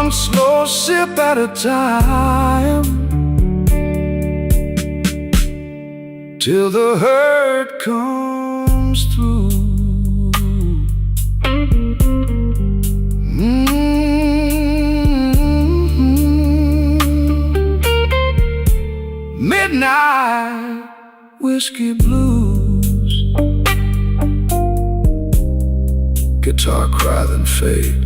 one slow sip at a time, till the hurt comes through. Midnight whiskey blues, guitar cry then fade.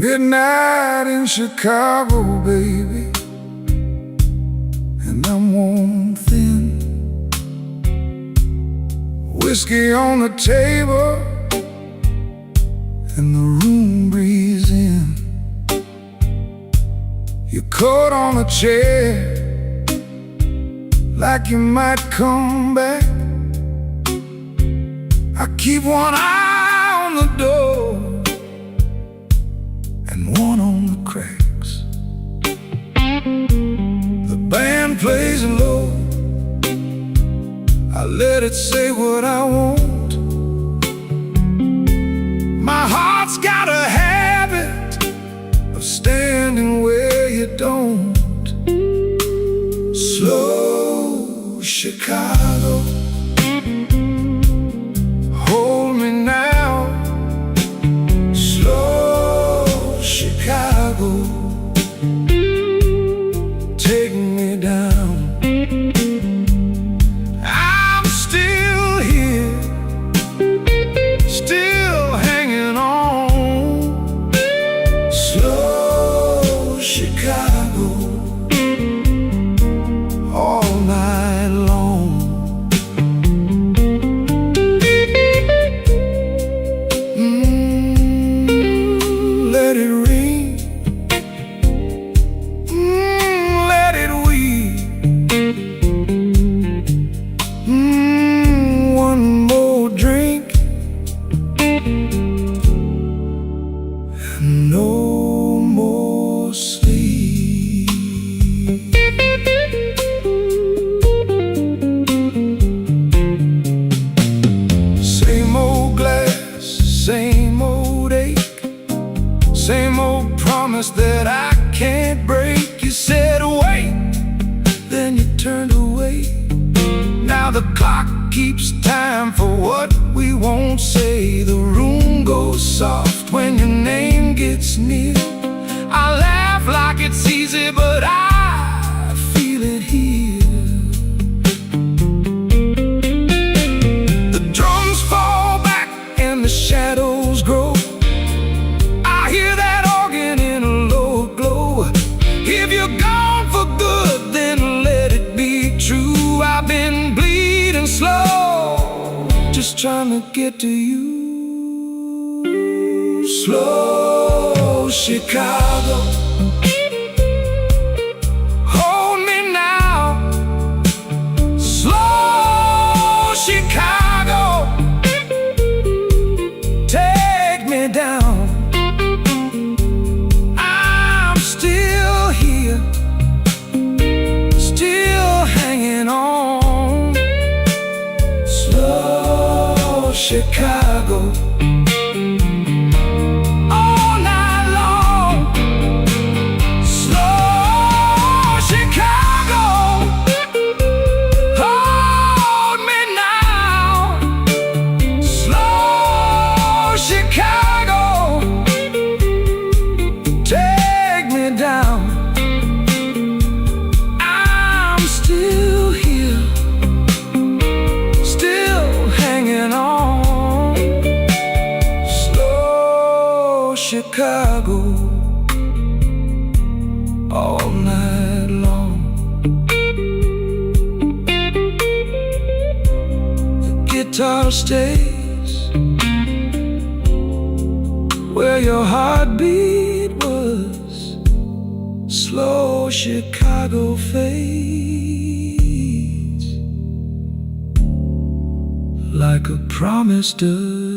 Midnight in Chicago, baby, and I'm worn thin. Whiskey on the table and the room breeze in. Your coat on a chair, like you might come back. I keep one eye on the door and one on the cracks. The band plays low, I let it say what I want. My heart's got a habit of standing where you don't. Slow Chicago, hold me now. Slow Chicago, take me down. I'm still here, still hanging on. Slow Chicago, all night long. Let it ring, let it weep. One more drink and no more sleep. Same old glass, same old ache, same old promise that I can't break. You said wait, then you turned away. Now the clock keeps time for what we won't say. The room goes soft when your name gets near. I laugh like it's easy, but I feel it here. The drums fall back and the shadows grow. I hear that organ in a low glow. If you're gone for good, then let it be true. I've been bleeding slow, just trying to get to you. Slow Chicago, hold me now. Slow Chicago, take me down. I'm still here, still hanging on. Slow Chicago, all night long. Slow Chicago, hold me now. Slow Chicago, take me down. those days where your heartbeat was slow. Chicago fades like a promise does.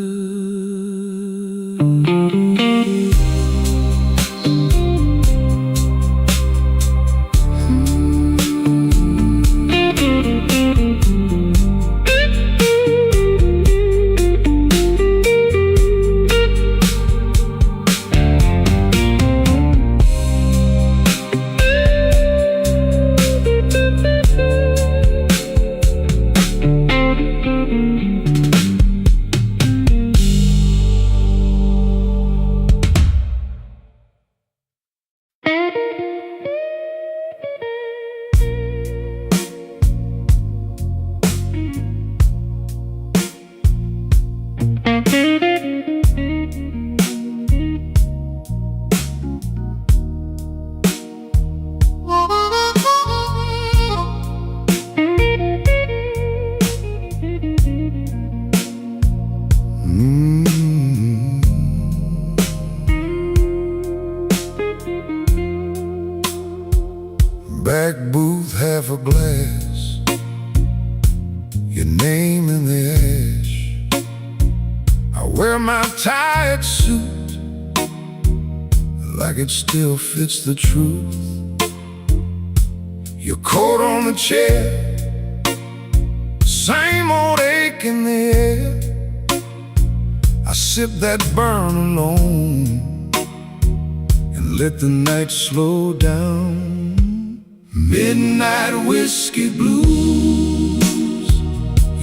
Back booth, half a glass, your name in the ash. I wear my tired suit like it still fits the truth. Your coat on the chair, same old ache in the air. I sip that burn alone and let the night slow down. Midnight whiskey blues,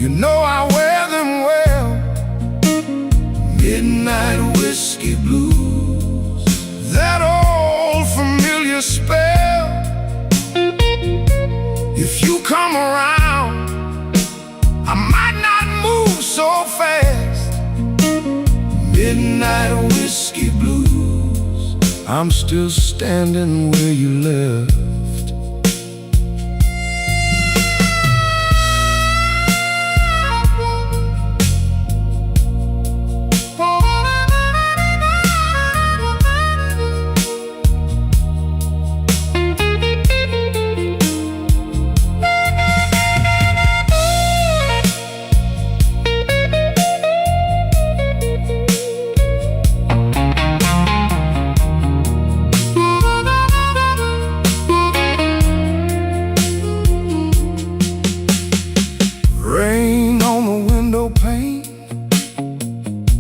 you know I wear them well. Midnight whiskey blues, that old familiar spell. If you come around, I might not move so fast. Midnight whiskey blues, I'm still standing where you left.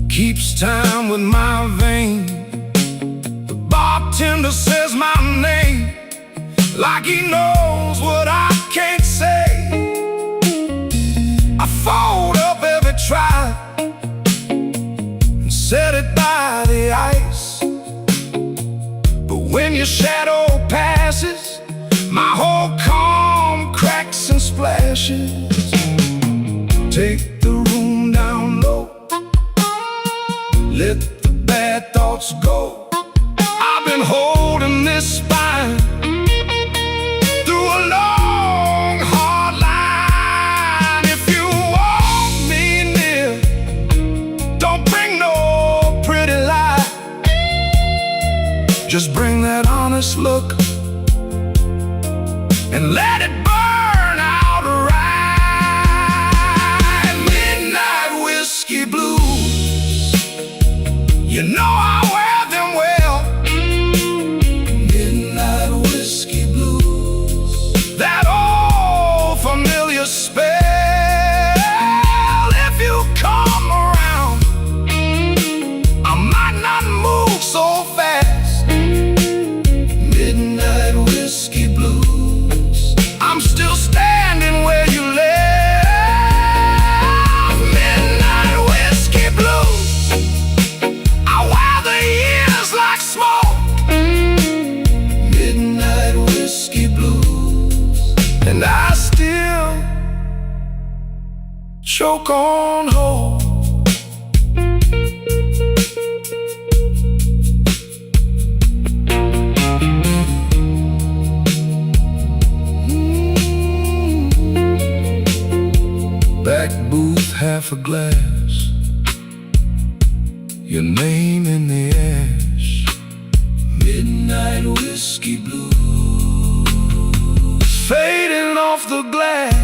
Keeps time with my vein. The bartender says my name like he knows what I can't say. I fold up every try and set it by the ice. But when your shadow passes, my whole calm cracks and splashes. Take the room down low, let the bad thoughts go. I've been holding this spine through a long, hard line. If you want me near, don't bring no pretty lie. Just bring that honest look and let it burn out right. Midnight whiskey blues, you know I wear them well. Midnight whiskey blues, that old familiar spell. If you come around, I might not move so fast. Midnight whiskey blues, I'm still standing where you left. Midnight whiskey blues, midnight whiskey blues, and I still choke on hope. Back booth, half half a glass, your name in the ash, midnight whiskey blues fading off the glass.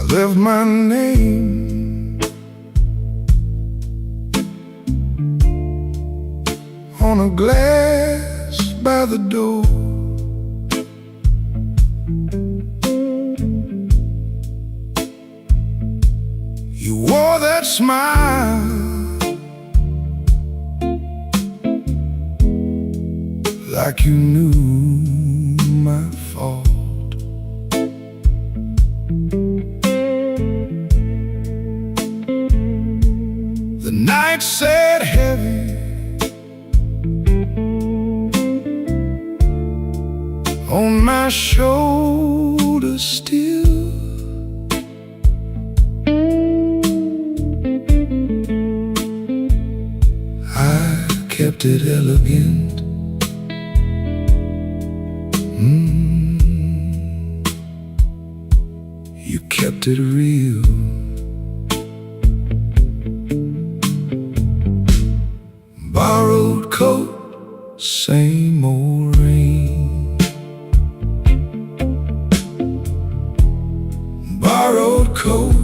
Left my name on a glass by the door. You wore that smile like you knew my fault. The night sat heavy on my shoulders still. I kept it elegant. You kept it real. Borrowed coat, same old rain. Borrowed coat,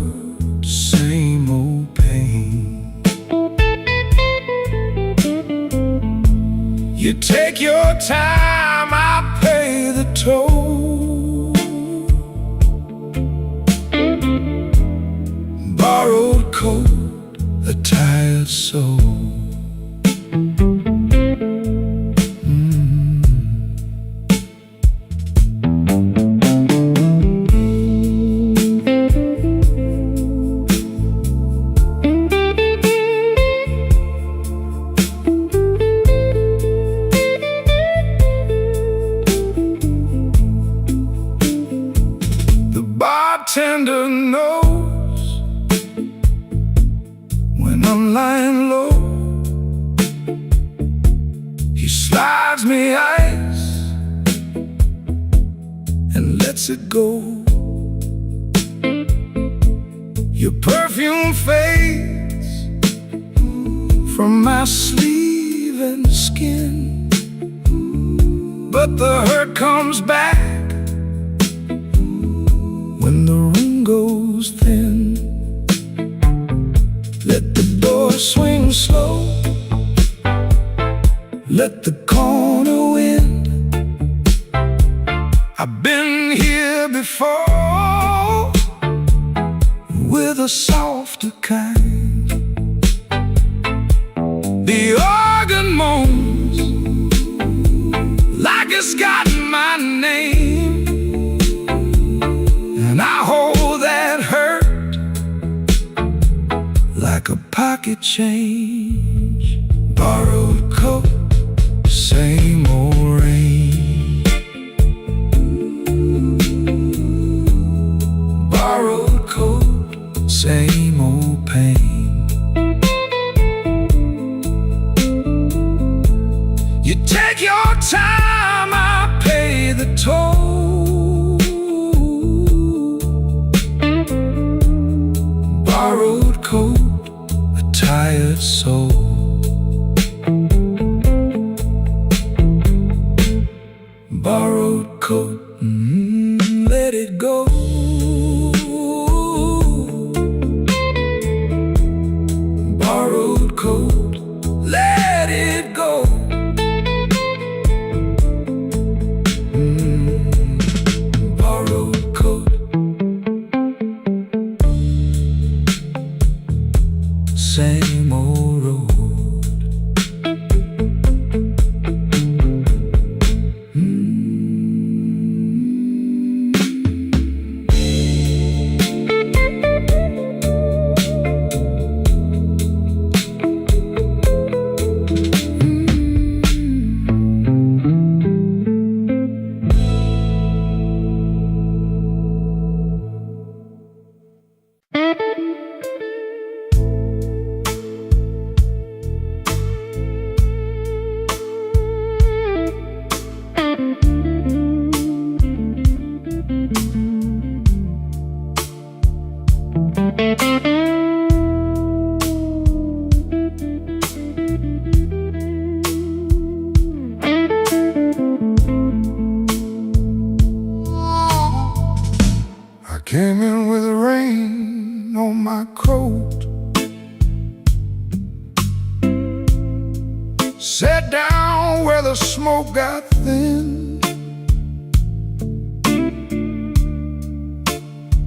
same old pain. You take your time, I pay the toll. Borrowed coat, a tired soul. Bartender knows when I'm lying low. He slides me ice and lets it go. Your perfume fades from my sleeve and skin, but the hurt comes back when the room goes thin. Let the door swing slow, let the corner wind. I've been here before with a softer kind. The organ moans like it's got my name, and I hold that hurt like a pocket change. Borrowed coat, same old rain. Borrowed coat, same old pain. You take your time, I pay the toll. Borrowed coat, a tired soul. Borrowed coat, let it go. Borrowed coat, let it go. Borrowed coat, Came in with rain on my coat, sat down where the smoke got thin.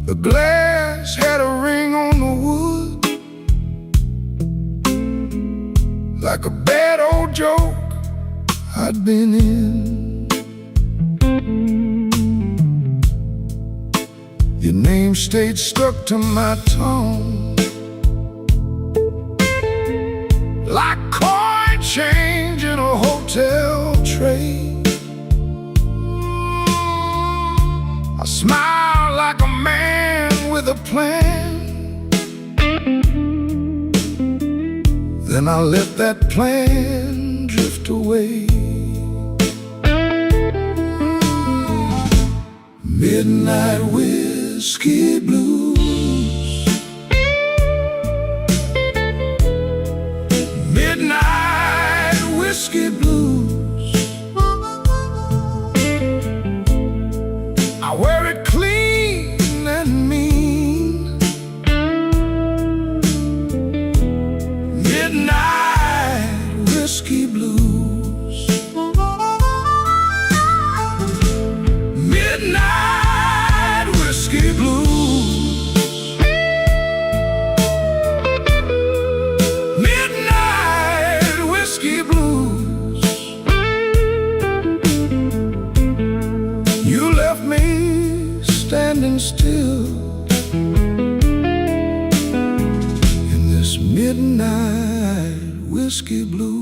The glass had a ring on the wood, like a bad old joke I'd been in. Your name stayed stuck to my tongue, like coin change in a hotel tray. I smiled like a man with a plan, then I let that plan drift away. Midnight whiskey blues, midnight whiskey blues. I wear it clean and mean. Midnight whiskey blues, midnight whiskey blues, midnight whiskey blues. You left me standing still in this midnight whiskey blues.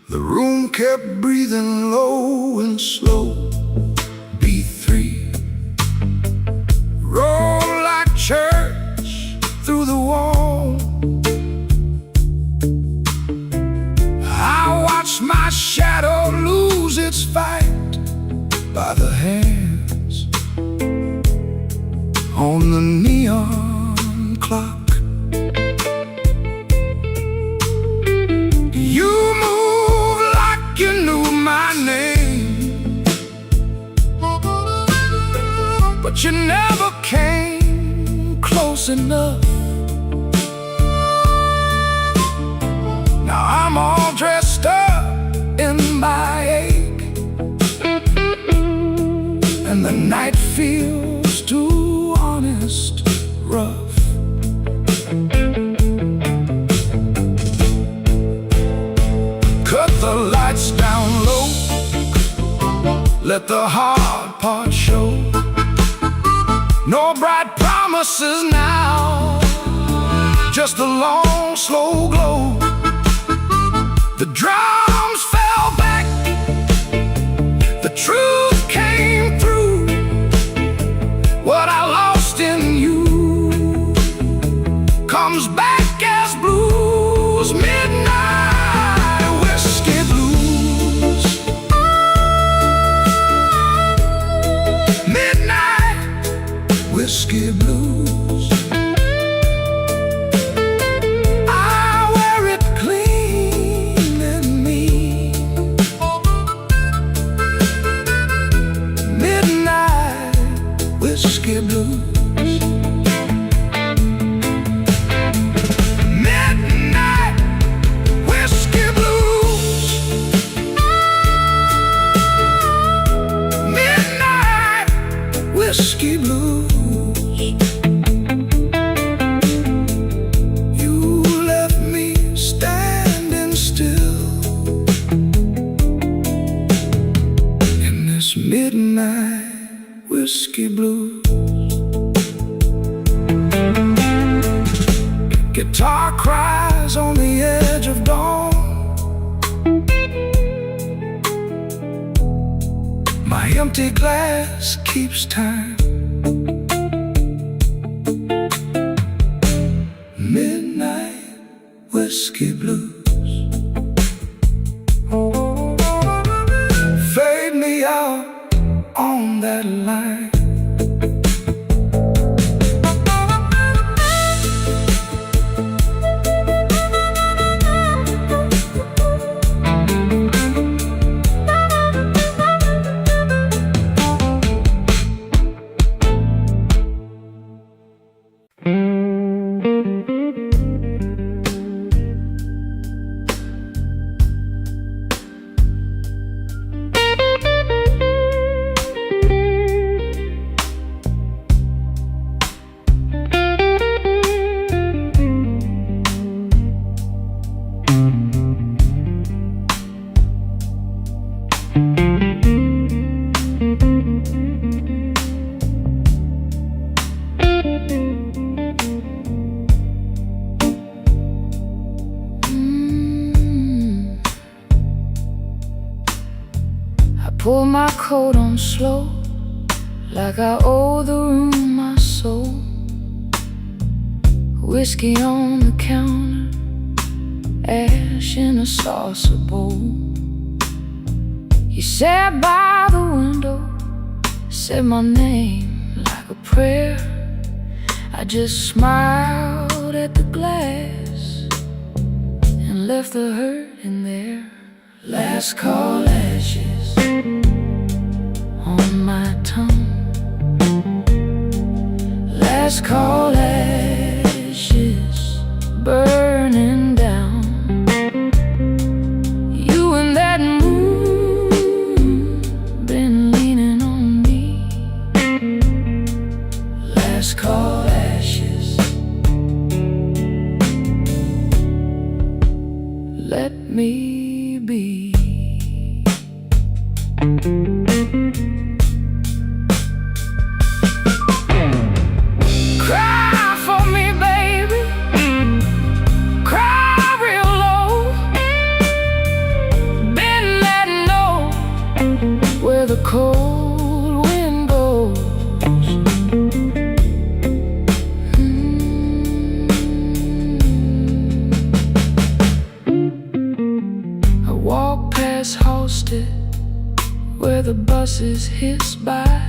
The room kept breathing low and slow. B3 roll like church through the wall. I watched my shadow lose its fight by the hands on the neon clock. You knew my name, but you never came close enough. Now I'm all dressed up in my ache, and the night feels too honest, rough. Cut the lights down low, let the hard part show. No bright promises now, just a long, slow glow. The drums fell back, the truth came through. What I lost in you comes back as blues. Midnight whiskey blues, midnight whiskey blues. I wear it clean and mean. Midnight whiskey blues. Whiskey blues. You left me standing still in this midnight whiskey blues. Guitar cries on the edge of dawn. My empty glass keeps time. Midnight whiskey blues fade me out on that line. Pull my coat on slow, like I owe the room my soul. Whiskey on the counter, ash in a saucer bowl. You sat by the window, said my name like a prayer. I just smiled at the glass and left the hurt in there. Last call ashes on my tongue. Last call ashes burning down. You and that moon been leaning on me. Last call ashes. Let me be. Cry for me, baby. Cry real low. Bend that note where the cold wind goes. I walk past Halsted where the buses hiss by.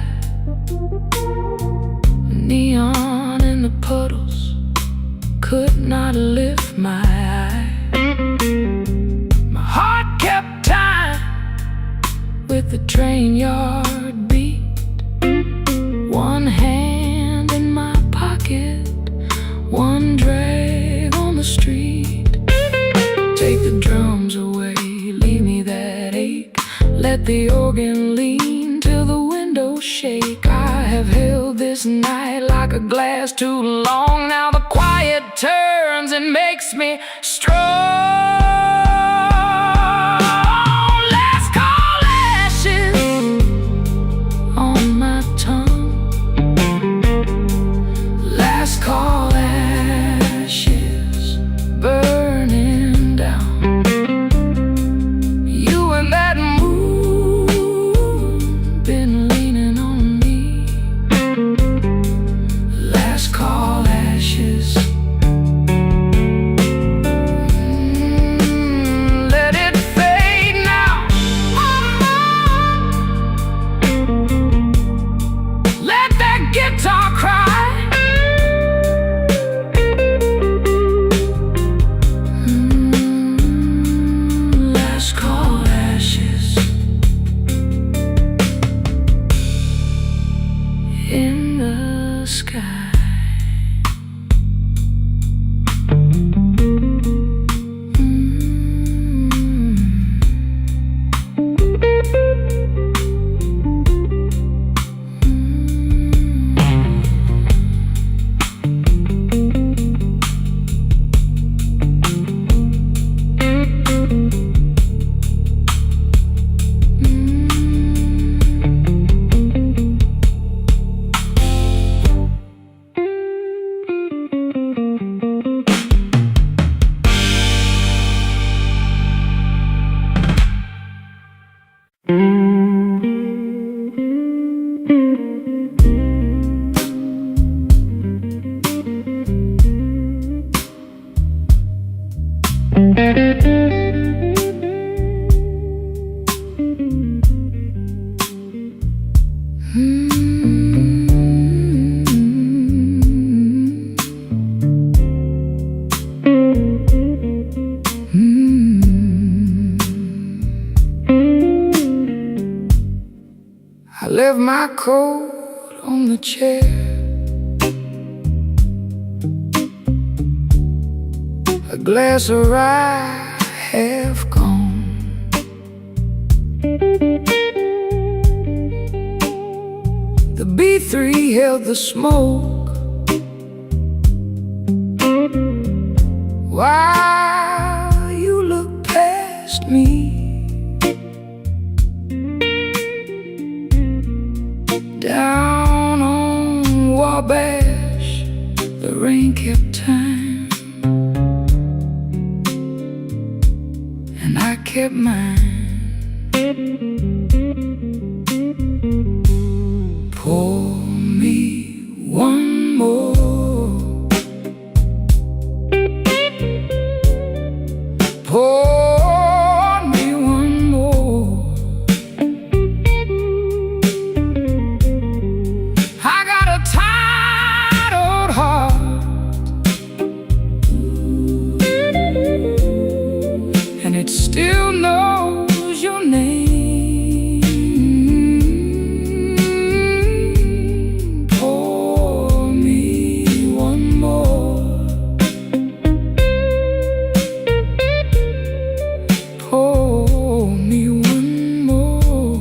Neon in the puddles could not lift my eye. My heart kept time with the train yard beat. One hand in my pocket, one drag on the street. Take the drums away, leave me that ache. Let the organ lean till the windows shake. I have held this night like a glass too long. Now the quiet turns and makes me strong. Last call ashes on my tongue. Last call ashes burning down. You and that moon been leaning on me. Last call ashes. Let it fade now. Let that guitar cry. Last call ashes. In the sky. I left my coat on the chair. A glass of rye half gone. The B3 held the smoke while you look past me. Down on Wabash, the rain kept time, and I kept mine. Pour me one more. Pour me one more. I got a tired old heart, and it still knows your name. Pour me one more. Pour me one more.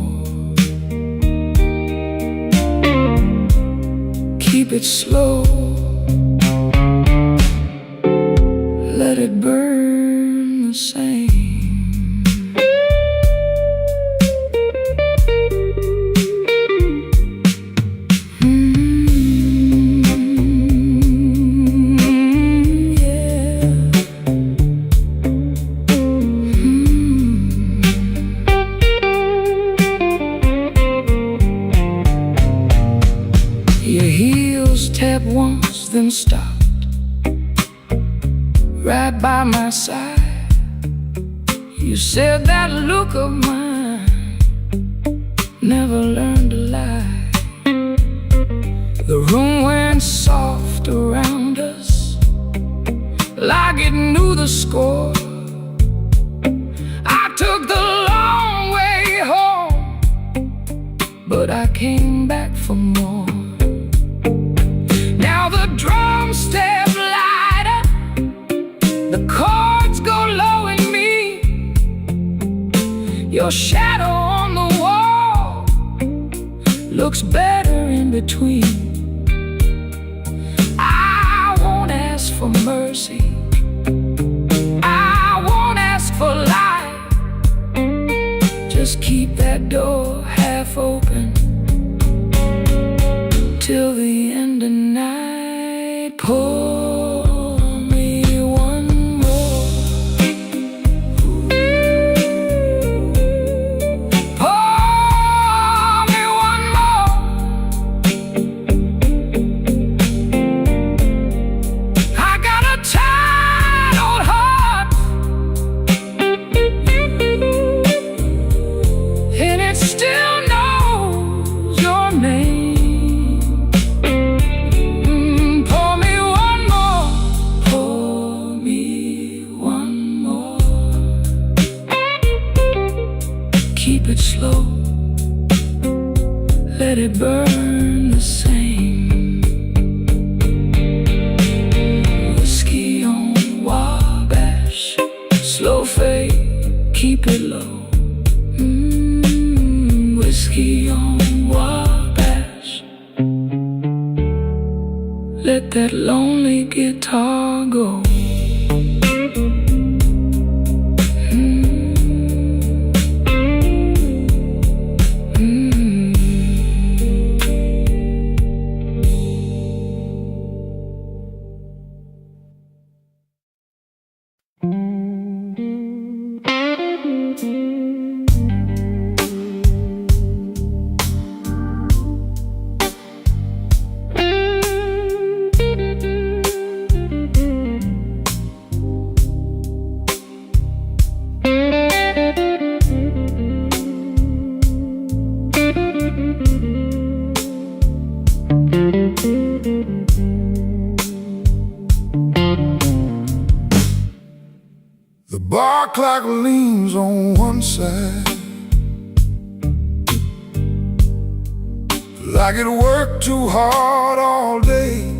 Keep it slow, let it burn the same. Yeah. Your heels tapped once, then stopped right by my side. You said that look of mine never learned to lie. The room went soft around us, like it knew the score. I took the long way home, but I came back for more. Now the drums step lighter, the chords go low in me. Your shadow on the wall looks better in between. I won't ask for mercy, I won't ask for life. Just keep that door half open till the end of night. Pour me one more. Pour me one more. I got a tired old heart, and it still knows your name. Keep it slow, let it burn the same. Whiskey on Wabash, slow fade, keep it low. Whiskey on Wabash, let that lonely guitar go. The bar clock leans on one side, like it worked too hard all day.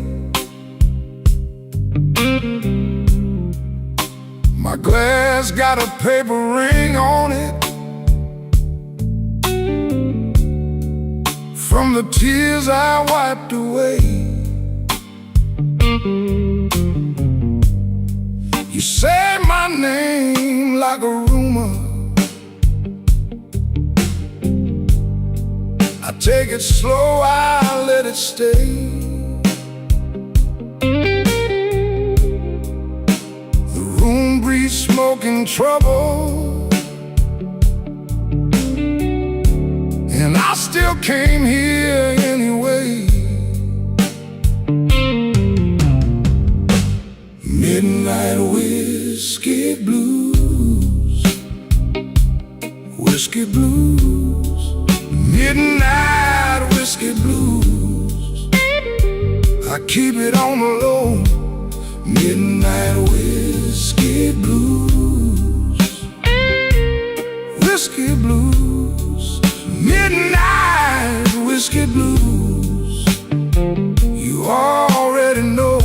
My glass got a paper ring on it from the tears I wiped away. You say my name like a rumor, I take it slow, I let it stay. The room breathes smoking trouble, and I still came here anyway. Midnight whiskey blues, whiskey blues, midnight whiskey blues. I keep it on the low. Midnight whiskey blues, whiskey blues, midnight whiskey blues. You already know.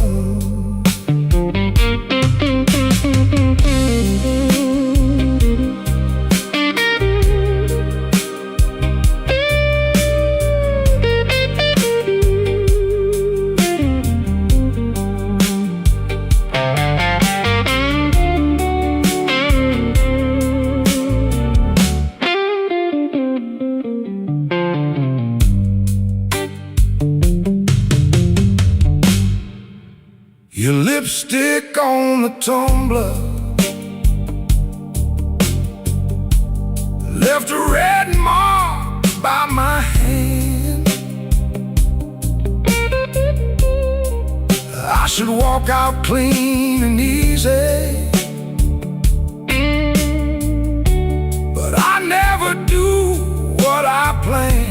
Your lipstick on the tumbler left a red mark by my hand. I should walk out clean and easy, but I never do what I plan.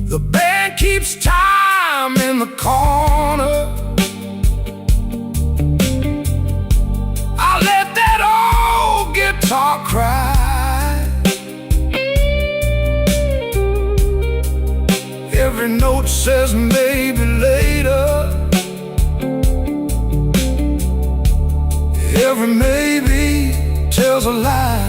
The band keeps time in the corner. I let that old guitar cry. Every note says maybe later. Every maybe tells a lie.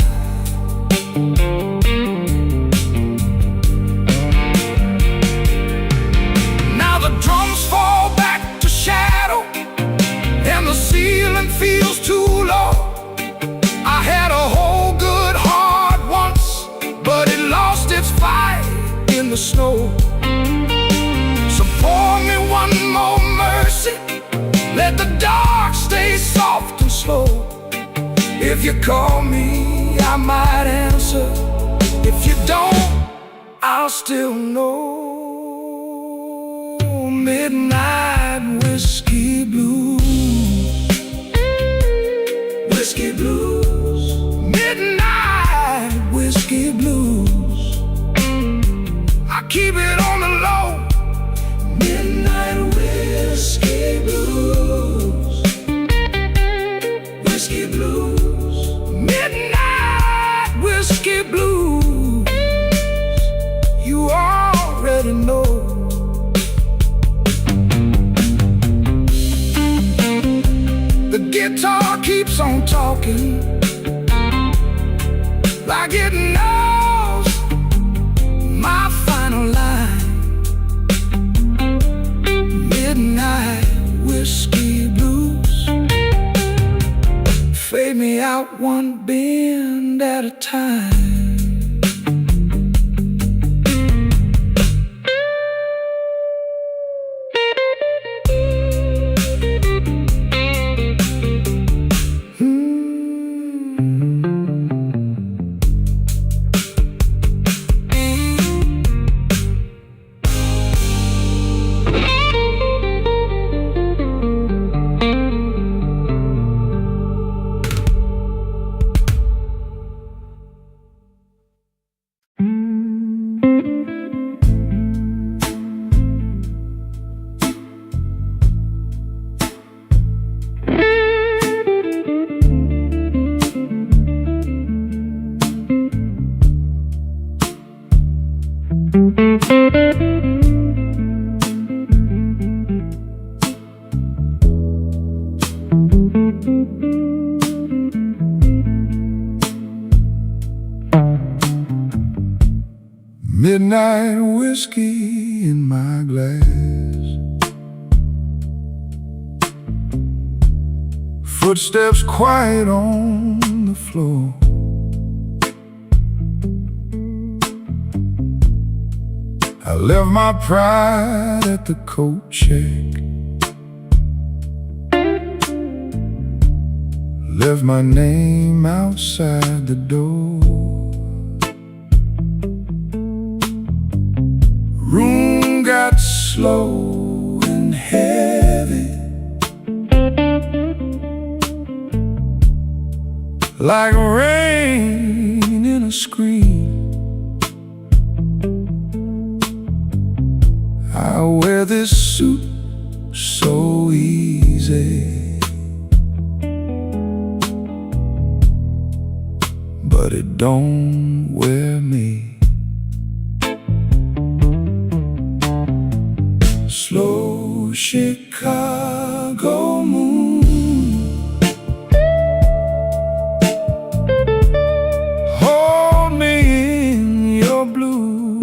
Drums fall back to shadow, and the ceiling feels too low. I had a whole good heart once, but it lost its fight in the snow. So pour me one more mercy, let the dark stay soft and slow. If you call me, I might answer. If you don't, I'll still know. Midnight whiskey blues, whiskey blues, midnight whiskey blues. I keep it on the low. Midnight whiskey blues, whiskey blues, midnight whiskey blues. You already know. The guitar keeps on talking like it knows my final line. Midnight whiskey blues fade me out one bend at a time. midnight whiskey in my glass, footsteps quiet on the floor. I left my pride at the coat check, left my name outside the door. Room got slow and heavy, like rain in a screen. I wear this suit so easy, but it don't wear me. Slow Chicago moon, hold me in your blue.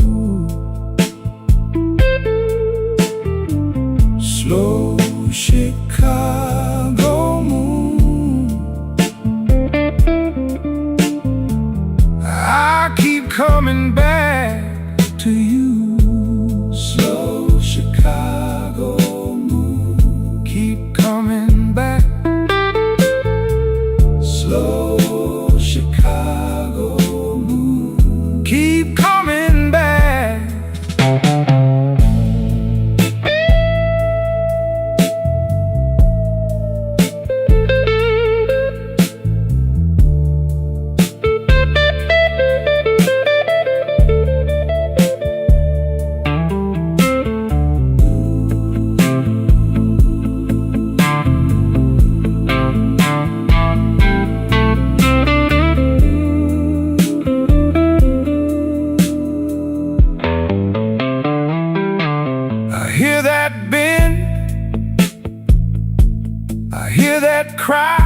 Slow Chicago moon, I keep coming back to you. Slow Chicago moon, keep coming back. Slow Chicago moon, keep coming back. I hear that bend, I hear that cry.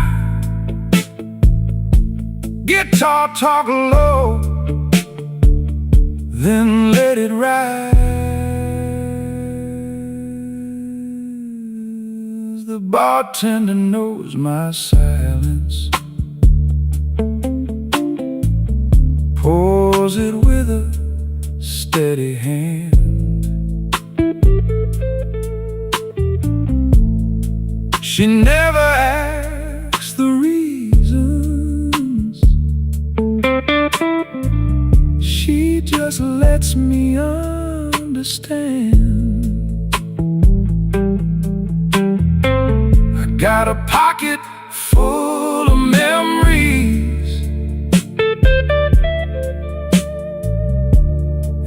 Guitar talk low, then let it rise. The bartender knows my silence, pours it with a steady hand. She never asks the reasons, she just lets me understand. I got a pocket full of memories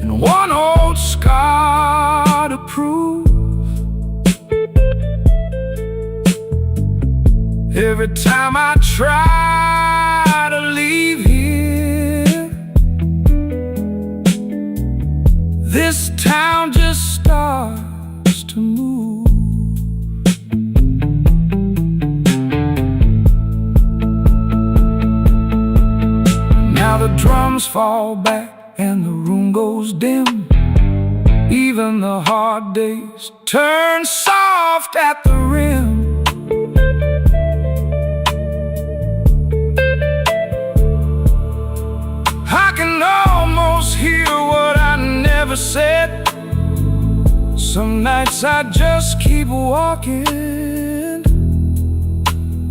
and one old scar to prove. Every time I try to leave here, this town just starts to move. Now the drums fall back and the room goes dim. Even the hard days turn soft at the rim. I can almost hear what I never said. Some nights I just keep walking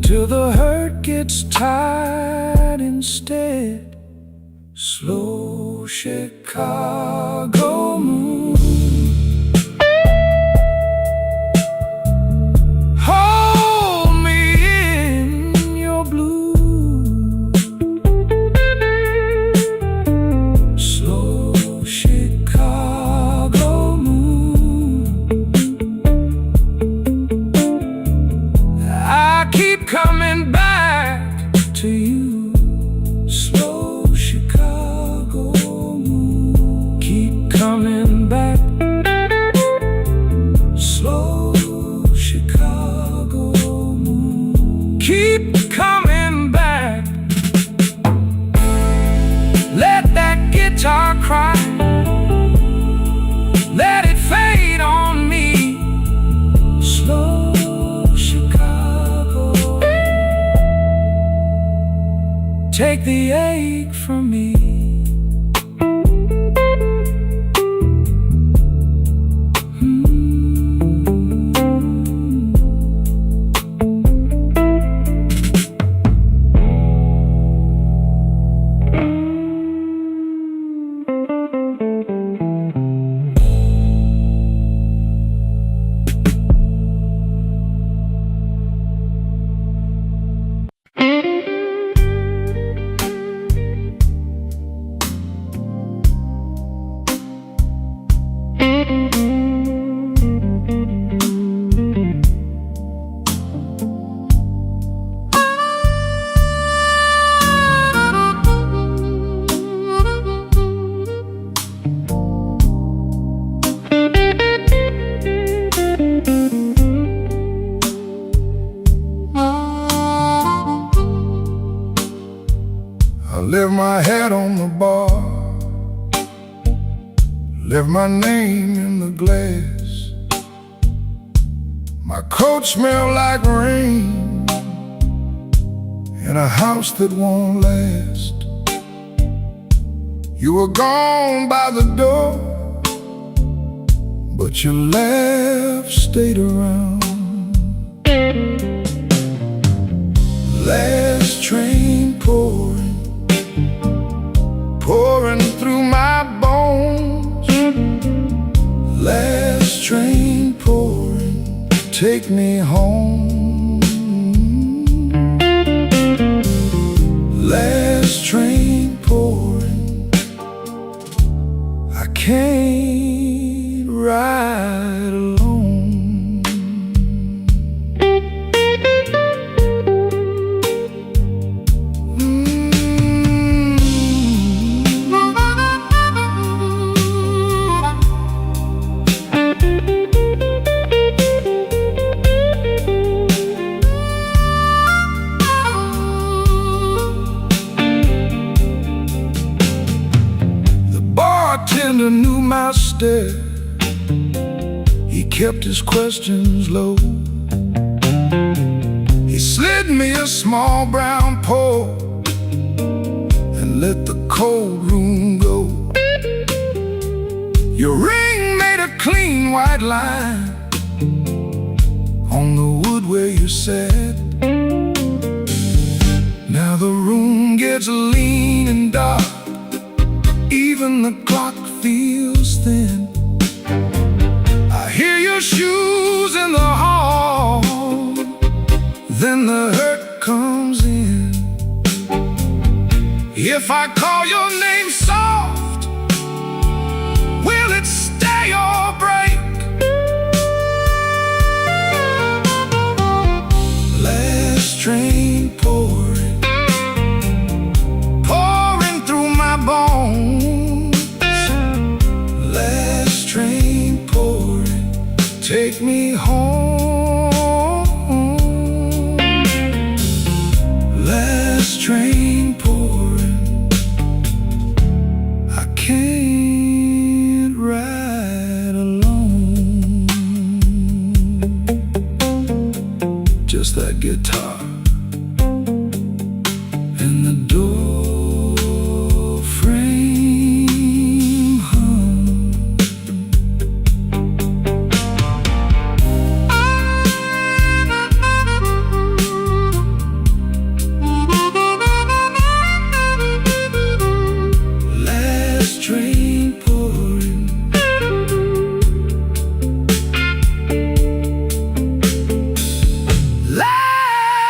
till the hurt gets tired instead. Slow Chicago moon, hold me in your blue. Coming back to you. Slow Chicago moon, keep coming back. Slow Chicago moon, keep coming back. Let that guitar cry, the ache from me. I left my hat on the bar, left my name in the glass. My coat smelled like rain in a house that won't last. You were gone by the door, but your laugh stayed around. Last train pouring through my bones. Last train pouring, take me home. Last train pouring, I can't ride alone. Bartender knew my stare. He kept his questions low. He slid me a small brown pour and let the cold room go. Your ring made a clean white line on the wood where you sat. Now the room gets lean and dark, even the clock feels thin. I hear your shoes in the hall, then the hurt comes in. If I call your name soft, will it stay or break? Last train pouring through my bones. Last train pouring, take me home. Last train pouring, I can't ride alone. Just that guitar and the door frame hum. Last train pouring, last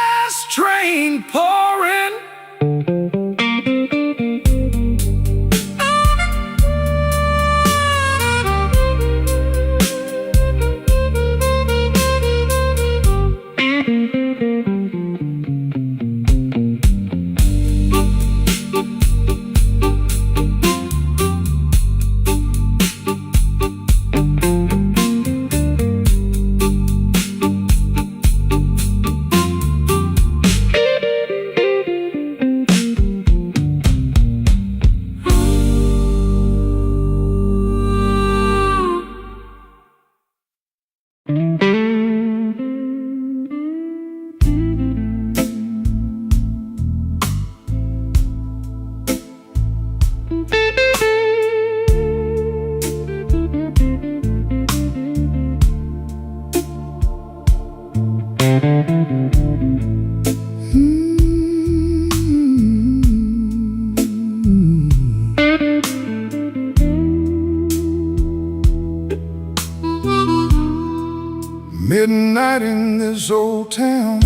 night in this old town.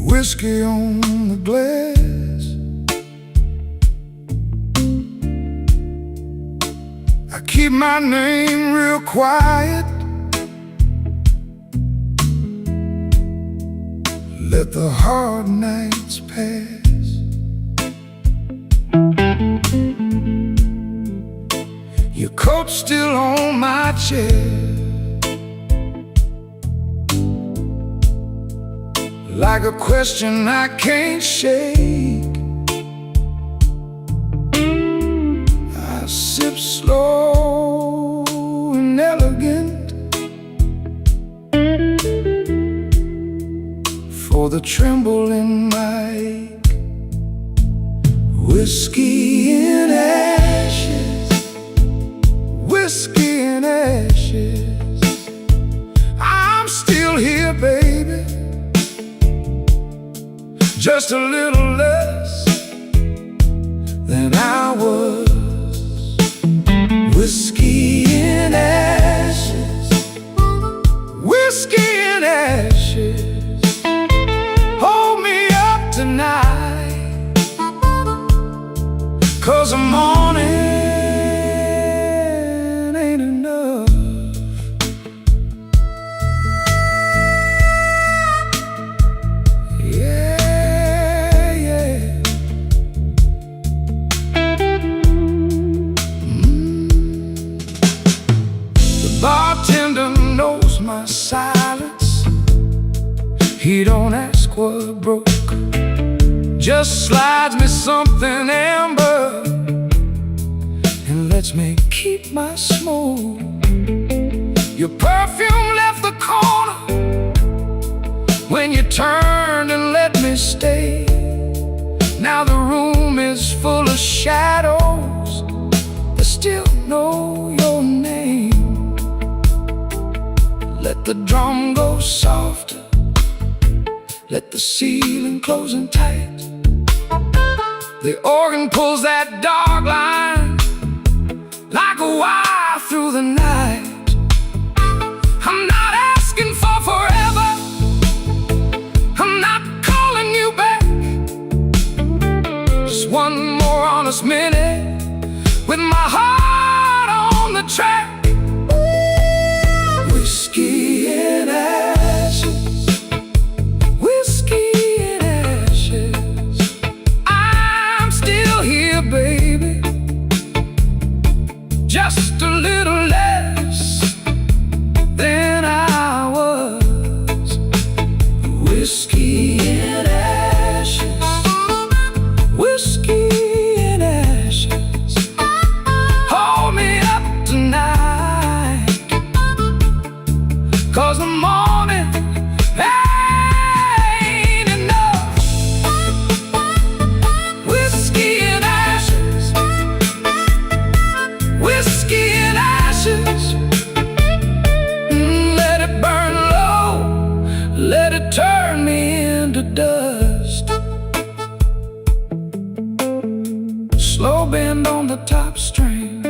Whiskey on the glass, I keep my name real quiet. Let the hard nights pass. Your coat's still on my chair, like a question I can't shake. I sip slow and elegant for the tremble in my ache. Whiskey in ashes, whiskey in ashes. I'm still here, baby, just a little less than I was. Whiskey in ashes, whiskey in ashes. Hold me up tonight, 'cause the morning ain't enough. Bartender knows my silence. He don't ask what broke, just slides me something amber and lets me keep my smoke. Your perfume left the corner when you turned and let me stay. Now the room is full of shadows, I still know your name. Let the drum go softer, let the ceiling close in tight. The organ pulls that dark line like a wire through the night. I'm not asking for forever, I'm not calling you back. Just one more honest minute with my heart on the track. Whiskey in ashes, whiskey in ashes. I'm still here, baby, just a little less than I was. Whiskey in ashes, whiskey in ashes. Hold me up tonight, 'cause the morning ain't enough. Whiskey in ashes, whiskey in ashes. Let it burn low, let it turn me into dust. Slow bend on the top string,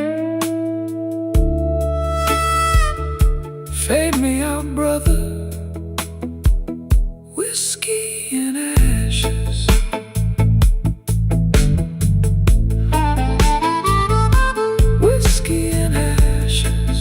fade me out, brother. Whiskey in ashes. Whiskey in ashes.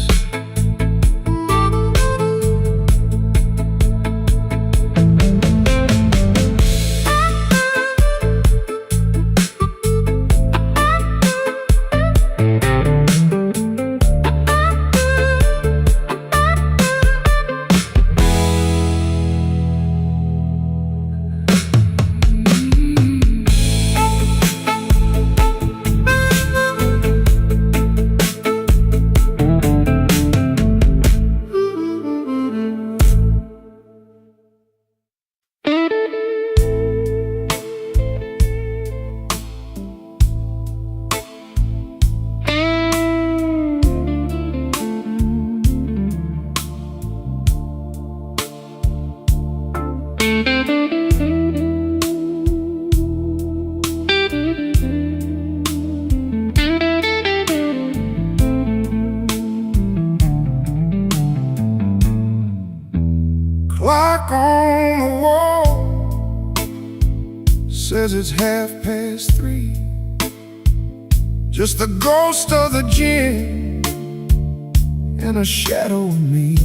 says it's 3:30. Just the ghost of the gin and a shadow of me.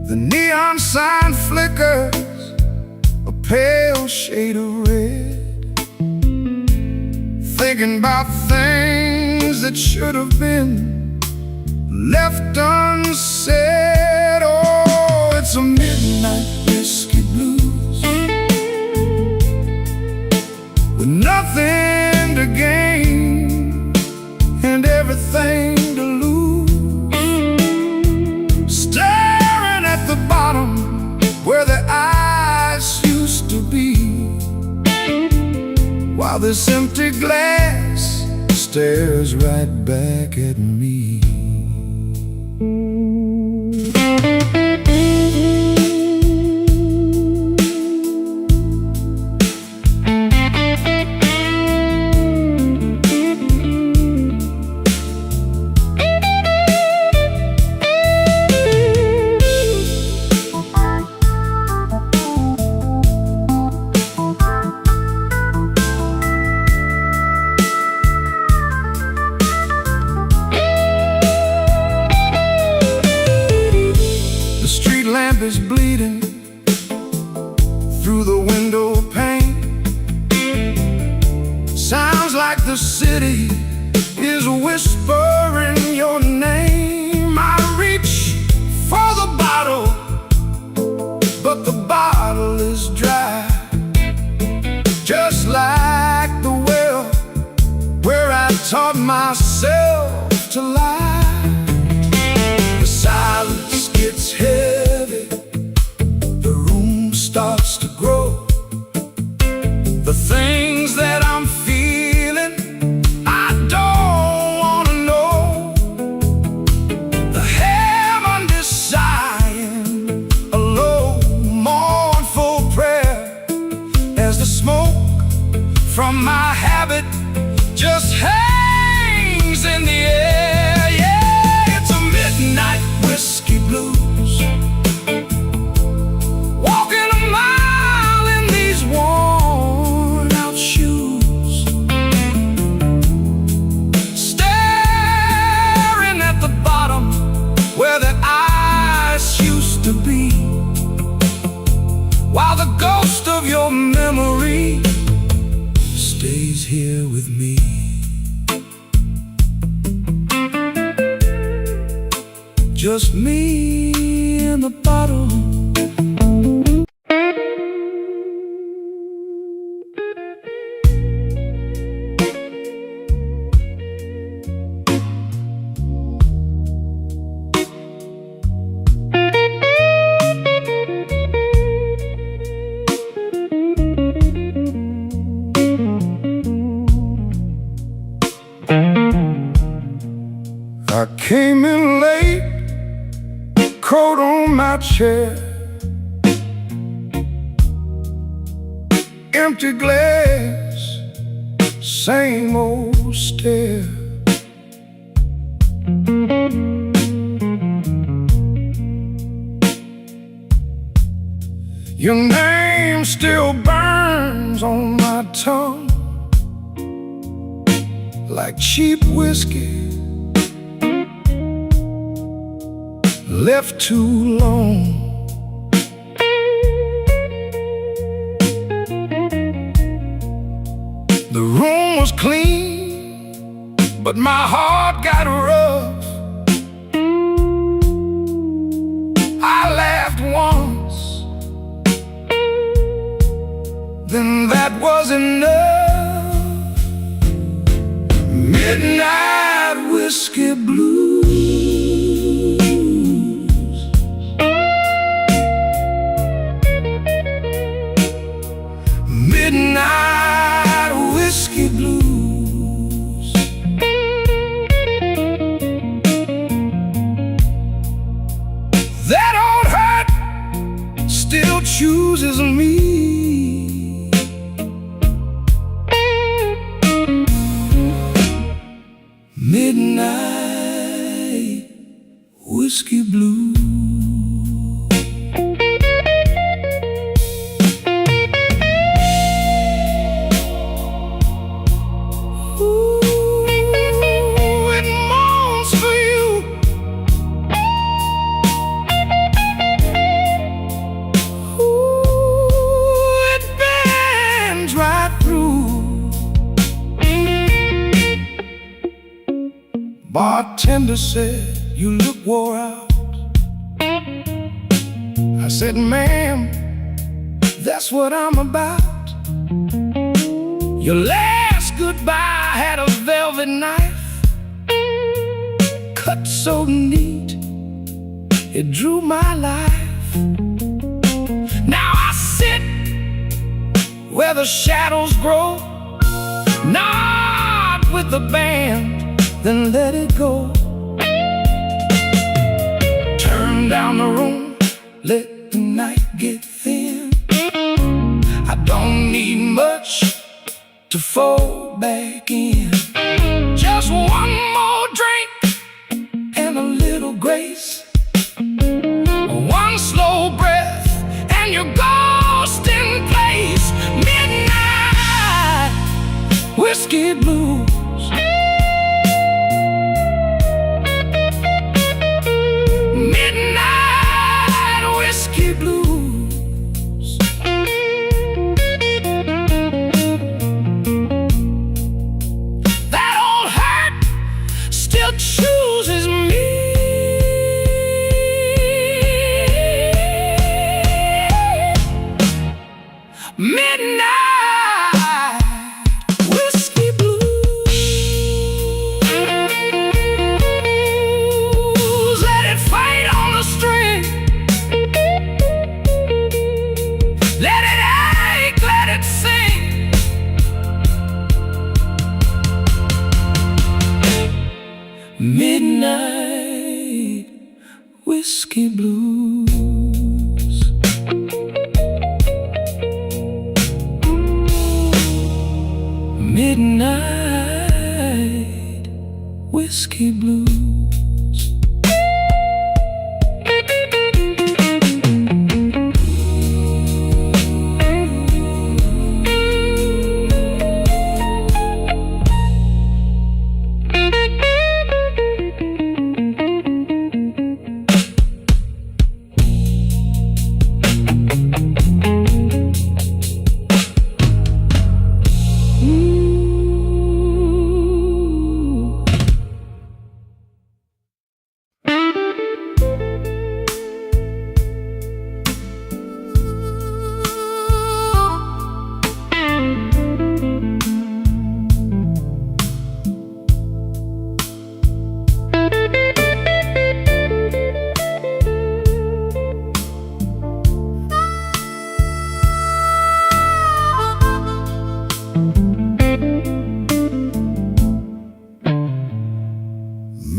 The neon sign flickers a pale shade of red, thinking about things that should have been left unsaid. Oh, it's a midnight whiskey blues with nothing to gain and everything to lose, staring at the bottom where the ice used to be, while this empty glass stares right back at me. Lamp is bleeding through the window pane. Sounds like the city is whispering your name. I reach for the bottle, but the bottle is dry, just like the well where I taught myself to lie. The silence gets heavy, starts to grow. The things that I'm feeling, I don't want to know. The heavens sighing a low, mournful prayer as the smoke from my habit just hangs in the air. Yeah, it's a midnight whiskey blues. To be, while the ghost of your memory stays here with me. Just me and the bottle. I came in late, coat on my chair, empty glass, same old stare. Your name still burns on my tongue like cheap whiskey left too long. The room was clean, but my heart got rough. I laughed once, then that was enough. Midnight whiskey blues. Midnight whiskey blues. That old heart still chooses me. Midnight Bartender said, "You look wore out." I said, "Ma'am, that's what I'm about." Your last goodbye had a velvet knife, cut so neat, it drew my life. Now I sit where the shadows grow, not with the band, then let it go. Turn down the room, let the night get thin. I don't need much to fold back in. Just one more drink and a little grace, one slow breath and you're ghost in place. Midnight whiskey blues. Midnight whiskey blues. That old heart still chooses me. Midnight whiskey blues. Let it fade on the string. Let it ache, let it sing. Midnight whiskey blues. Midnight whiskey blues.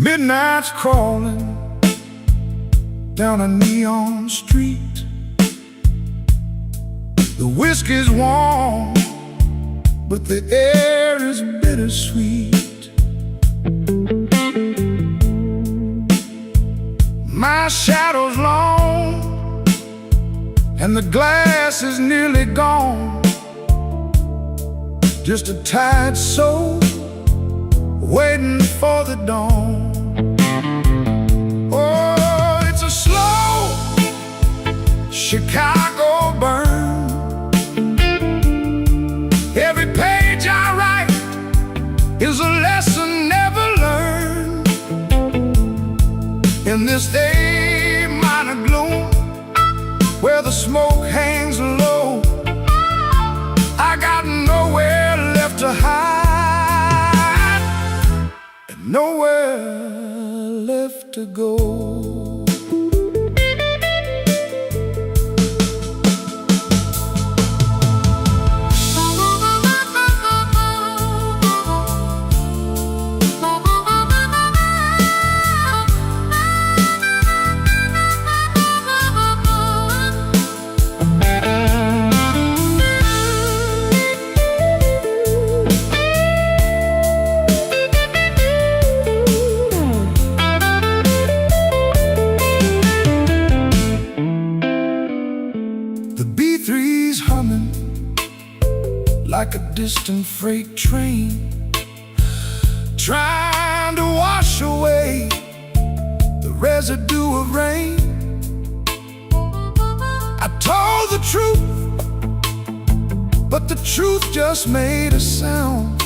Midnight's crawling down a neon street. The whiskey's warm, but the air is bittersweet. My shadow's long, and the glass is nearly gone. Just a tired soul waiting for the dawn. Oh, it's a slow Chicago burn. Every page I write is a lesson never learned. In this day minor gloom, where the smoke hangs low, I got nowhere left to hide, and nowhere left to go. Like a distant freight train, trying to wash away the residue of rain. I told the truth, but the truth just made a sound.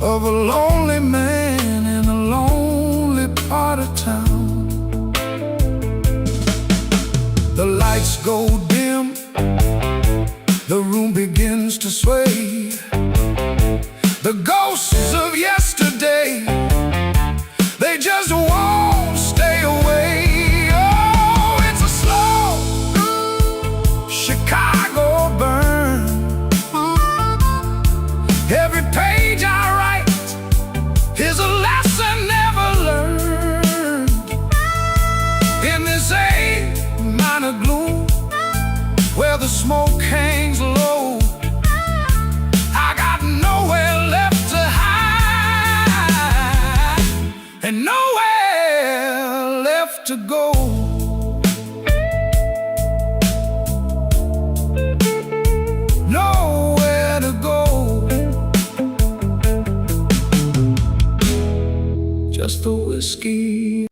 of a lonely man in a lonely part of town. The lights go dim, the room begins to sway. The ghosts of yesterday, they just won't stay away. Oh, it's a slow Chicago burn. Every page I write is a lesson never learned. In this minor gloom, where the smoke hangs low, I got nowhere left to hide and nowhere left to go. Nowhere to go. Just the whiskey.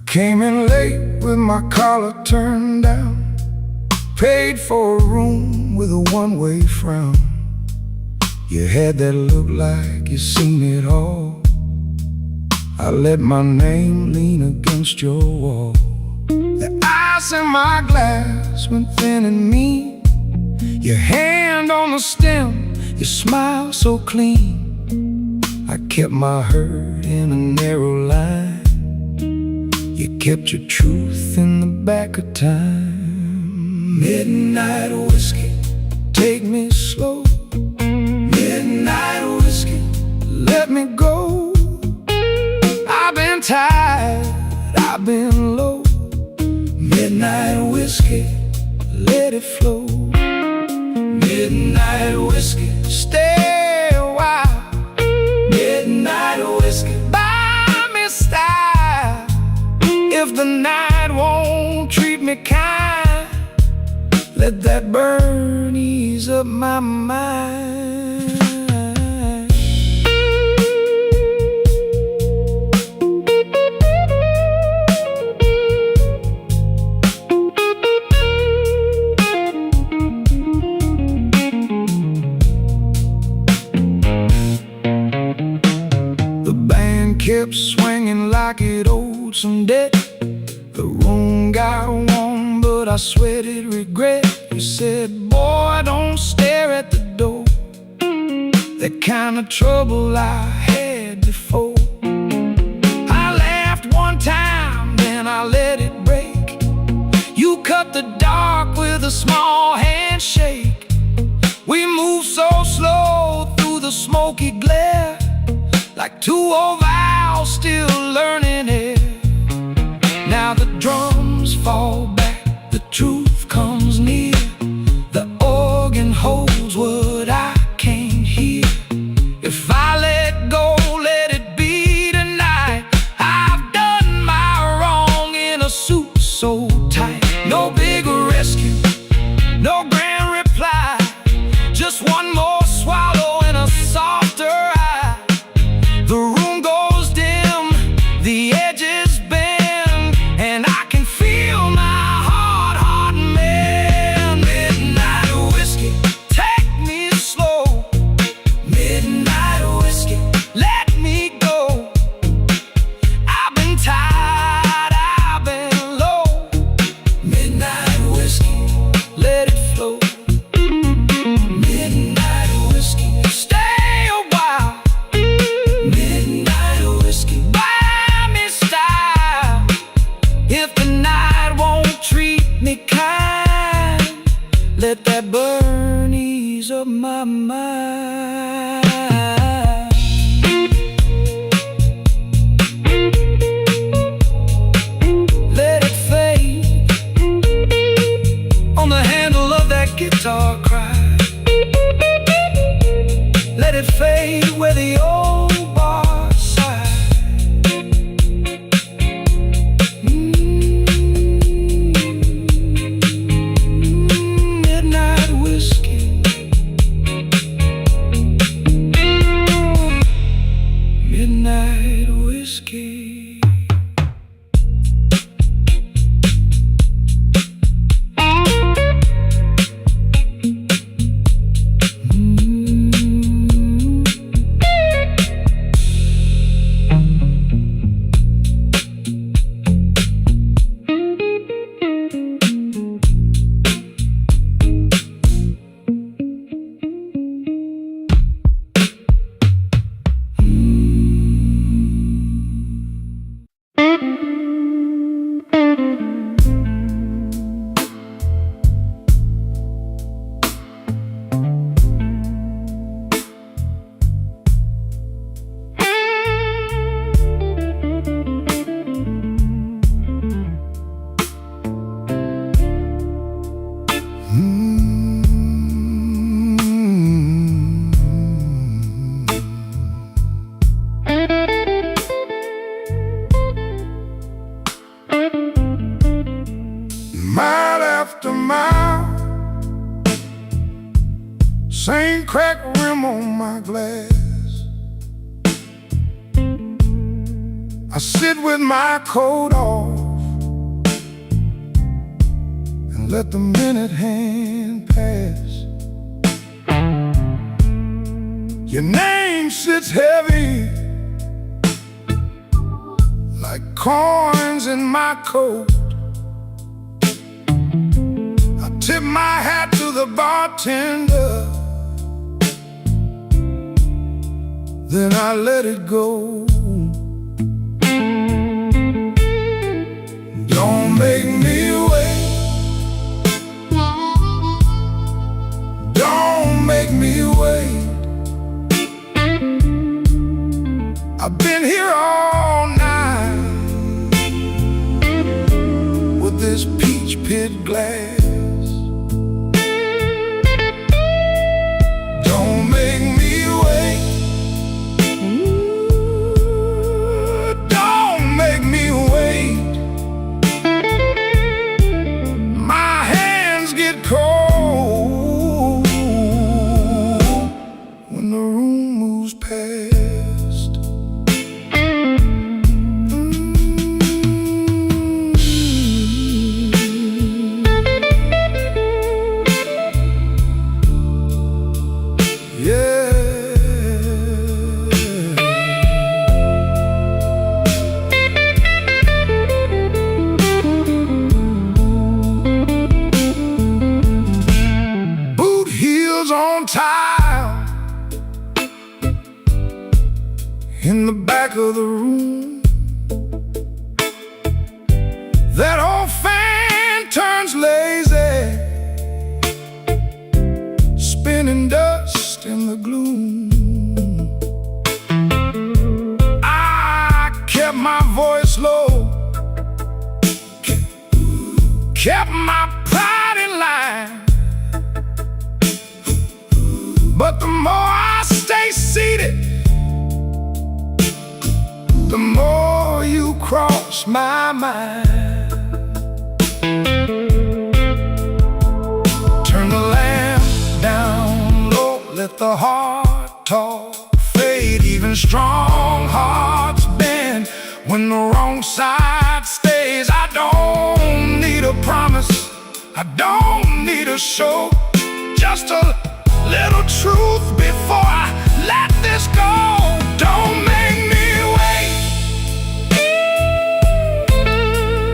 Came in late with my collar turned down, paid for a room with a one-way frown. You had that look like you seen it all. I let my name lean against your wall. The ice in my glass went thin and mean. Your hand on the stem, your smile so clean. I kept my hurt in a narrow line. You kept your truth in the back of time. Midnight whiskey, take me slow. Midnight whiskey, let me go. I've been tired, I've been low. Midnight whiskey, let it flow. Midnight whiskey, stay a while. Midnight whiskey, buy me style. If the night won't treat me kind, let that burn ease up my mind. The band kept swinging like it owed some debt. The room got warm, but I sweated regret. You said, boy, don't stare at the door. That kind of trouble I had before. I laughed one time, then I let it break. You cut the dark with a small handshake. We moved so slow through the smoky glare, like two old owls still learning it. Now the drums fall back, the truth comes near. The organ holds what I can't hear. If I let go, let it be tonight. I've done my wrong in a suit so tight. No big rescue, no grand reply. Just one more swallow and a softer eye. The room goes dim, the edges bend, and I can feel my heart midnight whiskey. Mile after mile, same cracked rim on my glass. I sit with my coat off and let the minute hand pass. Your name sits heavy like coins in my coat. Tip my hat to the bartender, then I let it go. Don't make me wait. Don't make me wait. I've been here all night with this peach pit glass. On tile in the back of the room, that old fan turns lazy, spinning dust in the gloom. I kept my voice low, kept my pride in line. But the more I stay seated, the more you cross my mind. Turn the lamp down low, let the heart talk fade. Even strong hearts bend when the wrong side stays. I don't need a promise, I don't need a show, just a little truth before I let this go. Don't make me wait.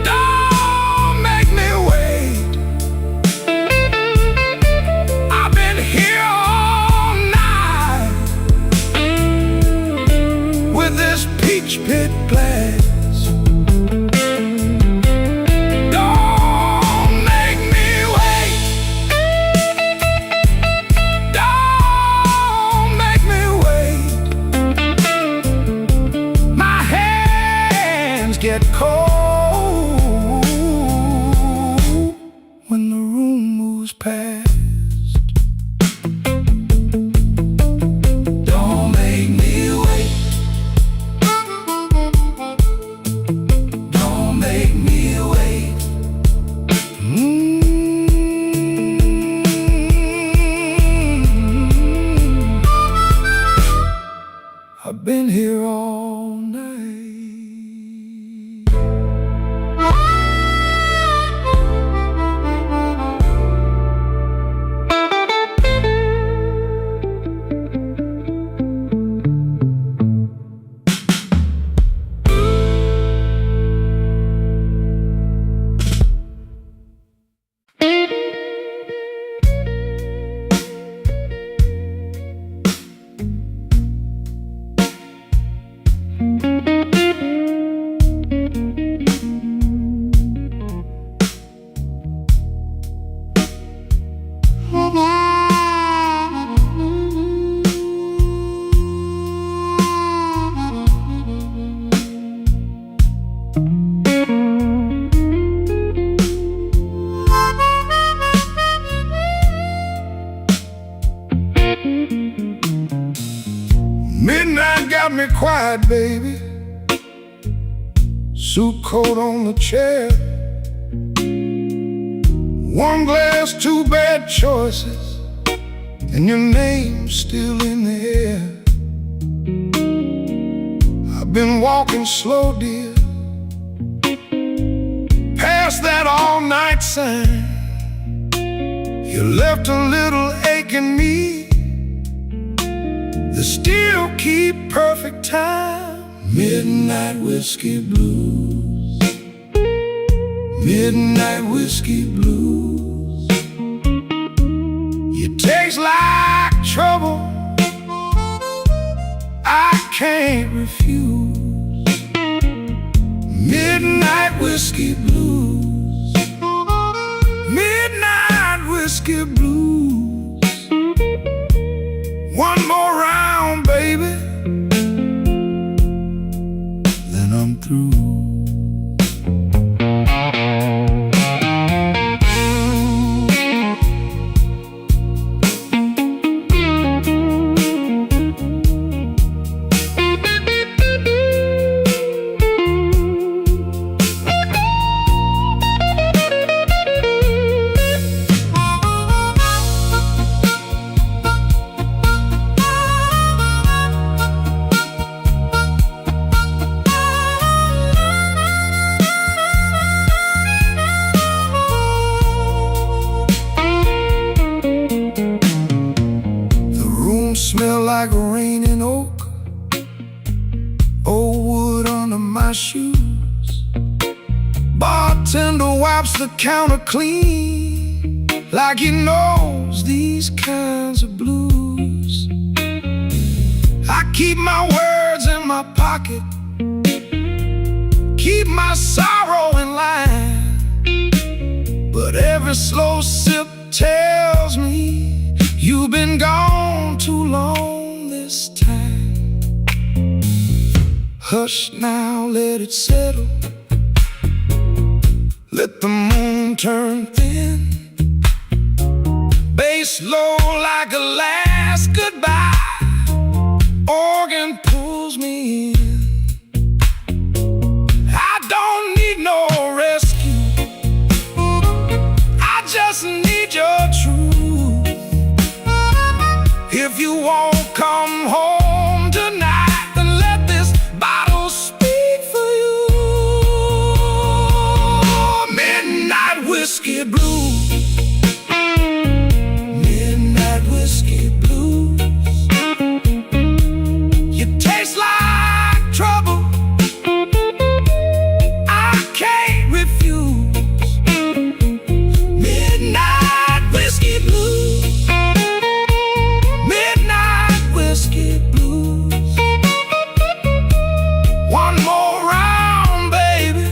Don't make me wait. I've been here all night with this peach pit glass. Get cold when the room moves past. Don't make me wait. Don't make me wait. I've been here all night, baby. Suit coat on the chair. One glass, two bad choices, and your name's still in the air. I've been walking slow, dear, past that all-night sign. You left a little ache in me that still keep perfect time. Midnight whiskey blues, midnight whiskey blues. You taste like trouble, I can't refuse. Midnight whiskey blues, midnight whiskey blues. One more round, baby, then I'm through. Smell like rain and oak, old wood under my shoes. Bartender wipes the counter clean, like he knows these kinds of blues. I keep my words in my pocket, keep my sorrow in line, but every slow sip tells me you've been gone too long this time. Hush now, let it settle. Let the moon turn thin. Bass low like a last goodbye. Organ pulls me in. I don't need no rescue, I just need your truth. If you won't come home tonight, then let this bottle speak for you. Midnight whiskey blues, midnight whiskey blues. You taste like trouble, I can't refuse. Midnight whiskey blues, midnight whiskey blues. One more round, baby,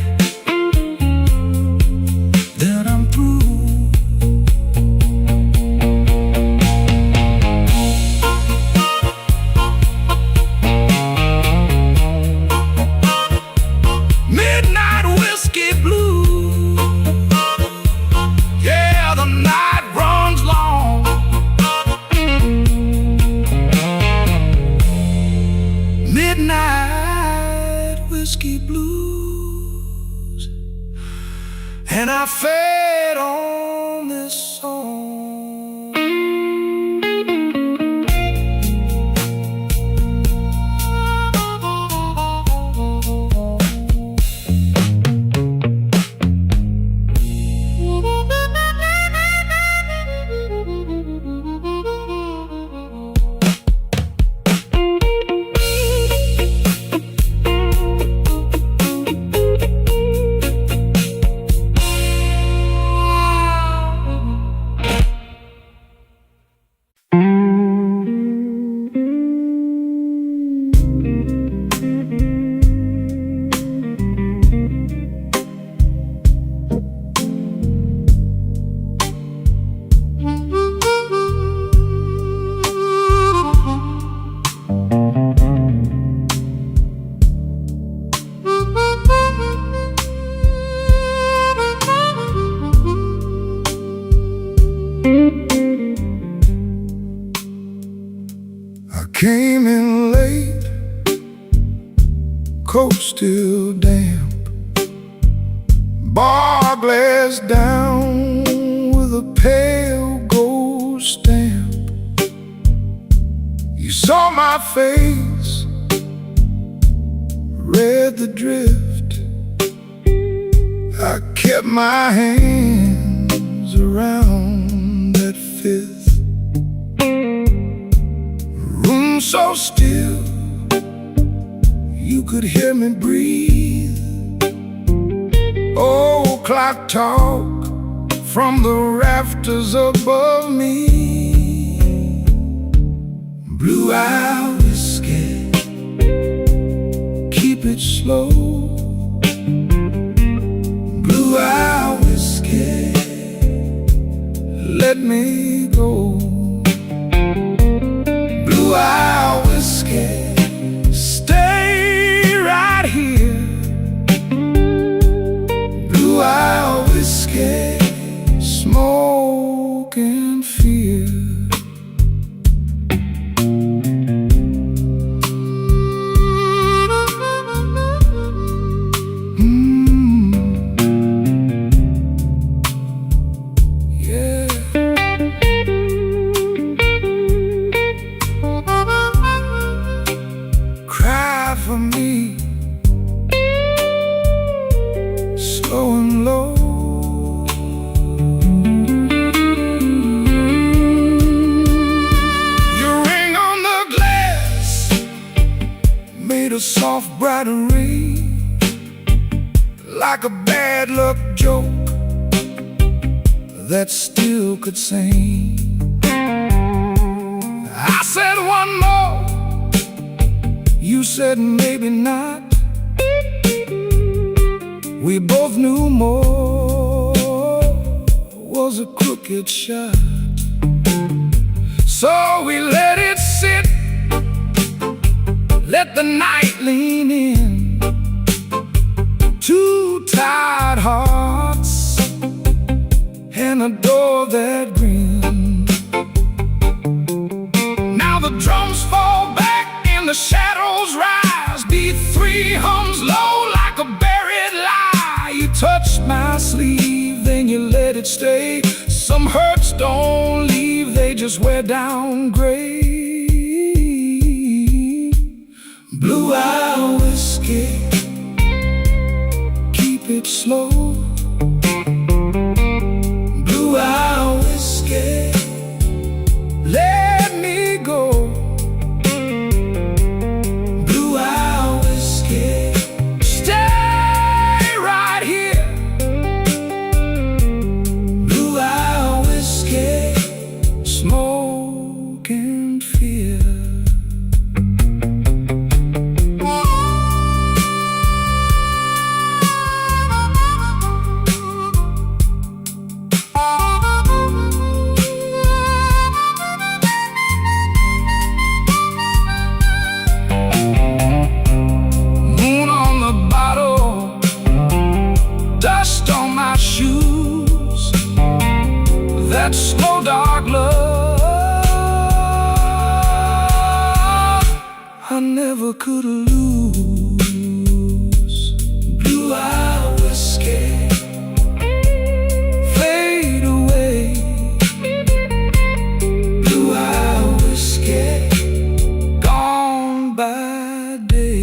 then I'm through. Midnight whiskey blues. Yeah, the night runs long. Midnight whiskey blues. And I fed on this song. coat still damp, bar glass down with a pale gold stamp. You saw my face, read the drift. I kept my hands around that fifth. Room so still, you could hear me breathe. Old clock talk from the rafters above me. Blue out whiskey, keep it slow. Blue out whiskey, let me go. Blue out whiskey, stay right here. Blue out whiskey, smoke and fear. For me, slow and low. Your ring on the glass made a soft bright ray, like a bad luck joke that still could sing. I said one more, you said maybe not. We both knew more was a crooked shot. So we let it sit, let the night lean in. Two tired hearts and a door that grinned. Now the drums fall back and the shadows rise. B3 hums low like a buried lie. You touched my sleeve, then you let it stay. Some hurts don't leave, they just wear down gray. Blue out whiskey, keep it slow. Blue out whiskey, let me go. That slow dark love I never could lose. Blue out whiskey, fade away. Blue out whiskey, gone by day.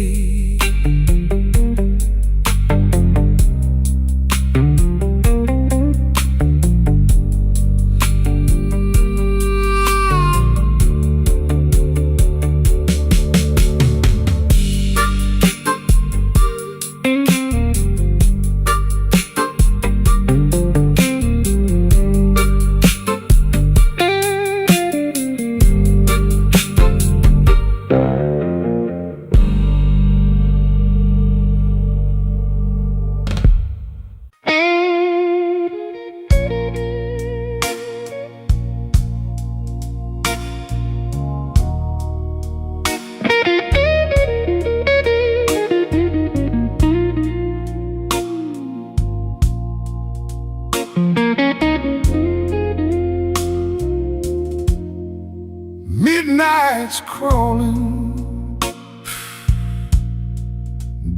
Midnight's crawling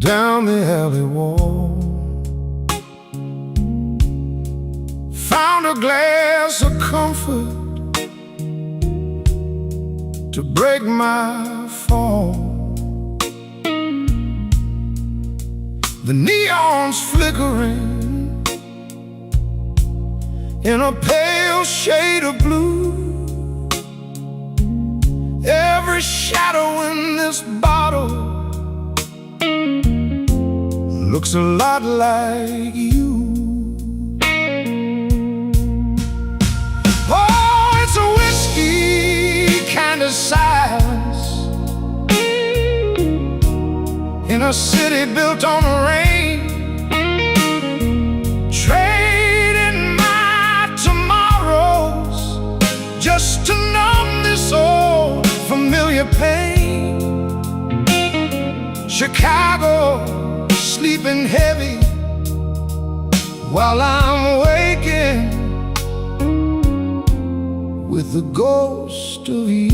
down the alley wall. Found a glass of comfort to break my fall. The neon's flickering in a pale shade of blue. Every shadow in this bottle looks a lot like you. Oh, it's a whiskey kind of silence in a city built on rain, trading my tomorrows just to numb this old familiar pain. Chicago sleeping heavy while I'm waking with the ghost of you.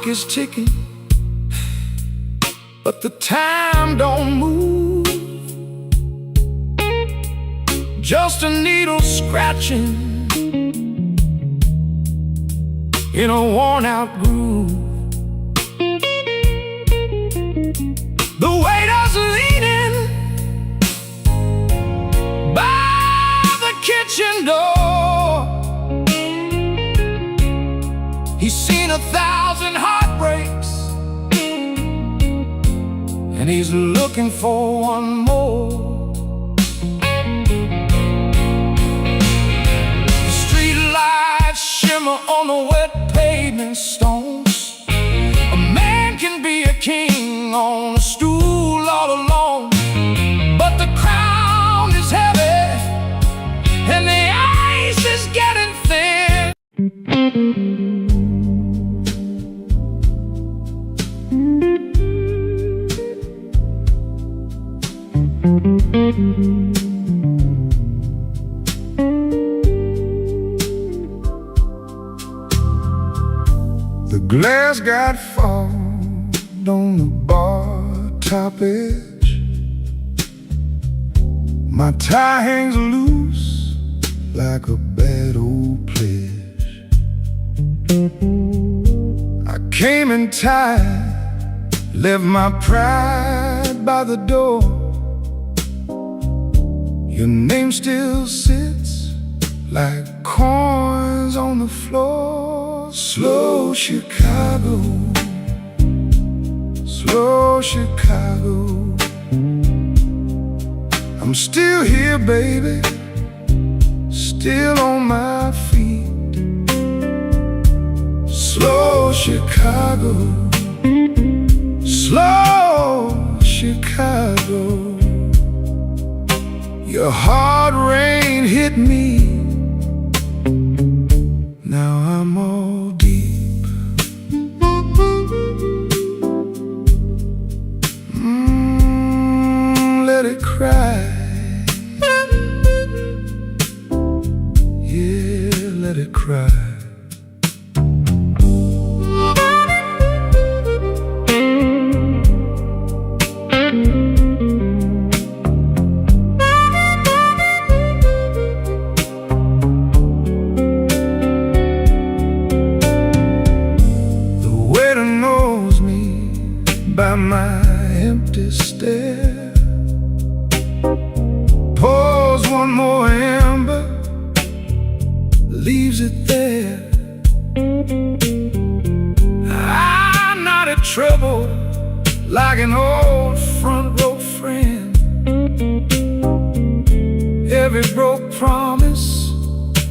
Is ticking, but the time don't move. Just a needle scratching in a worn-out groove. The waiter's leaning by the kitchen door. He's seen 1,000 heartbreaks, and he's looking for one more. The street lights shimmer on the wet pavement stones. A man can be a king on a stool all alone, but the crown is heavy and the ice is getting thin. The glass got fogged on the bar top edge. My tie hangs loose like a bad old pledge. I came in tired, left my pride by the door. Your name still sits like coins on the floor. Slow Chicago, slow Chicago. I'm still here, baby, still on my feet. Slow Chicago, slow Chicago. Your hard rain hit me, now I'm all deep. Let it cry, yeah, let it cry. By my empty stare, pours one more ember, leaves it there. I'm not in trouble like an old front row friend. Every broke promise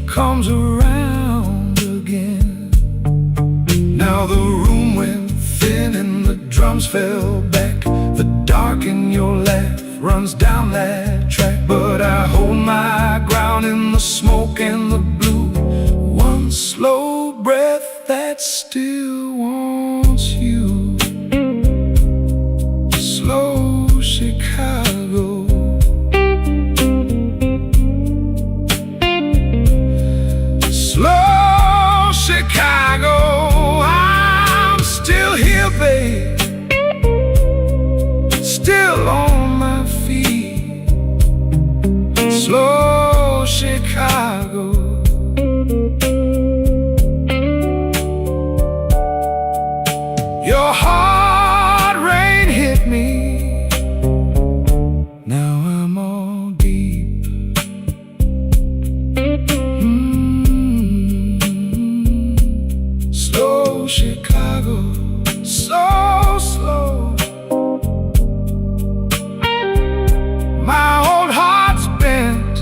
comes around again. Now the room went thin and the drums fell back. The dark in your laugh runs down that track, but I hold my ground in the smoke and the blue. One slow breath that still wants you. Slow Chicago. Slow Chicago. I'm still here, babe, still on my feet. Slow Chicago. Your heart rain hit me. Now I'm all deep. Slow Chicago, so slow. My old heart's bent,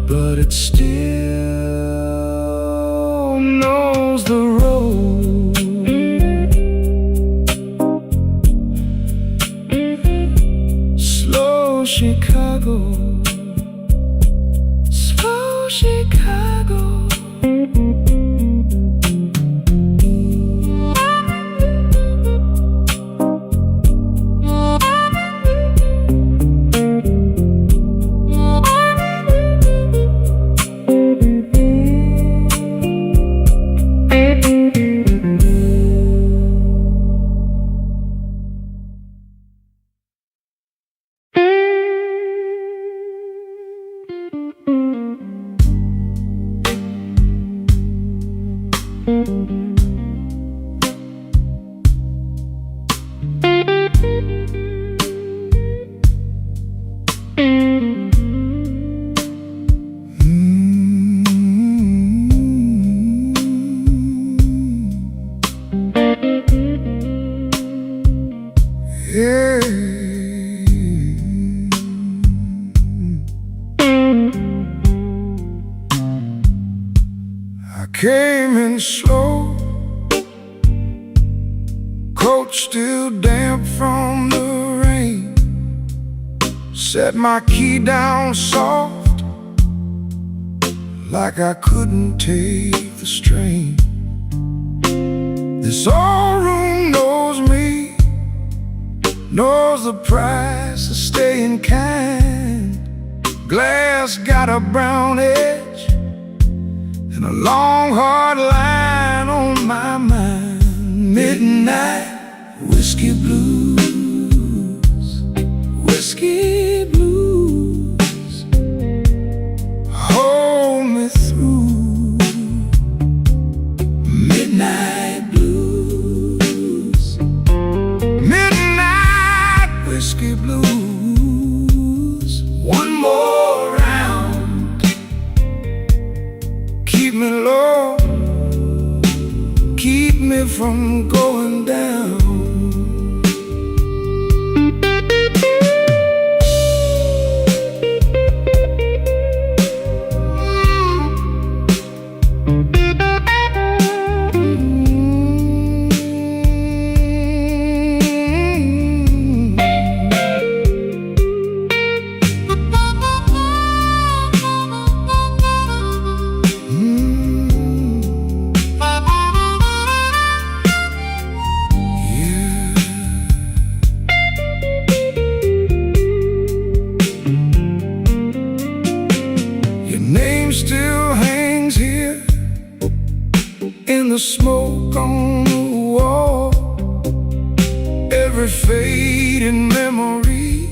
but it still knows the road. Slow Chicago, slow Chicago. I came in slow, coat still damp from the rain. Set my key down soft, like I couldn't take the strain. This old room knows me, knows the price of staying kind. Glass got a brown edge and a long hard line on my mind. Midnight whiskey blues, whiskey blues, hold me through. Midnight blues, midnight whiskey blues. One more round, keep me low, keep me from going down. Still hangs here in the smoke on the wall. Every fading memory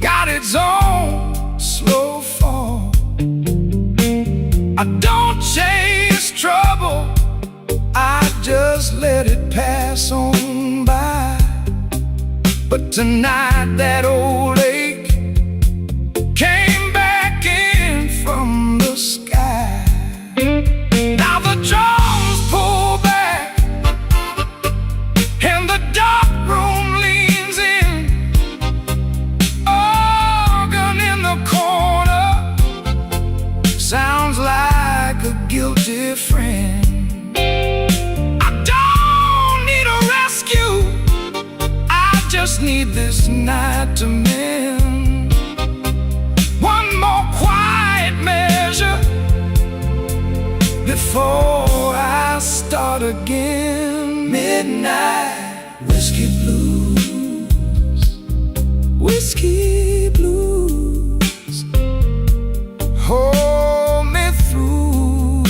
got its own slow fall. I don't chase trouble, I just let it pass on by. But tonight that old ache came back in from the sky. Now the drums pull back and the dark room leans in. Organ in the corner sounds like a guilty friend. I don't need a rescue, I just need this night to mend. One more quiet measure before I start again. Midnight whiskey blues, whiskey blues, hold me through.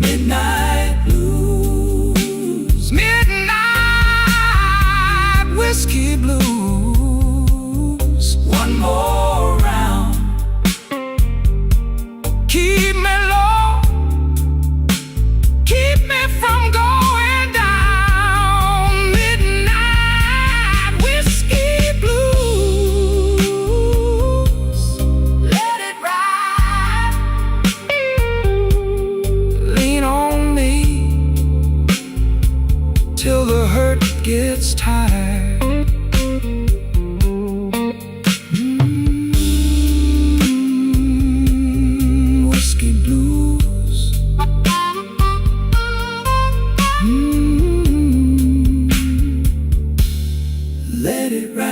Midnight blues, midnight whiskey blues. One more round, keep me low, keep me from going down. Midnight whiskey blues, let it ride. Lean on me till the hurt gets tired. Whiskey blues. Let it ride.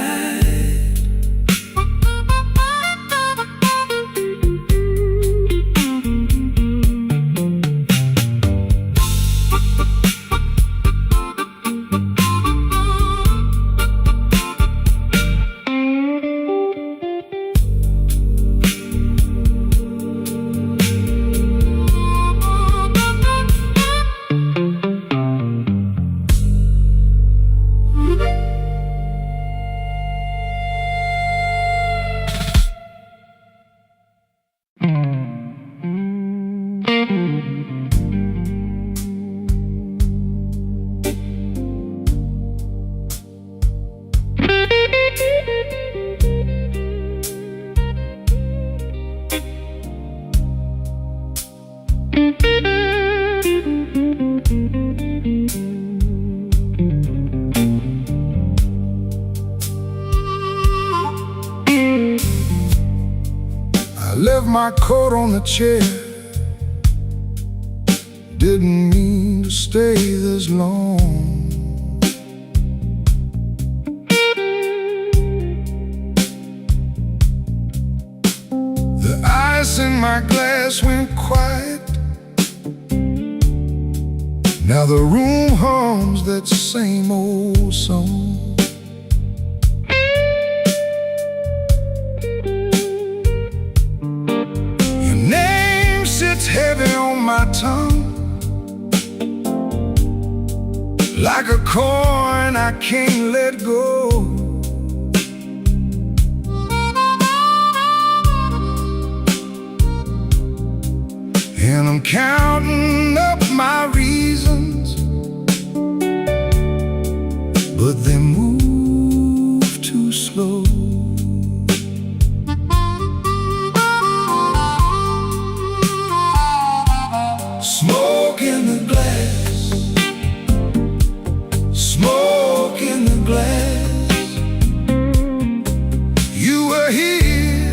I left my coat on the chair. Didn't mean to stay this long. The ice in my glass went quiet. Now the room hums that same old song. It's heavy on my tongue, like a coin I can't let go. And I'm counting up my reasons, but they move too slow. Smoke in the glass, smoke in the glass. You were here,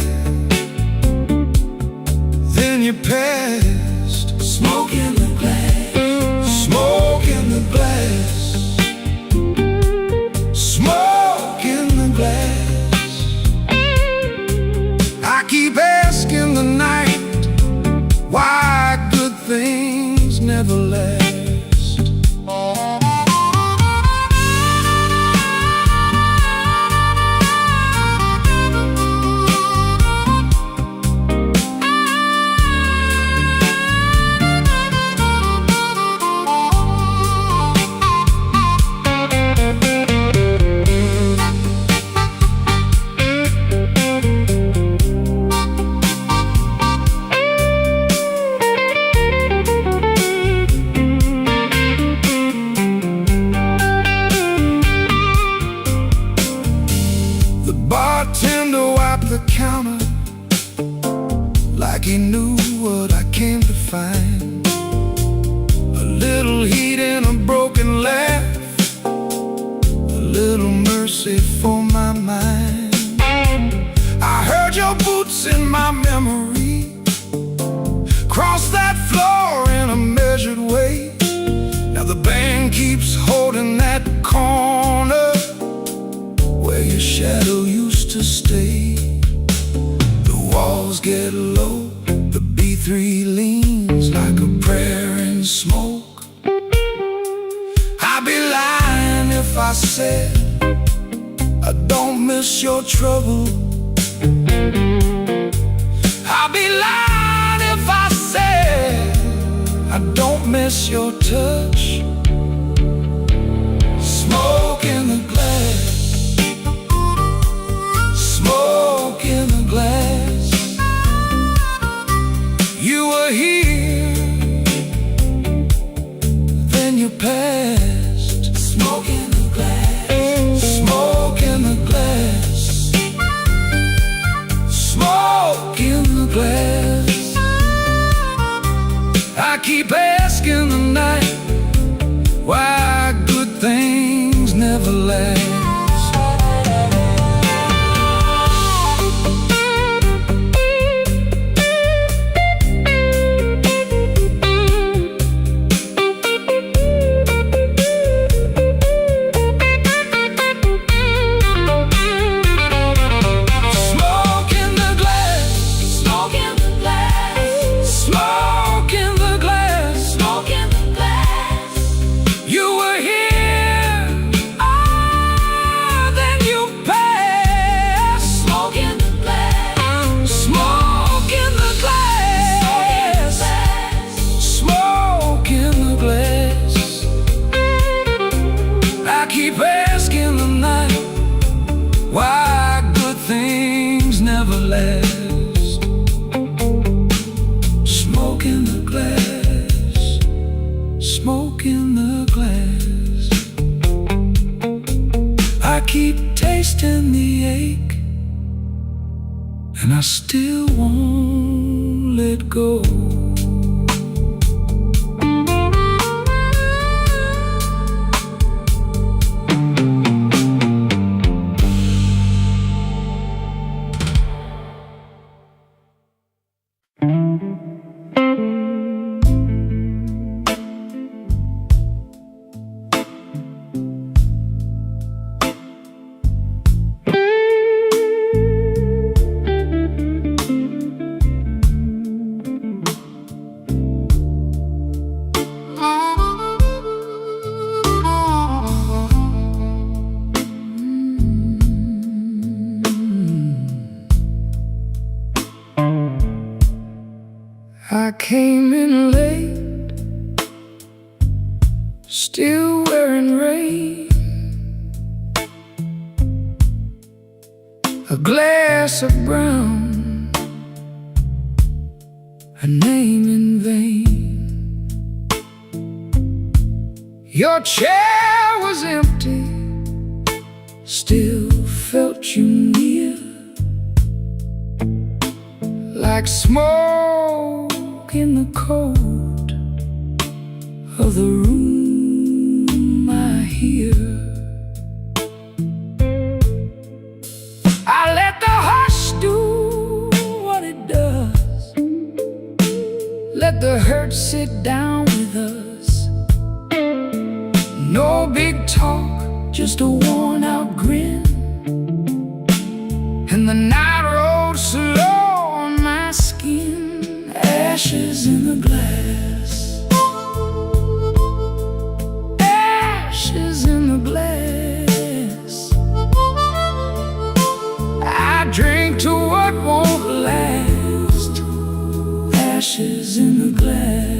then you passed. Smoke in the glass, smoke in the glass, smoke in the glass. I keep asking the night why good things never last. Bartender wiped the counter like he knew what I came to find. A little heat and a broken laugh, a little mercy for my mind. I heard your boots in my memory cross that floor in a measured way. Now the band keeps holding that corner. shadow used to stay. The walls get low, the B3 leans like a prayer in smoke. I'd be lying if I said I don't miss your trouble. I'd be lying if I said I don't miss your touch. Smoke in the glass, smoke in the glass. You were here, then you passed. Smoke in the glass, smoke in the glass, smoke in the glass. I keep asking the night why good things never last. Keep asking the night why good things never last. Smoke in the glass, smoke in the glass. I keep tasting the ache, and I still won't let go. I came in late, still wearing rain. A glass of brown, a name in vain. Your chair was empty, still felt you near, like smoke in the cold of the room I hear. I let the hush do what it does, let the hurt sit down with us. No big talk, just a worn out grin, and the night rolled slow on my skin. Ashes in the glass, ashes in the glass. I drink to what won't last. Ashes in the glass.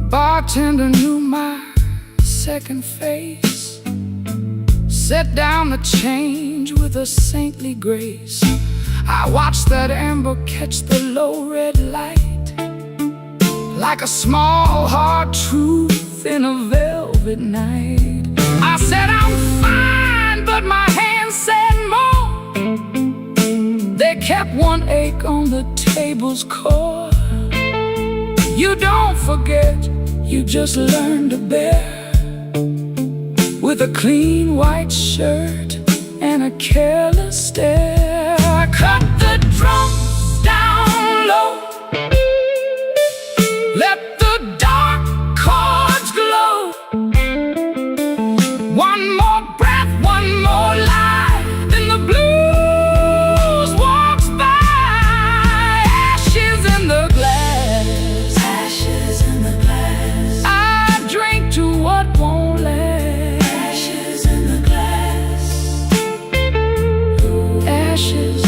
Bartender knew my second face, set down the change with a saintly grace. I watched that amber catch the low red light, like a small hard truth in a velvet night. I said I'm fine, but my hands said more. They kept one ache on the table's core. You don't forget, you just learn to bear. With a clean white shirt and a careless stare. Cut the drums down low, let the dark chords glow. One more breath, one more lie, then the blues walks by. Ashes in the glass, ashes in the glass. I drink to what won't last. Ashes, the glass. Ashes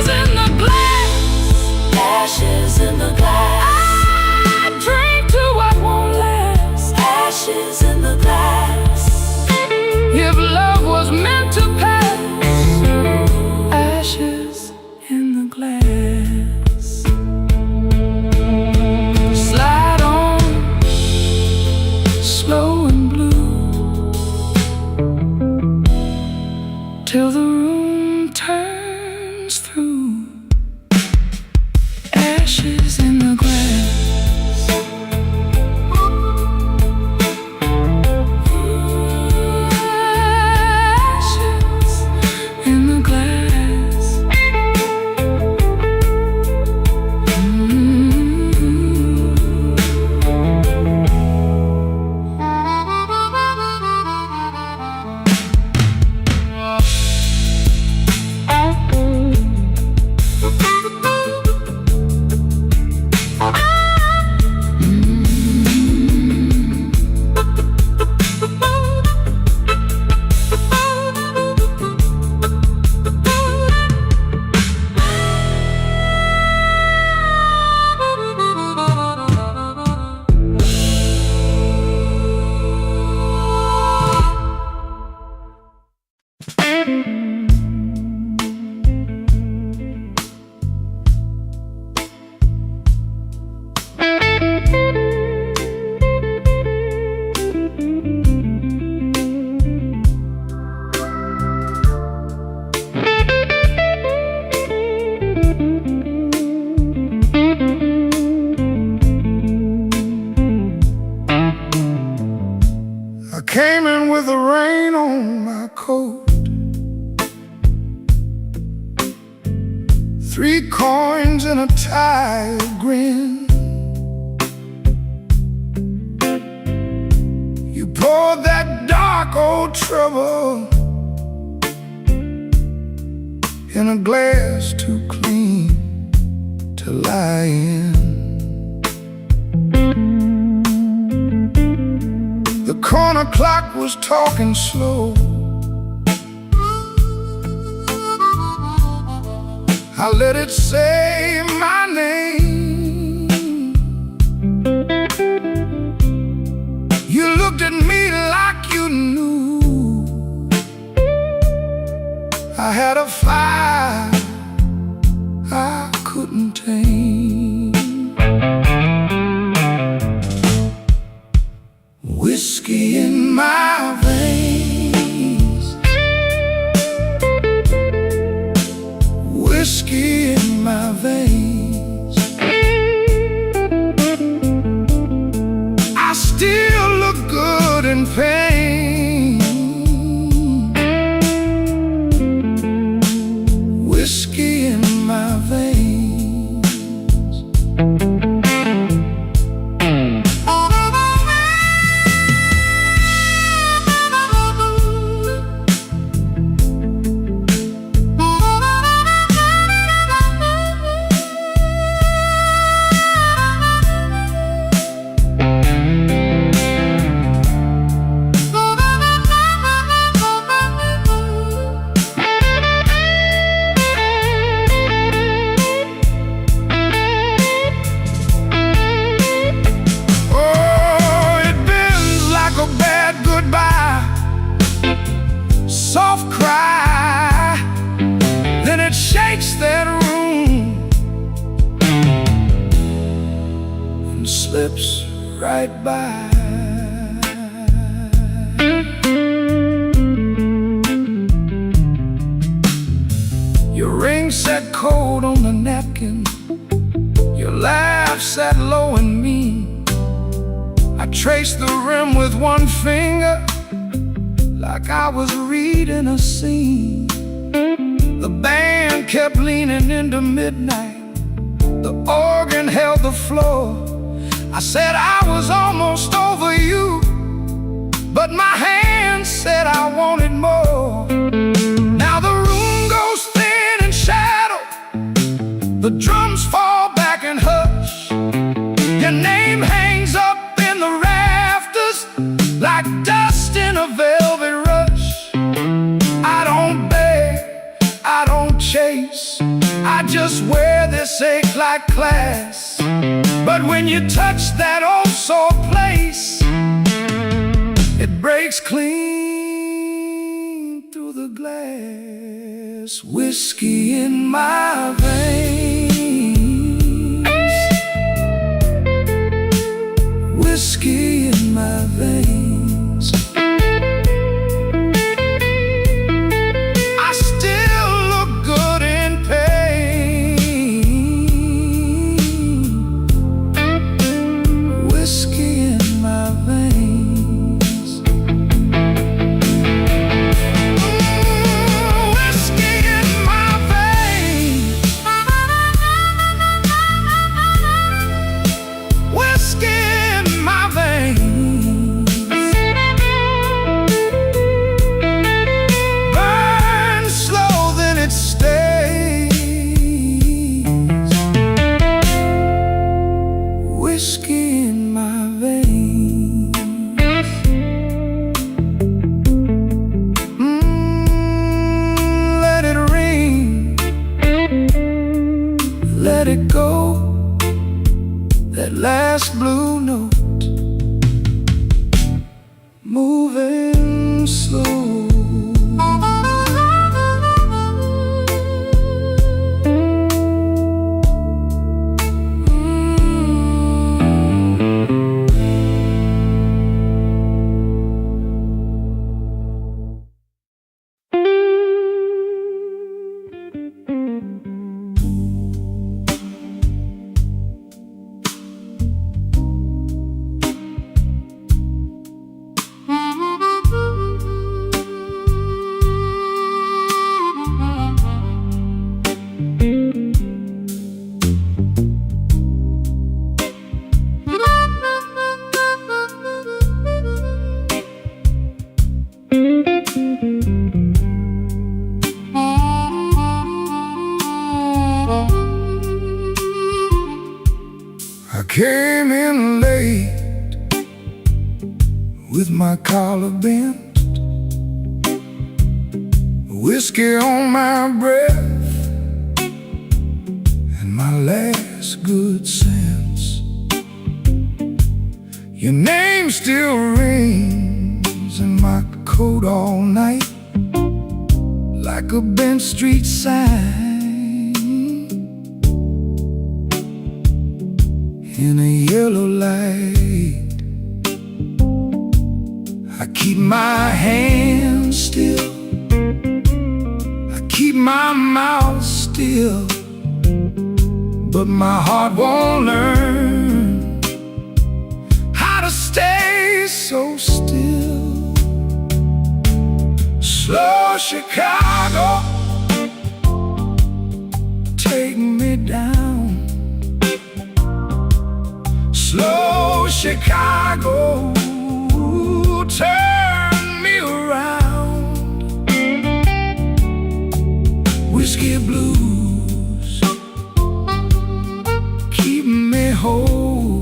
in the glass, ashes in the glass. I drink to what won't last. Ashes in the glass. If love was meant to pass, ashes in the glass. Slide on, slow and blue, till the room turns through. Ashes in the glass. Ashes in the glass. I came in with the rain on my coat, 3 coins and a tired grin. You poured that dark old trouble in a glass too clean to lie in. The corner clock was talking slow. I let it say my name. You looked at me like you knew I had a fire I couldn't tame. Whiskey in my veins, whiskey in my veins. I still look good in pain. Whiskey in my veins. Soft cry, then it shakes that room and slips right by. Your ring sat cold on the napkin. Your laugh sat low and mean. I traced the rim with one finger, like I was reading a scene. The band kept leaning into midnight. The organ held the floor. I said I was almost over you, but my hand said I wanted more. Now the room goes thin in shadow. The drums fall back and hush. Your name hangs up in the rafters like dust in a velvet rush. I don't beg, I don't chase, I just wear this ache like class. But when you touch that old sore place, it breaks clean through the glass. Whiskey in my veins, whiskey in my veins. I still look good in pain. Whiskey in my veins. Whiskey in my veins. Whiskey in my veins. Burn slow, then it stays. Whiskey in my veins. Let it ring, let it go, that last blue note, moving slow. I came in late with my collar bent, whiskey on my breath, and my last good sense. Your name still rings in my coat all night, like a Bent Street sign in a yellow light. I keep my hands still, I keep my mouth still, but my heart won't learn how to stay so still. Slow Chicago, take me down. Slow Chicago, turn me around. Whiskey blues, keep me whole.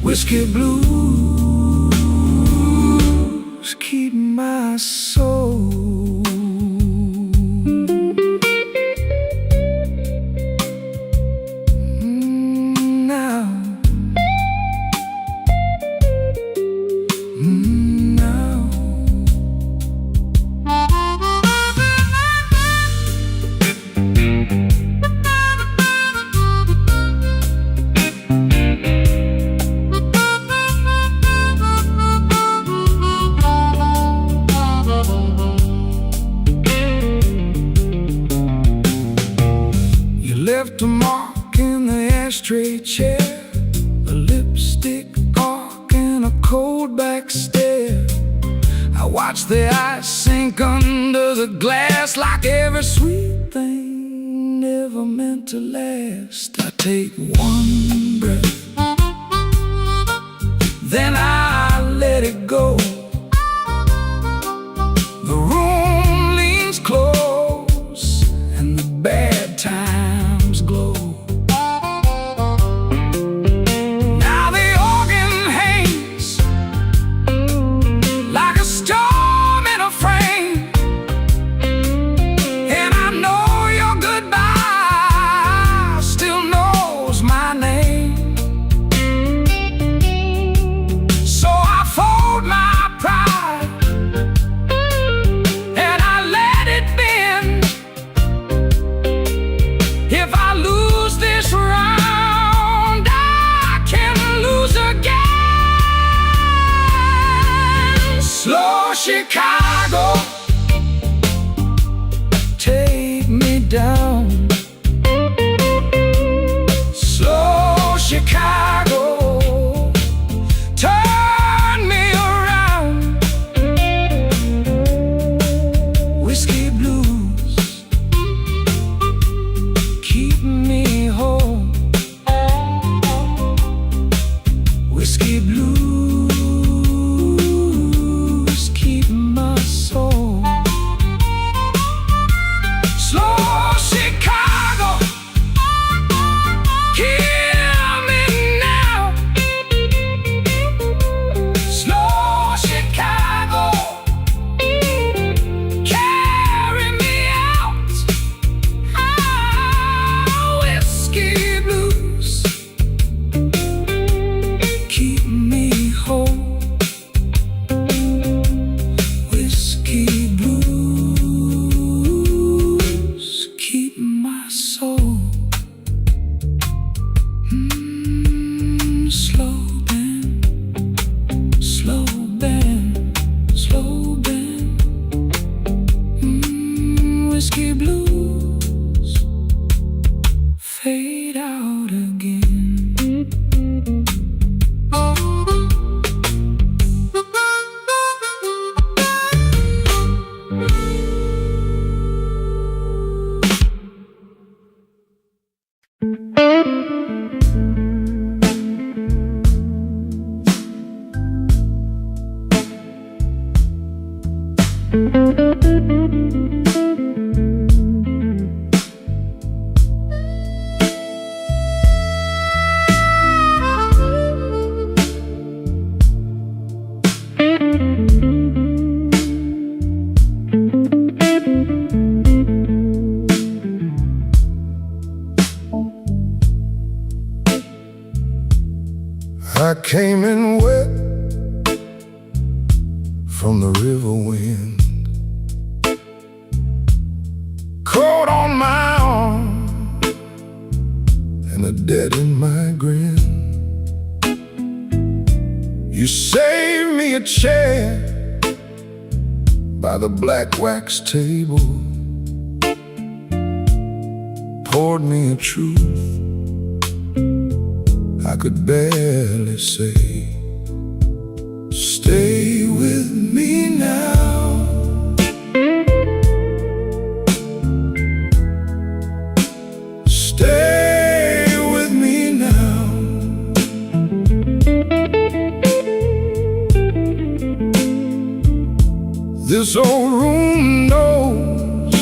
Whiskey blues, keep my soul. left a mark in the ashtray chair, a lipstick arc and a cold back stare. I watch the ice sink under the glass like every sweet thing never meant to last. I take one breath, then I let it go. The room leans close and the bad times glow. Now the organ hangs like a storm in a frame, and I know your goodbye still knows my name. So I fold my pride and I let it bend. If I lose this round, I can lose again. Slow Chicago, take me down. Slow Chicago, turn me around. Whiskey blues, keep me home. Whiskey blues, keep my soul. Slow Chicago, hear me now. Slow Chicago, carry me out. Ah, whiskey blues, keep me whole. Whiskey blues, keep my soul. Slow bend, slow bend, slow bend. Whiskey blues fade out again. I came in wet from the river wind, cold on my arm and a debt in my grin. You saved me a chair by the black wax table, poured me a truth I could barely say. Stay with me now. Stay with me now. This old room knows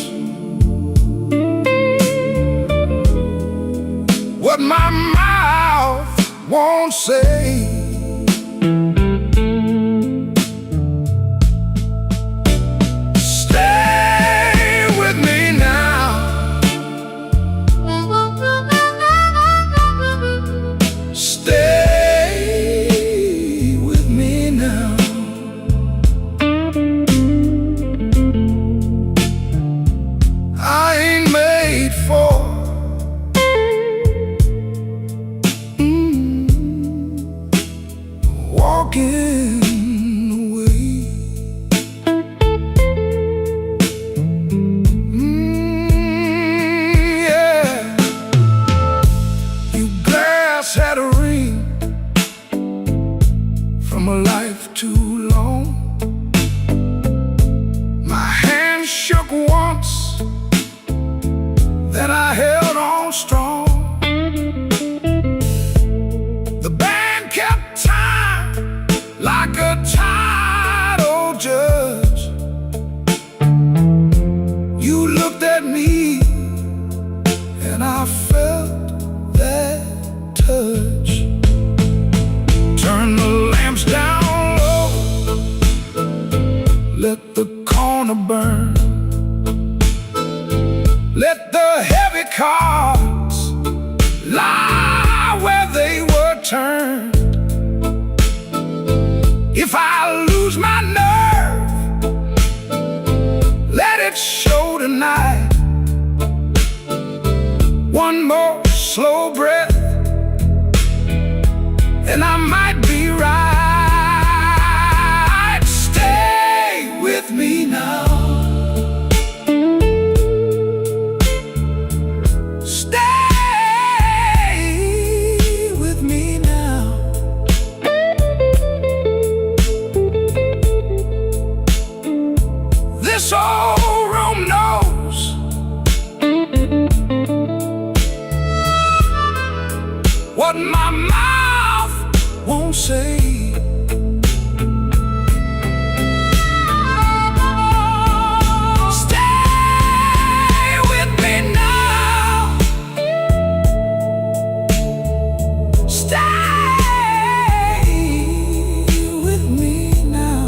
what my mouth won't say. Stay with me now. Stay with me now. I ain't made for at me, and I felt that touch. Turn the lamps down low, let the corner burn. Let the heavy cards lie where they were turned. If I lose my nerve, let it show tonight. One more slow breath, and I might be right. Stay with me now. This old room knows what my mouth won't say. Stay with me now. Stay with me now.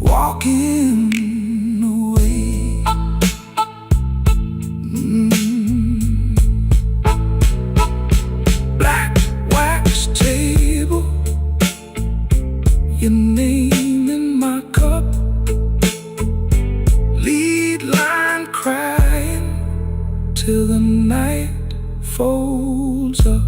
Walking away. Black wax table, your name in my cup. Lead line crying till the night folds up.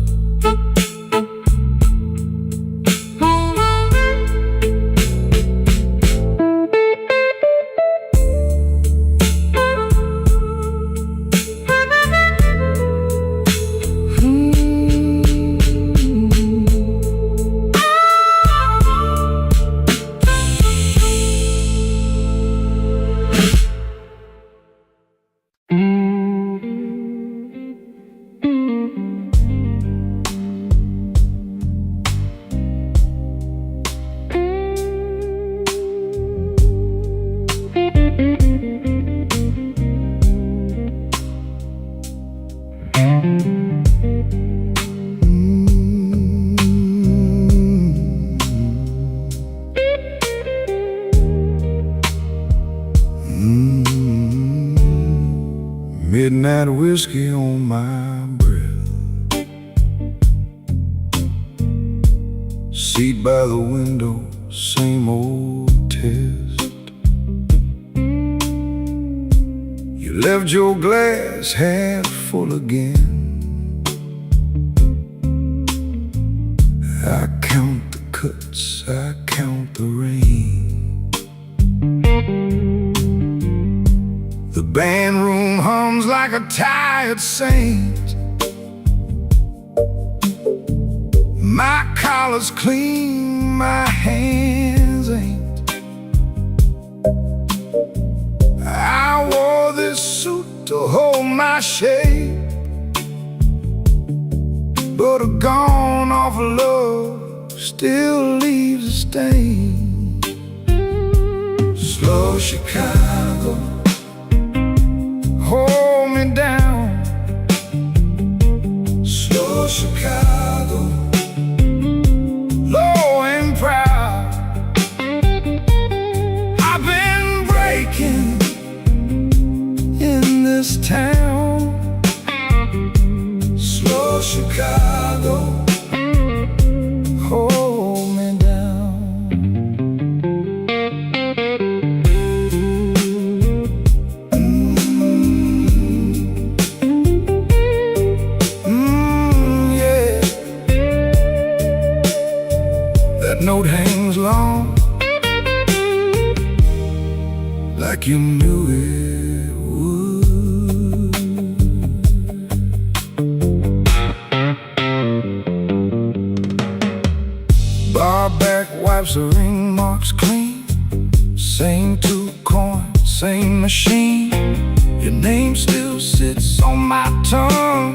Midnight whiskey on my breath, seat by the window, same old test. You left your glass half full again. I count the cuts, I count the rain. The band room hums like a tired saint. My collar's clean, my hands ain't. I wore this suit to hold my shape, but a gone off love still leaves a stain. Slow Chicago, hold me down. Slow Chicago, low and proud. I've been breaking in this town. Slow Chicago, hold me down. Yeah. That note hangs long, like you knew it would. Bar back wipes the ring marks clean. Same two coins, same machine. Your name still sits on on my tongue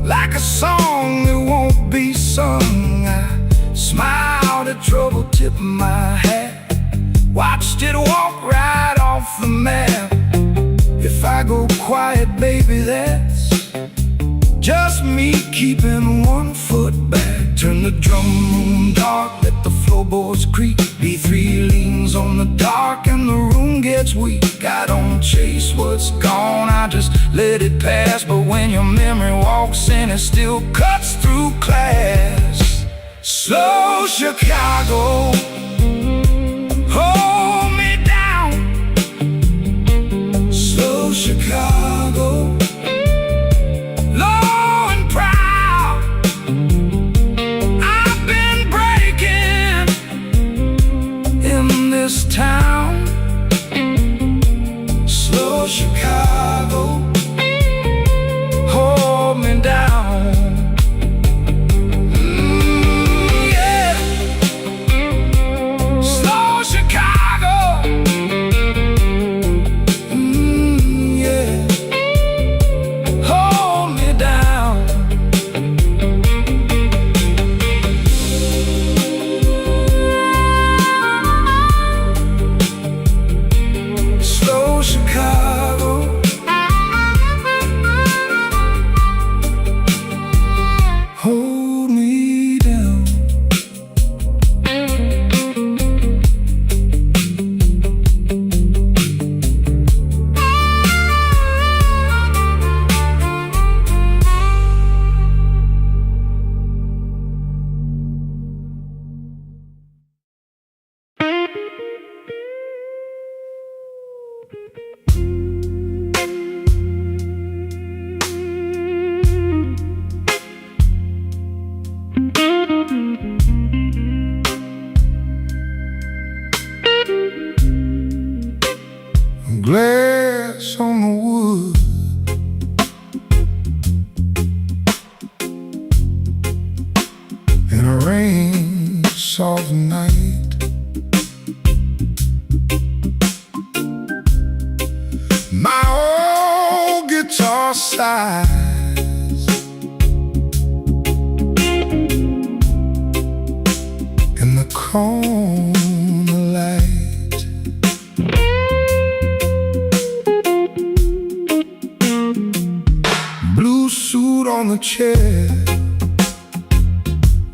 like a song that won't be sung. I smiled at trouble, tipped my hat, watched it walk right off the map. If I go quiet, baby, that's just me keeping one foot back. Turn the drum room dark, let the floorboards creak. B3 leans on the dark and the room gets weak. I don't chase what's gone, I just let it pass. But when your memory walks in, it still cuts through class. Slow Chicago, hold me down. Slow Chicago, low and proud. I've been breaking in this town. Slow Chicago, hold me down. Yeah. Slow Chicago. Yeah. Hold me down. Slow Chicago, hold me down. Glass on the wood, in a rain soft night. My old guitar sighs in the corner light. Blue suit on the chair,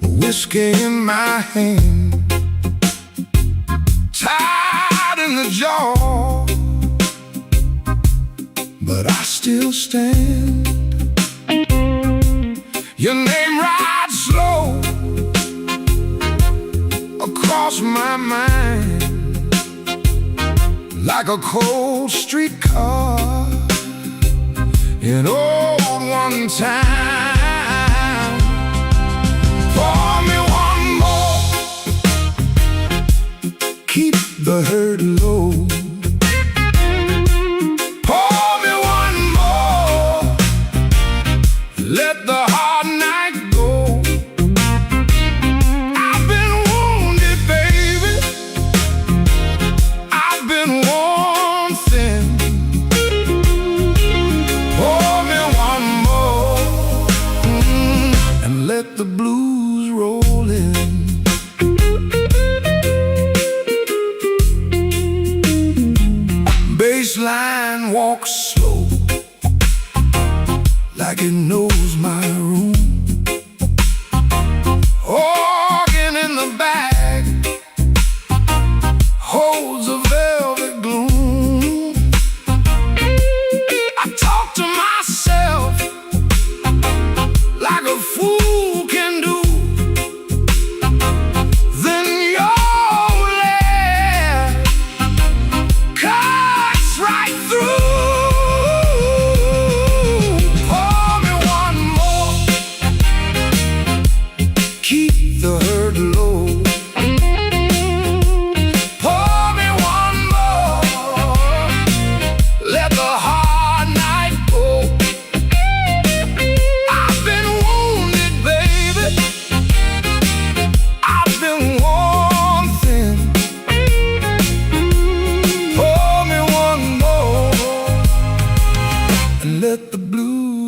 whiskey in my hand, tied in the jaw, but I still stand. Your name rides slow across my mind like a cold streetcar in old one time. Pour me one more, keep the hurt low. Pour me one more, let the hard night go. I've been wounded, baby, I've been worn thin. Pour me one more, and let the blues roll in. Bassline walks slow, like it knows my room. Organ in the back holds a velvet gloom. I talk to myself like a fool can do. Then your laugh cuts right through. Pour me one more,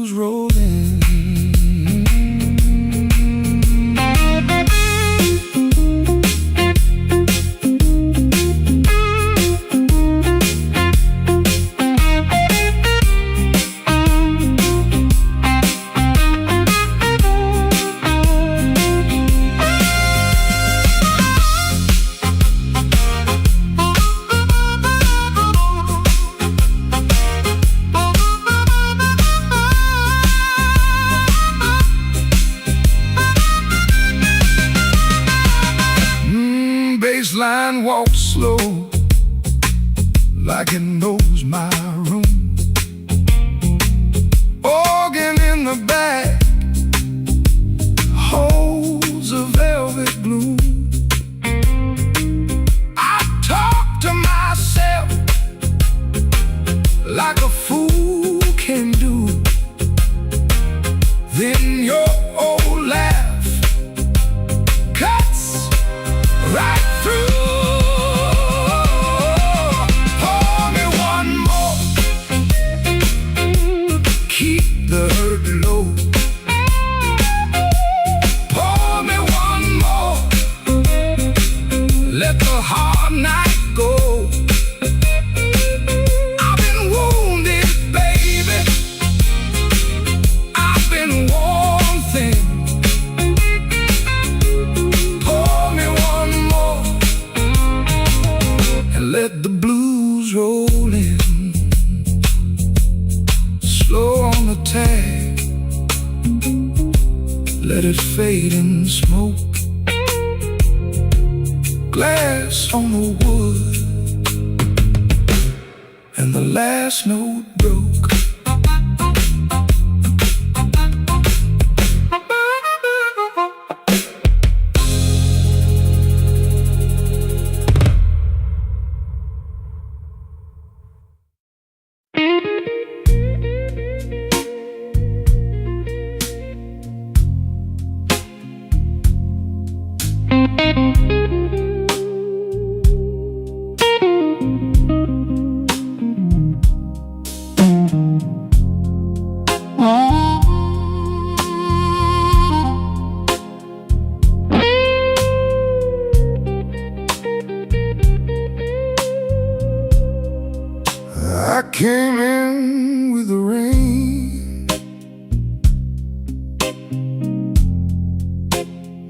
blues roll in. Baseline walks slow, like it knows my room. Organ in the back holds a velvet gloom. I talk to myself like a fool can do. Then your old laugh cuts right through. Pour me one more, keep the hurt low. Pour me one more, let the hard night go. I've been wounded, baby, I've been worn thin. Let the blues roll in, slow on the tag, let it fade in smoke. Glass on the wood, and the last note broke. I came in with the rain,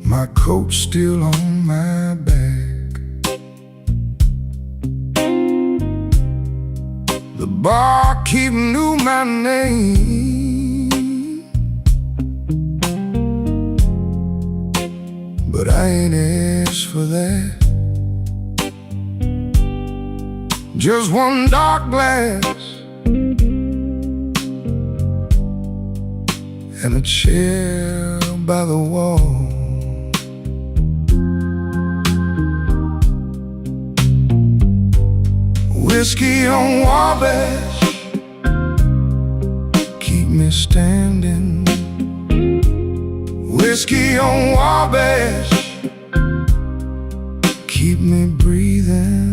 my coat still on my back. The barkeep knew my name, but I ain't asked for that. Just one dark glass and a chair by the wall. Whiskey on Wabash, keep me standing. Whiskey on Wabash, keep me breathing.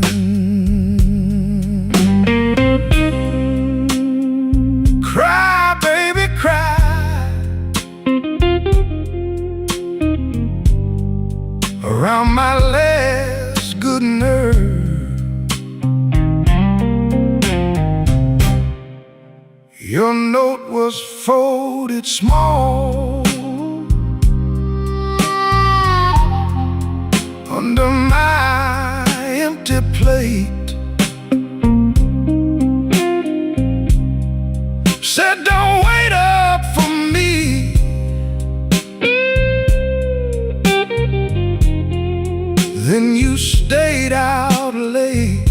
Cry, baby, cry around my last good nerve. Your note was folded small under my empty plate. Said don't wait up for me, then you stayed out late.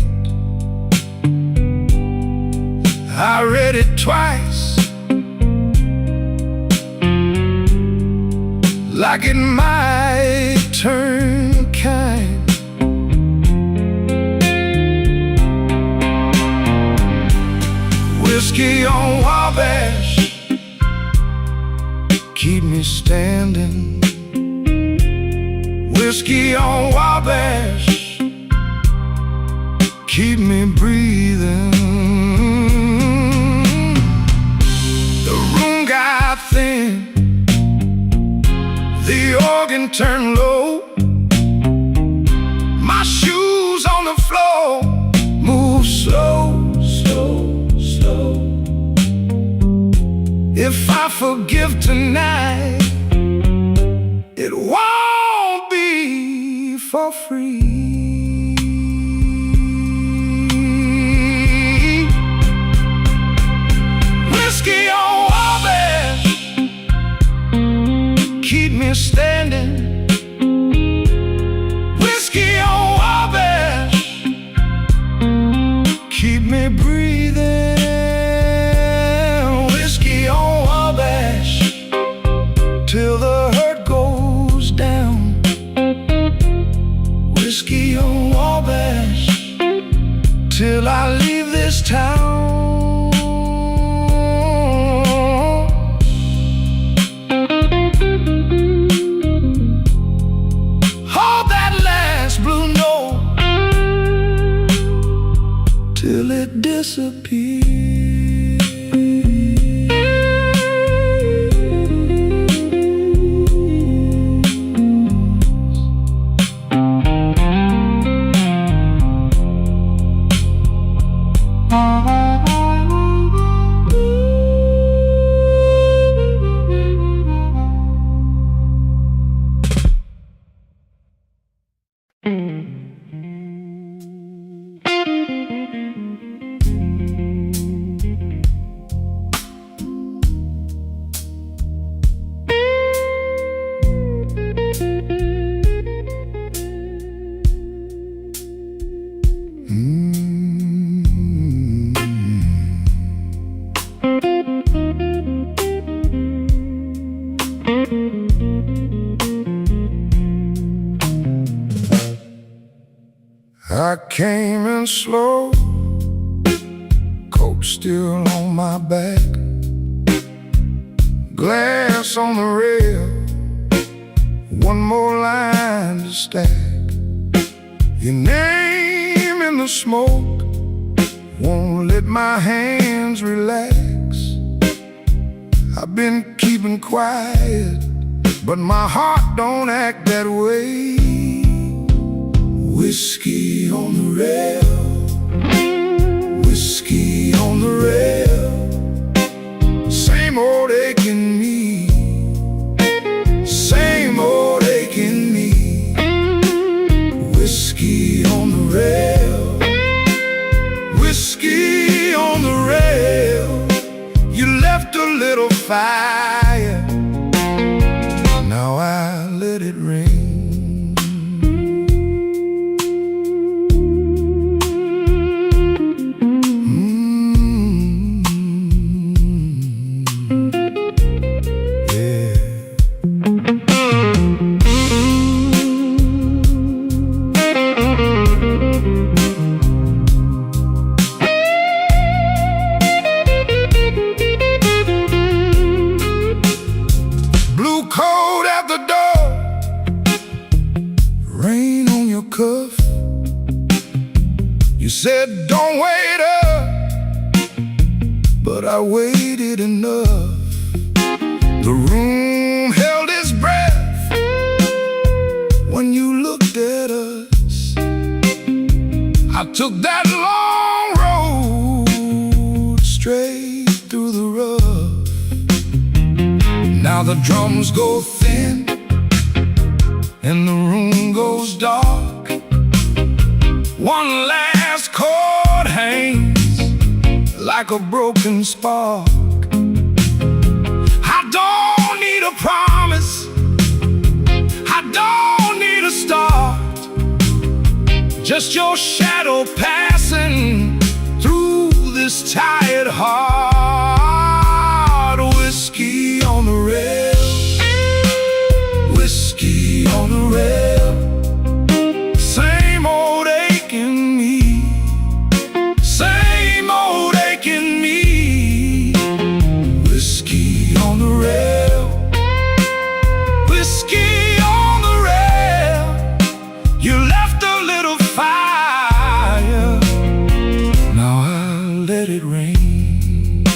I read it twice, like it might turn kind. Whiskey on Wabash, keep me standing. Whiskey on Wabash, keep me breathing. The room got organ turned low. My shoes on the floor move slow, slow, slow. If I forgive tonight, it won't be for free. Whiskey on Wabash, keep me standing. Whiskey on Wabash, keep me breathing. Whiskey on Wabash, till the hurt goes down. Whiskey on Wabash, till I leave this town. Hold that last blue note till it disappears. I came in slow, coat still on my back, glass on the rail, one more line to stack. Your name in the smoke won't let my hands relax. I've been keeping quiet, but my heart don't act that way. Whiskey on the rail, whiskey on the rail, same old aching me, same old aching me. Whiskey on the rail, whiskey on the rail. You left a little fire, now I let it rain. You said don't wait up, but I waited enough. The room held its breath when you looked at us. I took that long road straight through the rough. Now the drums go thin and the room goes dark. One last chord hangs like a broken spark. I don't need a promise, I don't need a start, just your shadow passing through this tired heart. Whiskey on the rail, whiskey on the rail, same old aching me, same old aching me. Whiskey on the rail, whiskey on the rail. You left a little fire, now I'll let it rain.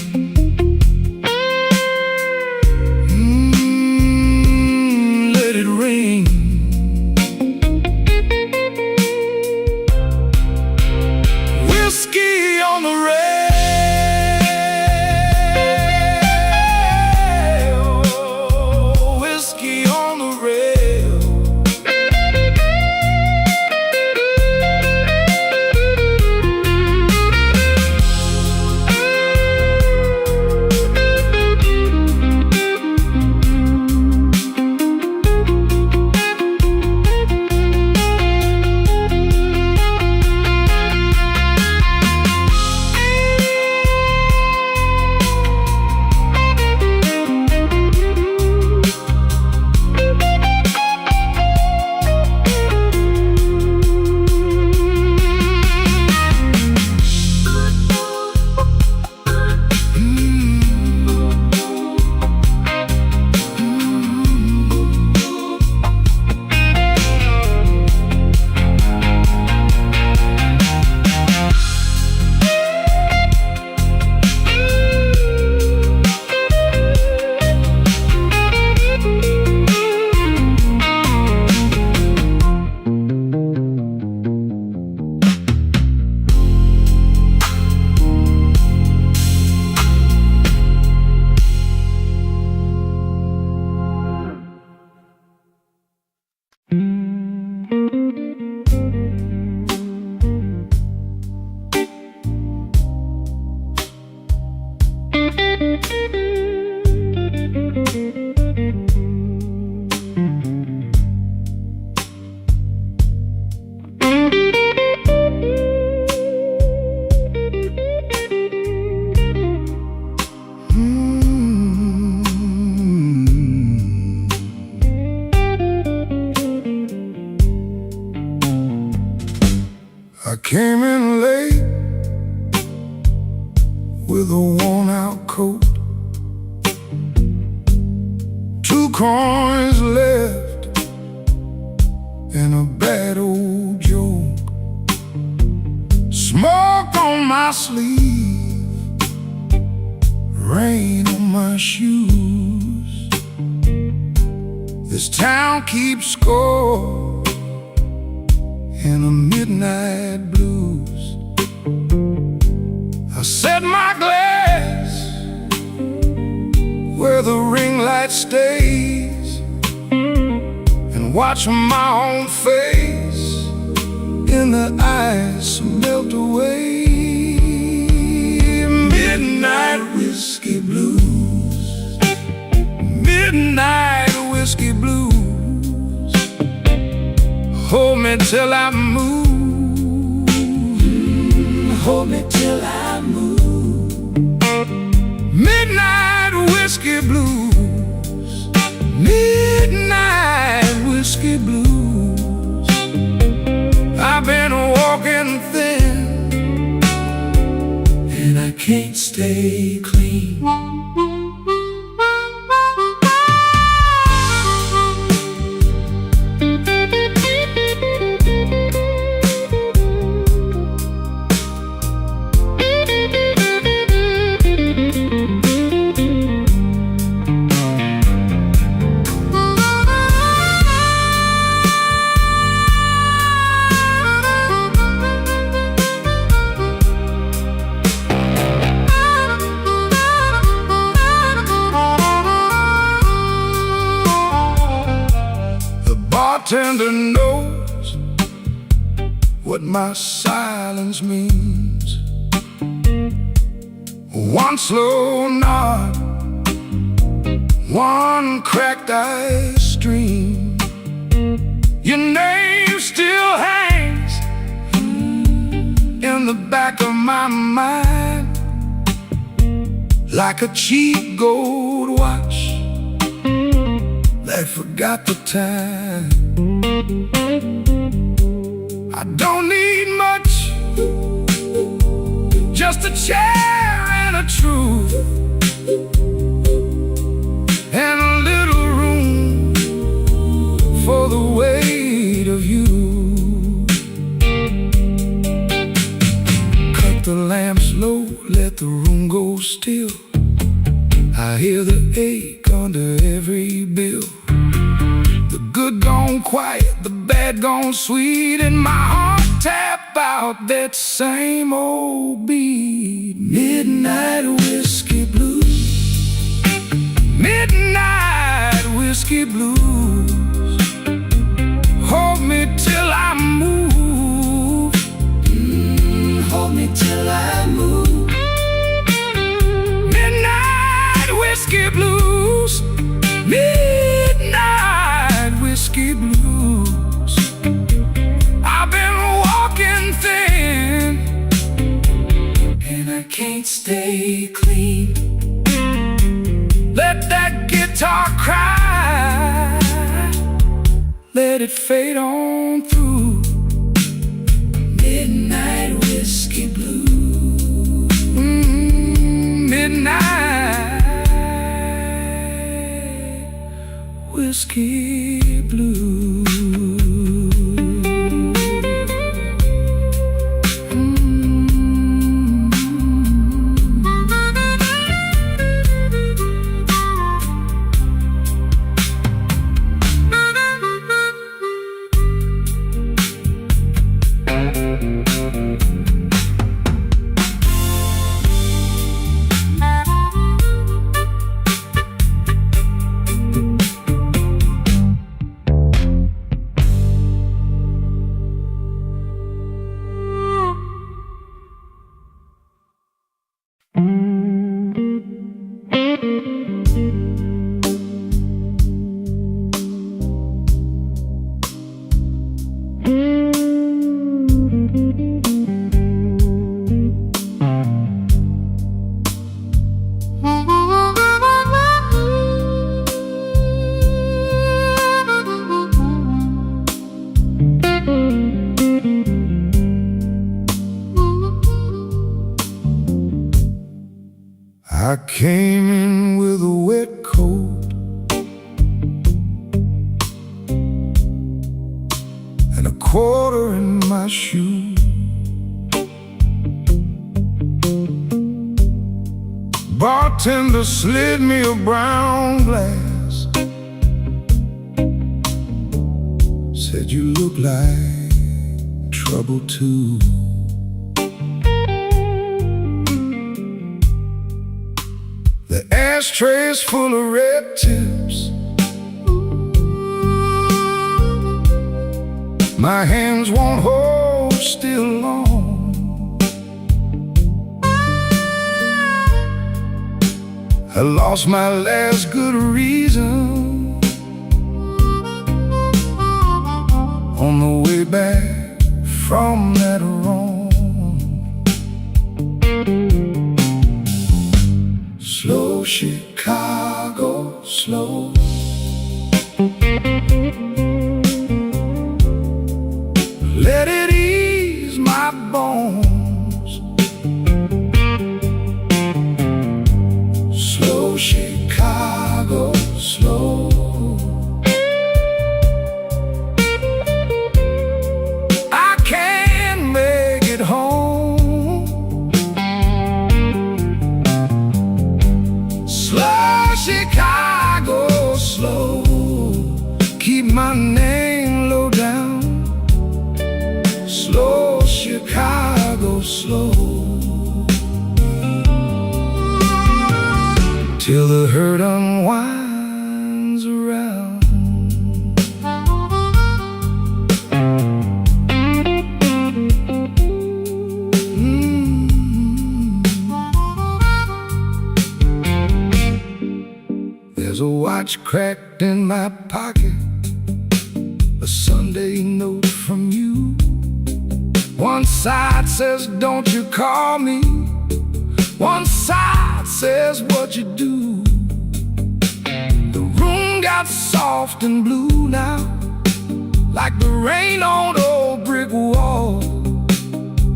2 coins left and a bad old joke. Smoke on my sleeve, rain on my shoes. This town keeps score in a midnight blues. I set my glass where the ring light stays and watch my own face in the ice melt away. Midnight whiskey blues, midnight whiskey blues. Hold me till I move, hold me till I move. Midnight whiskey blues, midnight whiskey blues. I've been walking thin and I can't stay clean. Bartender knows what my silence means. One slow nod, one cracked ice stream. Your name still hangs in the back of my mind like a cheap gold watch that forgot the time. I don't need much, just a chair and a truth, and a little room for the weight of you. Cut the lamps low, let the room go still. I hear the ache under every bill. The good gone quiet, the bad gone sweet, and my heart tap out that same old beat. Midnight whiskey blues, midnight whiskey blues. Hold me till I move, hold me till I move. Midnight whiskey blues, midnight whiskey blues. I've been walking thin and I can't stay clean. Let that guitar cry, let it fade on through. Midnight whiskey blues, midnight whiskey blues. I came in with a wet coat slid me a brown glass, said you look like trouble too. The ashtray's full of red tips, my hands won't hold still long. I lost my last good reason on the way back from that wrong. Slow Chicago, slow. Let it ease my bones. Slow Chicago, slow. I can't make it home. Slow Chicago, slow. Keep my name low down. Slow Chicago, slow. Till the hurt unwinds around. There's a watch cracked in my pocket, a Sunday note from you. One side says, don't you call me. One side says, what you do. The room got soft and blue now, like the rain on the old brick wall.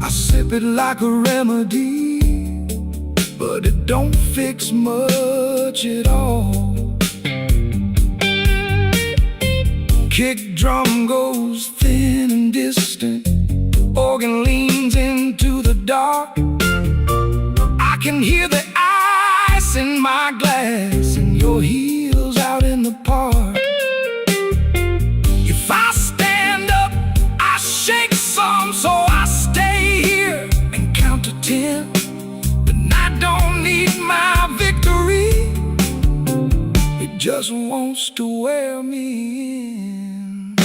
I sip it like a remedy, but it don't fix much at all. Kick drum goes thin and distant, organ leans into the dark. I can hear the ice in my glass and your heels out in the park. If I stand up, I shake some, so I stay here and count to 10. But I don't need my victory, it just wants to wear me in.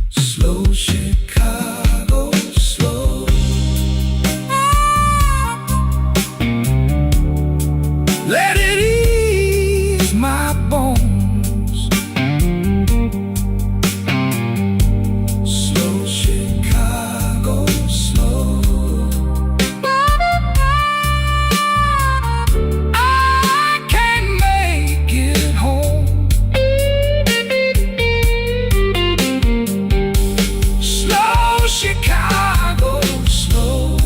Slow Chicago, slow. Let it ease my bones. Slow Chicago, slow. I can't make it home. Slow Chicago, slow.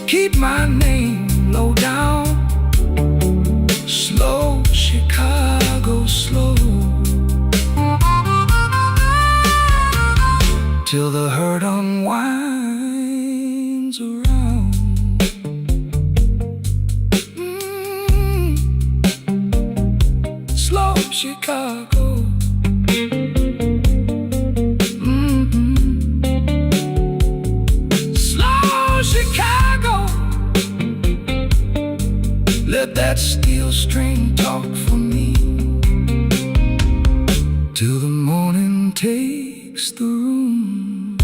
Keep my name low down. Slow Chicago, slow. Till the hurt unwinds around. Slow Chicago. Slow Chicago. Let that steel string talk for me, till the morning takes the room.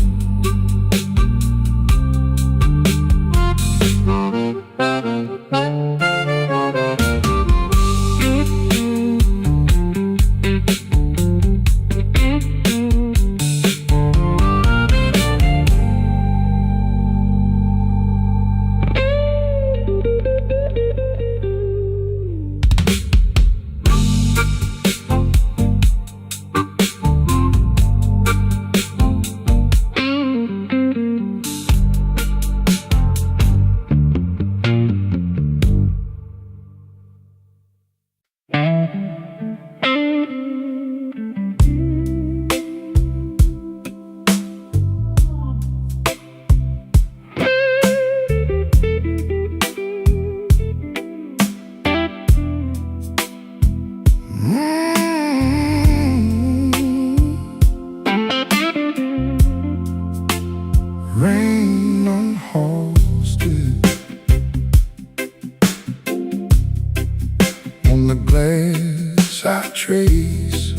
Rain on horses on the glass I trace.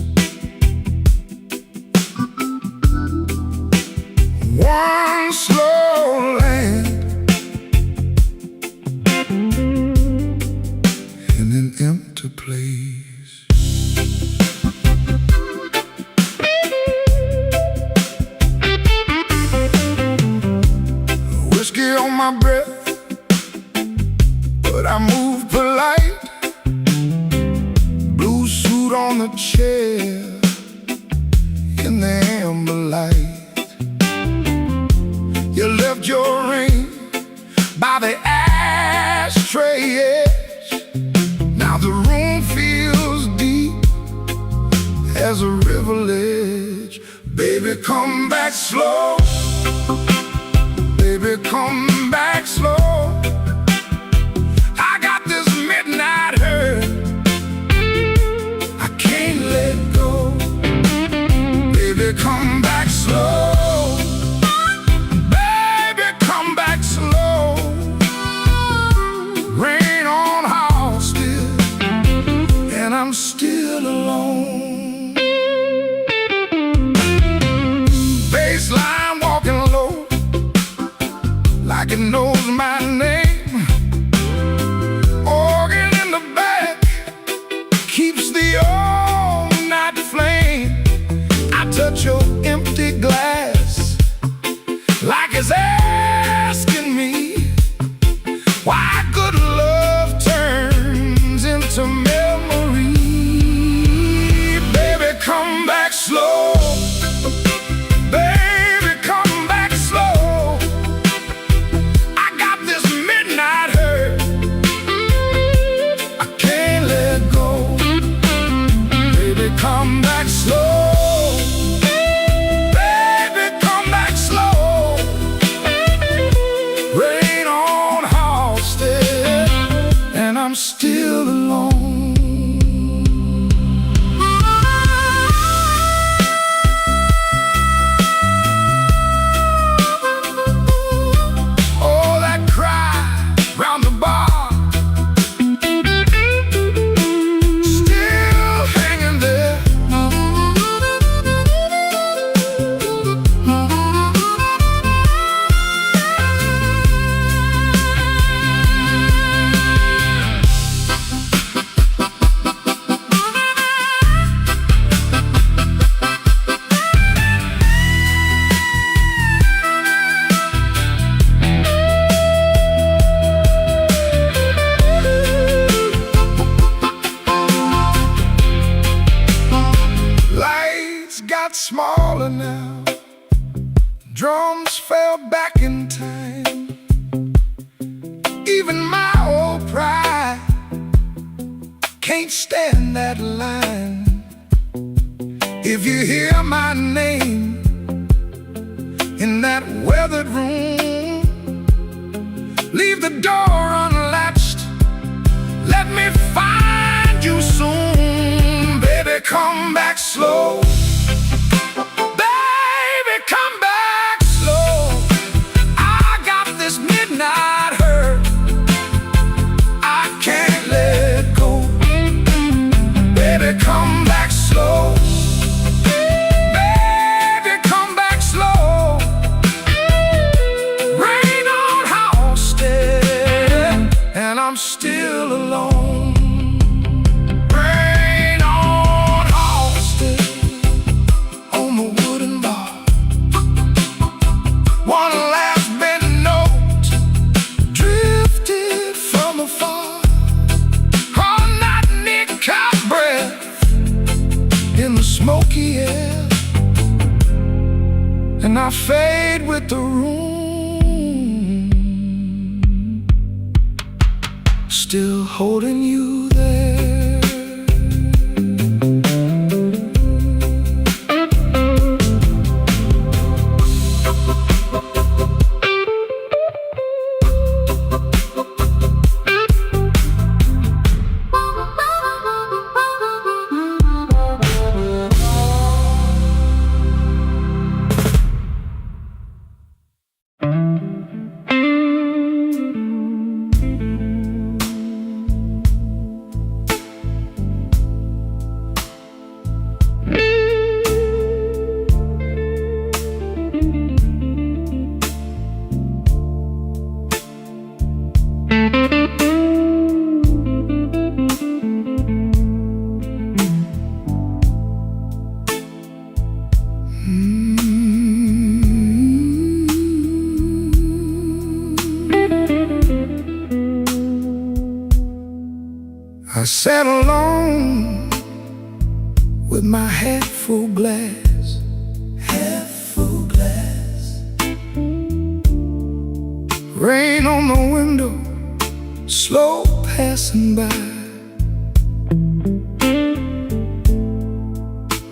One slow land in an empty place. Whiskey on my breath, but I move polite. Blue suit on the chair in the amber light. You left your ring by the ashtray edge. Now the room feels deep as a river ledge. Baby, come back slow. Baby, come back slow. I got this midnight hurt I can't let go. Baby, come back slow. Baby, come back slow. Rain on house still, and I'm still alone. Baseline walking low, like it knows my name. Organ in the back keeps the all-night flame. I touch your empty glass like it's asking me why good love turns into memory. Baby, come back slow. Baby, come back slow. I got this midnight hurt I can't let go. Baby, come back slow. Baby, come back slow. Rain on Halsted, and I'm still alone. Oh, that cry round the bar, still hanging there. Lights got smaller now, drums fell back in time. Even my old pride can't stand that line. If you hear my name in that weathered room, leave the door unlatched, let me find you soon. Baby, come back slow. Baby, come back slow. I got this midnight hurt I can't let go. Baby, come back slow. Baby, come back slow. Rain on Halsted, and I'm still alone. Rain on Halsted, on the wooden bar. One last bent note drifted from afar. All night nick-out breath in the smoky air, and I fade with the room, still holding you there. I sat alone with my half full glass, half full glass. Rain on the window, slow passing by.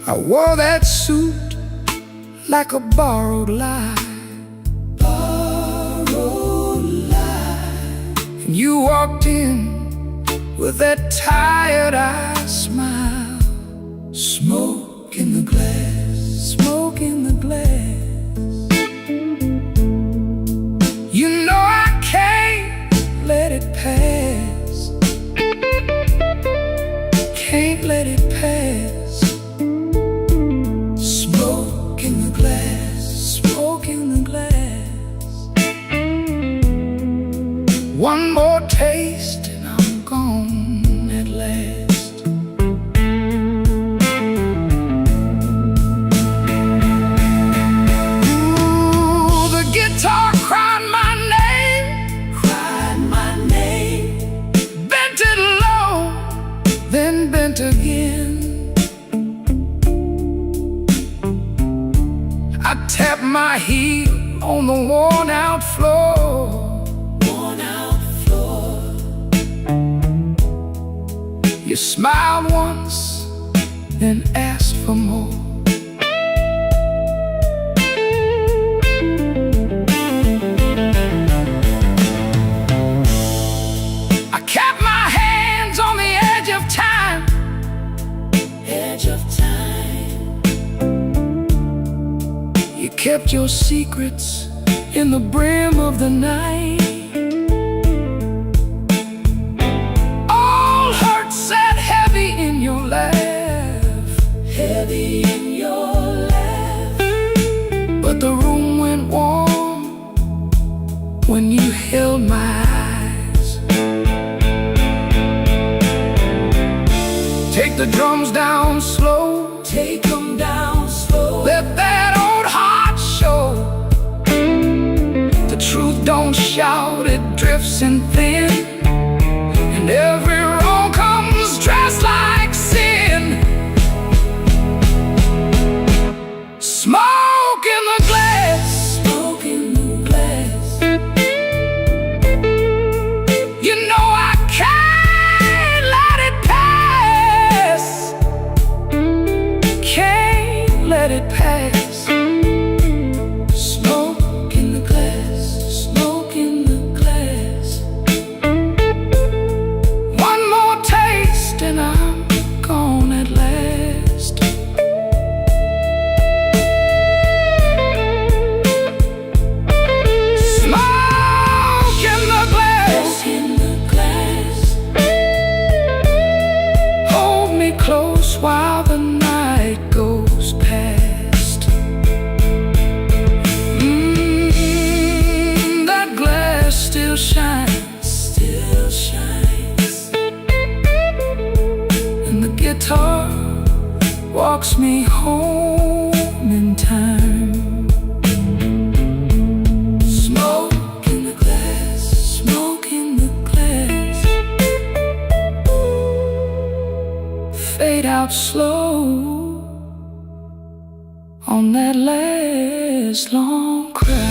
I wore that suit like a borrowed lie, borrowed lie. And you walked in with that tired-eyed smile. Smoke in the glass, smoke in the glass. You know I can't let it pass, can't let it pass. Smoke in the glass, smoke in the glass. One more taste and I'm gone at last. Ooh, the guitar cried my name, bent it low, then bent again. I tapped my heel on the worn-out floor, You smiled once, then asked for more. I kept my hands on the edge of time, edge of time. You kept your secrets in the brim of the night. Heavy in your laugh, but the room went warm when you held my eyes. Take the drums down slow, take them down slow. Let that old heart show. The truth don't shout, it drifts in thin, and every wrong comes dressed like sin. Smoke in the glass, smoke in the glass. You know I can't let it pass, can't let it pass. Smoke in the glass, smoke in the glass. One more taste and I'm gone at last. Close while the night goes past. That glass still shines, still shines. And the guitar walks me home in time. Smoke in the glass, smoke in the glass. Fade out slow on that last long cry.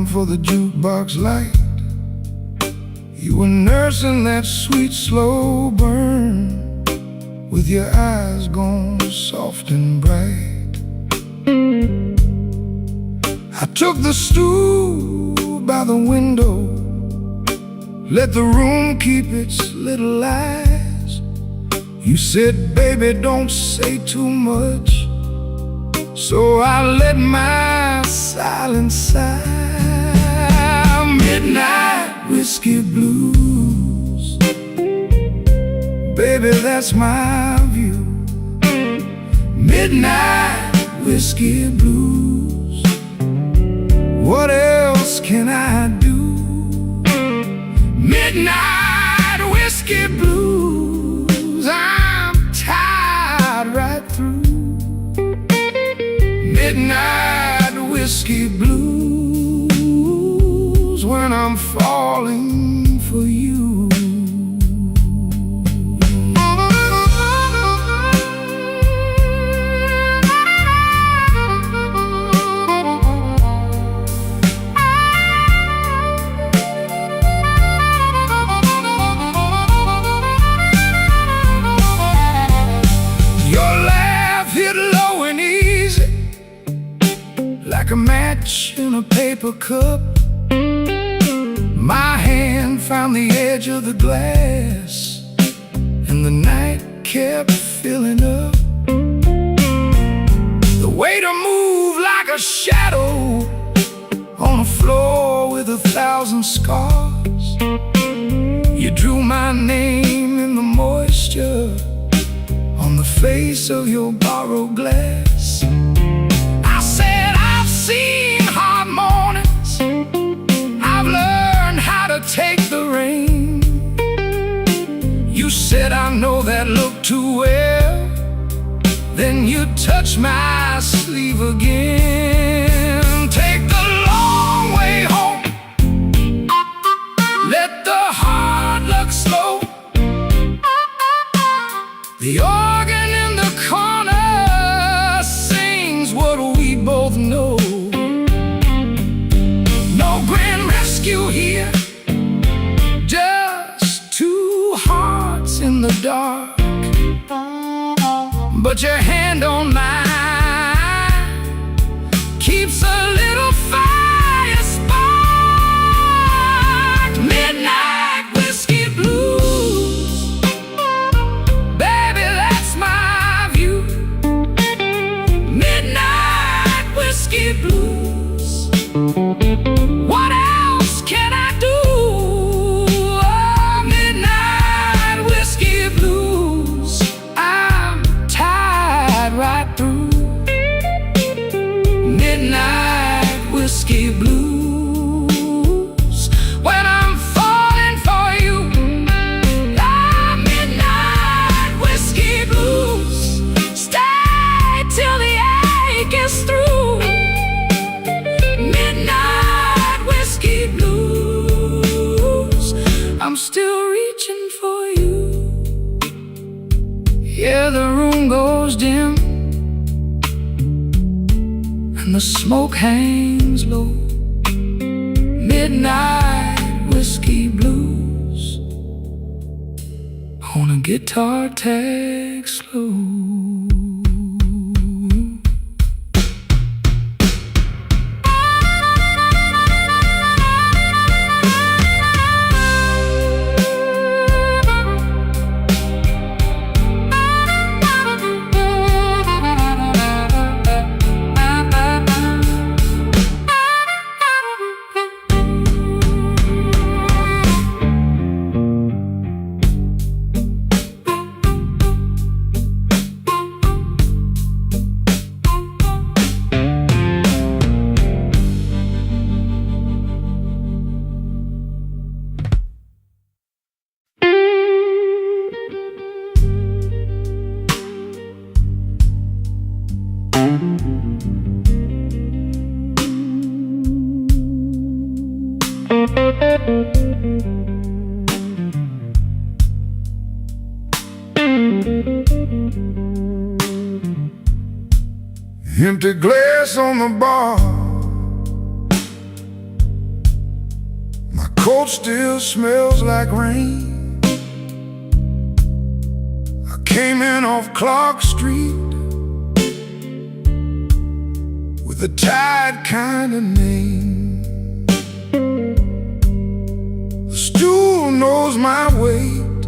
time for the jukebox light. You were nursing that sweet slow burn, with your eyes gone soft and bright. I took the stool by the window, let the room keep its little lies. You said, baby, don't say too much, so I let my silence sigh. Midnight whiskey blues, baby, that's my view. Midnight whiskey blues, what else can I do? Midnight whiskey blues, I'm tired right through. Midnight whiskey blues, when I'm falling for you. Like a match in a paper cup, my hand found the edge of the glass, and the night kept filling up. The way to move like a shadow on a floor with 1,000 scars. You drew my name in the moisture on the face of your borrowed glass. Seen hard mornings, I've learned how to take the rain. You said, I know that look too well. Then you touched my sleeve again. Take the long way home, let the hard luck slow. The organ in the corner sings what we both know. Here, just two hearts in the dark, but your hand on mine keeps a little fire sparked. Midnight whiskey blues, baby, that's my view. Midnight whiskey blues, what else can I do? Oh, midnight whiskey blues, I'm tired right through. Midnight whiskey blues, when I'm falling for you. Ah, midnight whiskey blues, stay till the ache is through. Midnight whiskey blues, I'm still reaching for you. Yeah, the room goes dim and the smoke hangs low. Midnight whiskey blues on a guitar tag slow. Empty glass on the bar, coat still smells like rain. I came in off Clark Street with a tired kind of name. The stool knows my weight,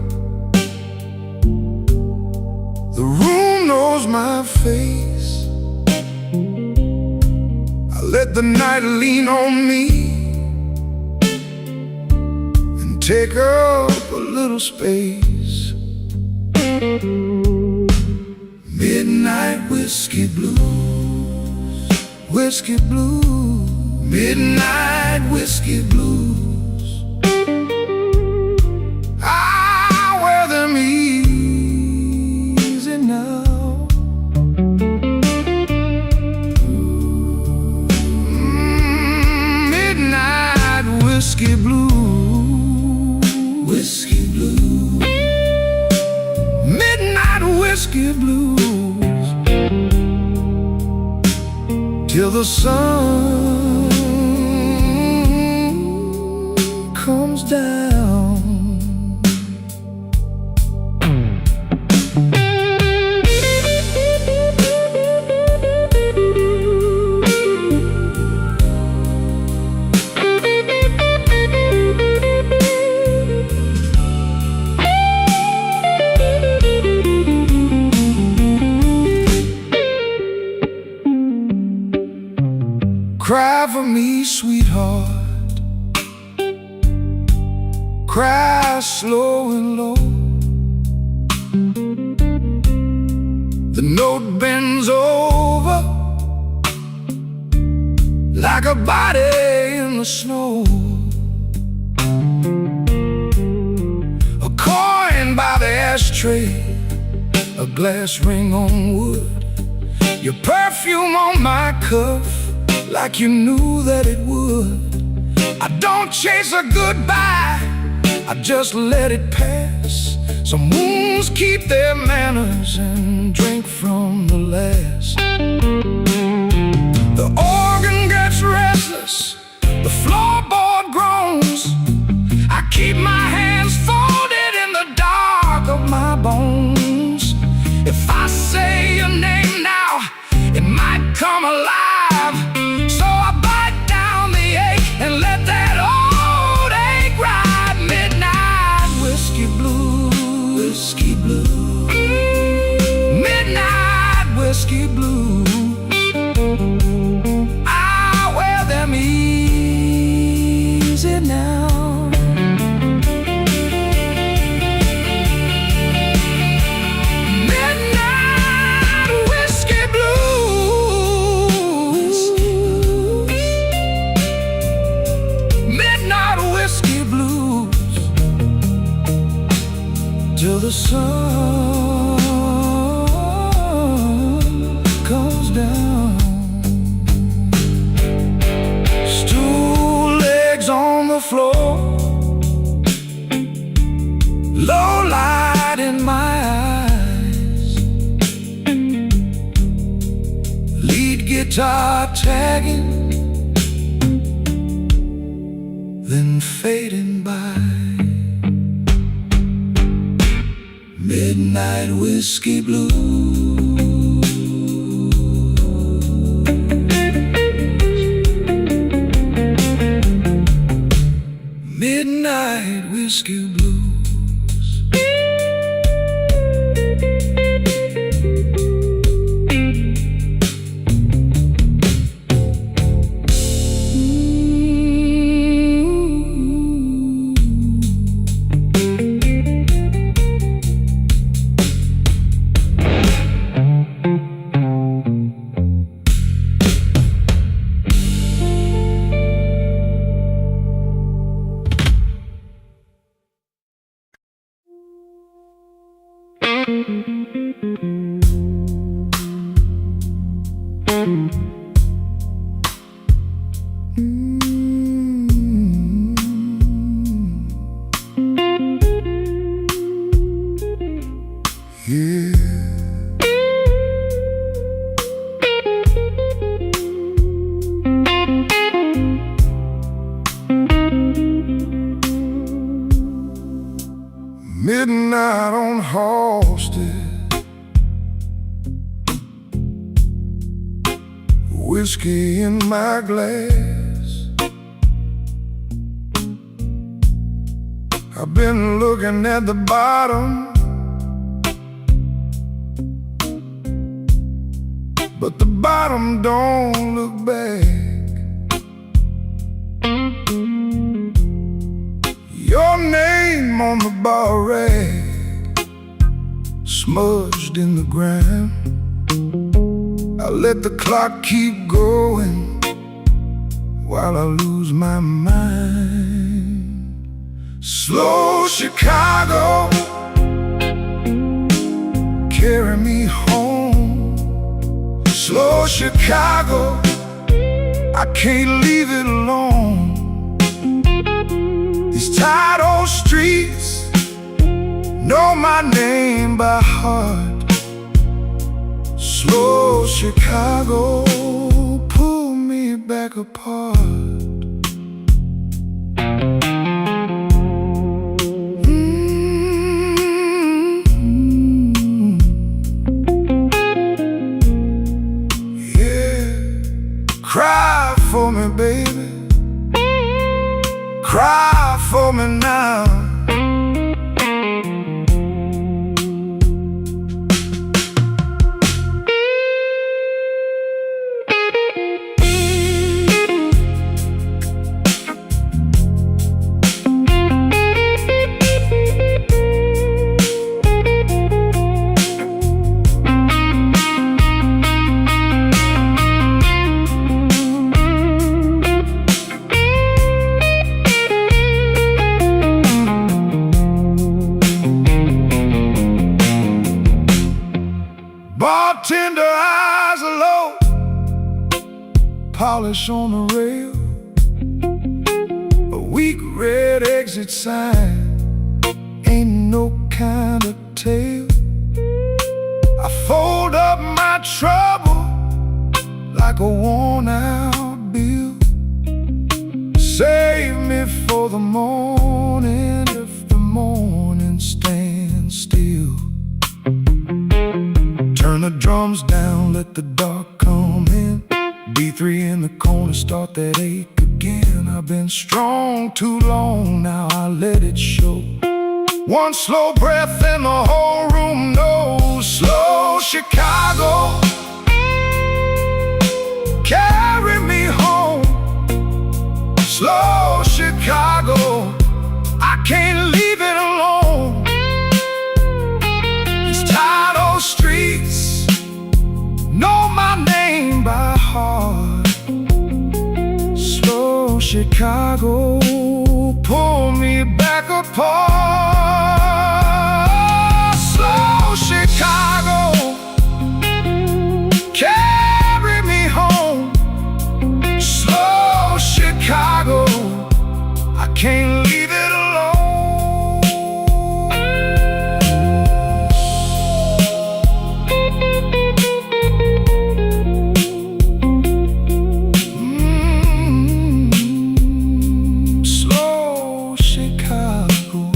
the room knows my face. I let the night lean on me and take up a little space. Midnight whiskey blues, whiskey blues, midnight whiskey blues. I wear them easy now. Midnight whiskey blues, whiskey blues, midnight whiskey blues. Till the sun comes down. Cry for me, sweetheart. Cry slow and low. The note bends over like a body in the snow. A coin by the ashtray, a glass ring on wood, your perfume on my cuff, like you knew that it would. I don't chase a goodbye, I just let it pass. Some wounds keep their manners and drink from the last. The organ gets restless, the floorboard groans. I keep my hands folded in the dark of my bones. If I say your name now, it might come alive. And let that old ache ride. Midnight whiskey blues, whiskey blues, midnight whiskey blues. I wear them easy now. Midnight whiskey blues, midnight whiskey blues. Till the sun comes down. Stool legs on the floor, low light in my eyes, lead guitar tagging, then fading by. Midnight whiskey blues, midnight whiskey blues. whiskey in my glass. I've been looking at the bottom, but the bottom don't look back. Your name on the bar rack, smudged in the grime. I let the clock keep going while I lose my mind. Slow Chicago, carry me home. Slow Chicago, I can't leave it alone. These tired old streets know my name by heart. Slow Chicago, pull me back apart. Cry for me, baby. Cry for me now. Bartender eyes are low, polish on the rail, a weak red exit sign, ain't no kind of tale. I fold up my trouble like a worn out bill. Save me for the morning if the morning stands still. Turn the drums down, let the dark come in. B3 in the corner, start that ache again. I've been strong too long, now I let it show. One slow breath and the whole room knows. Slow Chicago, carry me home. Slow Chicago, I can't leave it alone. These tired old streets know my name by heart. Slow Chicago, pull me back apart. Slow Chicago, carry me home. Slow Chicago, I can't leave it alone. Slow Chicago.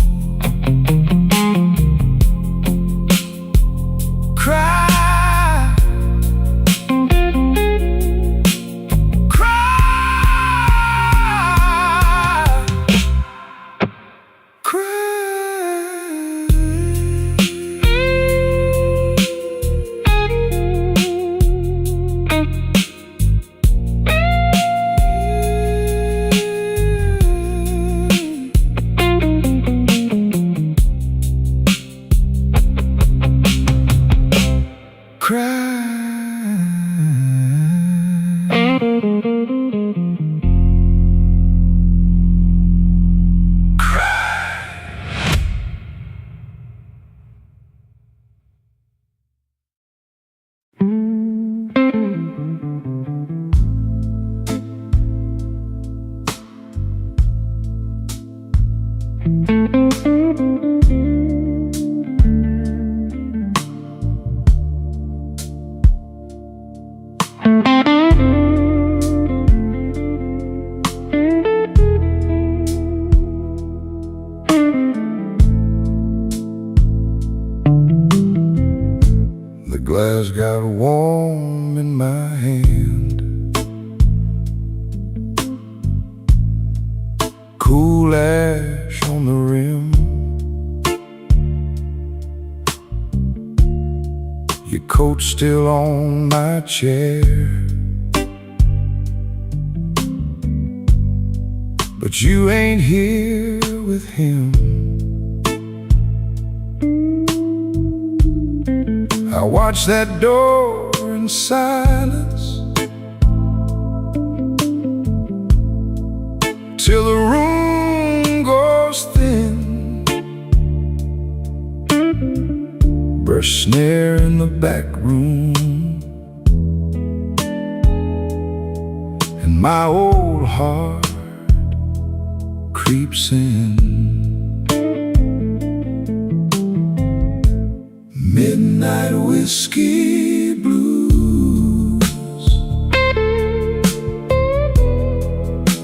cool ash on the rim. Your coat's still on my chair, but you ain't here with him. I watch that door in silence till the room goes thin. Burst snare in the back room, and my old heart creeps in. Midnight whiskey blues.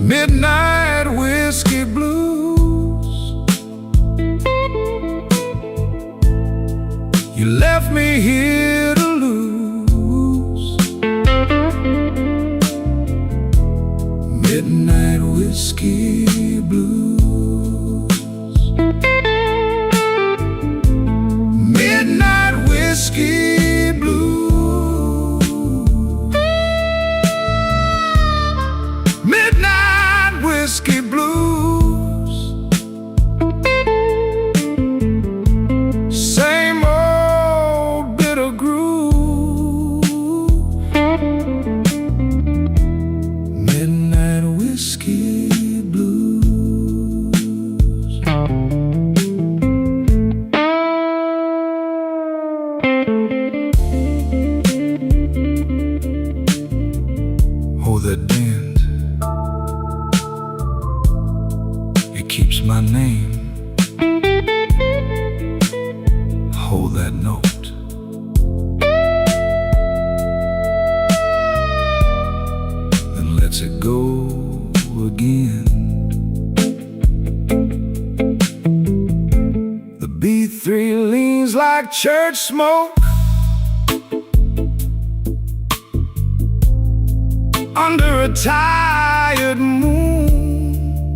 Midnight whiskey blues. You left me here to lose. Midnight whiskey blues. Midnight whiskey blues. Midnight whiskey blues. Same old bitter groove. Midnight whiskey blues. Oh, that bend, it keeps my name. Hold that note. Then let's it go again. The B3 leans like church smoke under a tired moon.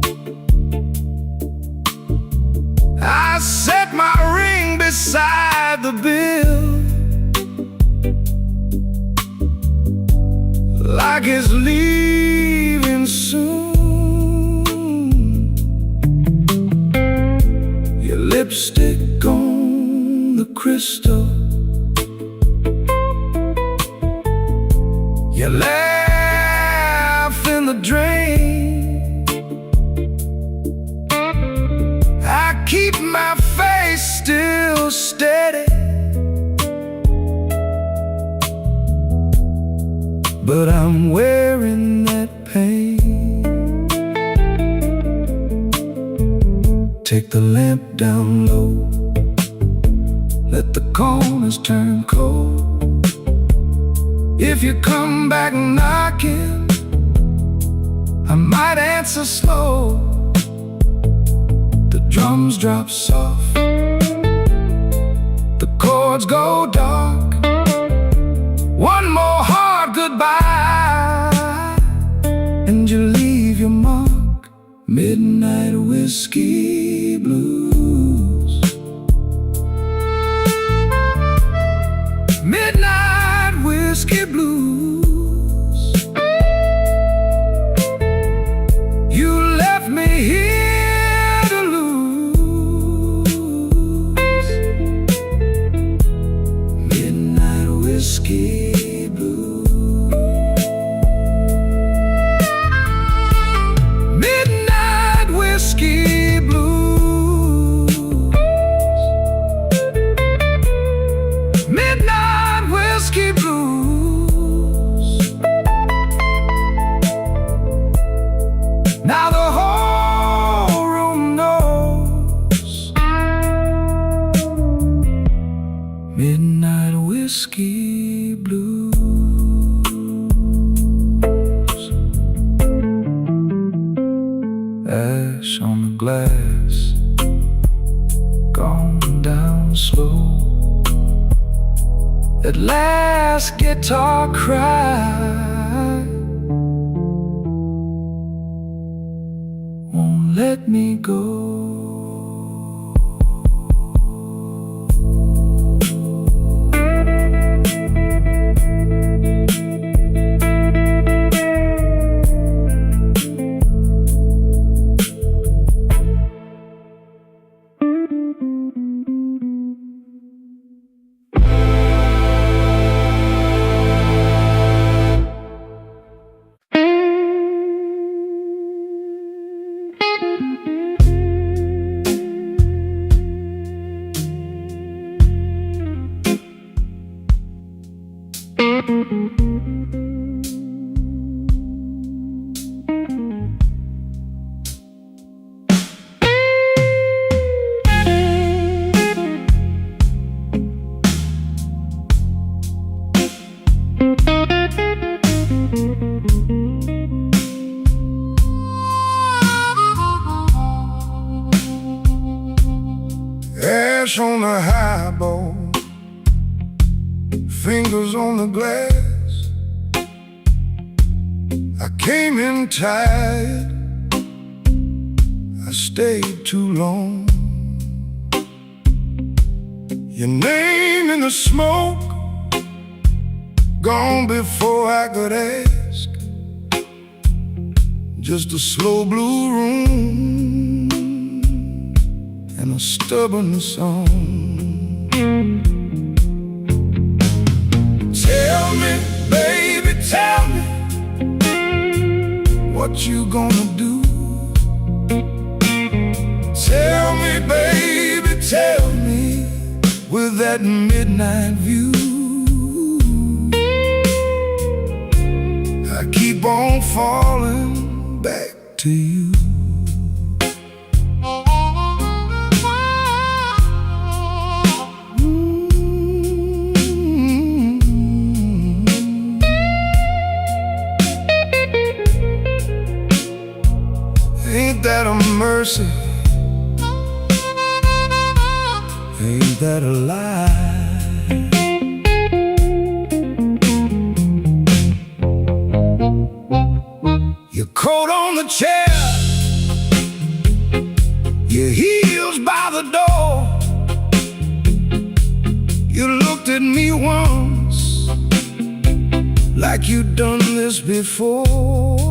I set my ring beside the bill, like it's leaving soon. Your lipstick on the crystal, you laugh in the drain. I keep my face still steady, but I'm wearing that pain. Take the lamp down low, let the corners turn cold. If you come back knocking, I might answer slow. The drums drop soft, the chords go dark. One more hard goodbye, and you leave your mark. Midnight whiskey blues. Midnight whiskey blues. You left me here to lose. Midnight whiskey blues. Midnight whiskey blues. Midnight whiskey blues. Now the whole room knows. Midnight whiskey blues. Ash on the glass, gone down slow. At last guitar cry won't let me go. Ash on the highball, fingers on the glass. I came in tired, I stayed too long. Your name in the smoke, gone before I could ask. Just a slow blue room and a stubborn song. Tell me, baby, tell me, what you gonna do? Tell me, baby, tell me, with that midnight view. I keep on falling back to you. Ain't that a mercy? Ain't that a lie? Your coat on the chair, your heels by the door. You looked at me once like you'd done this before.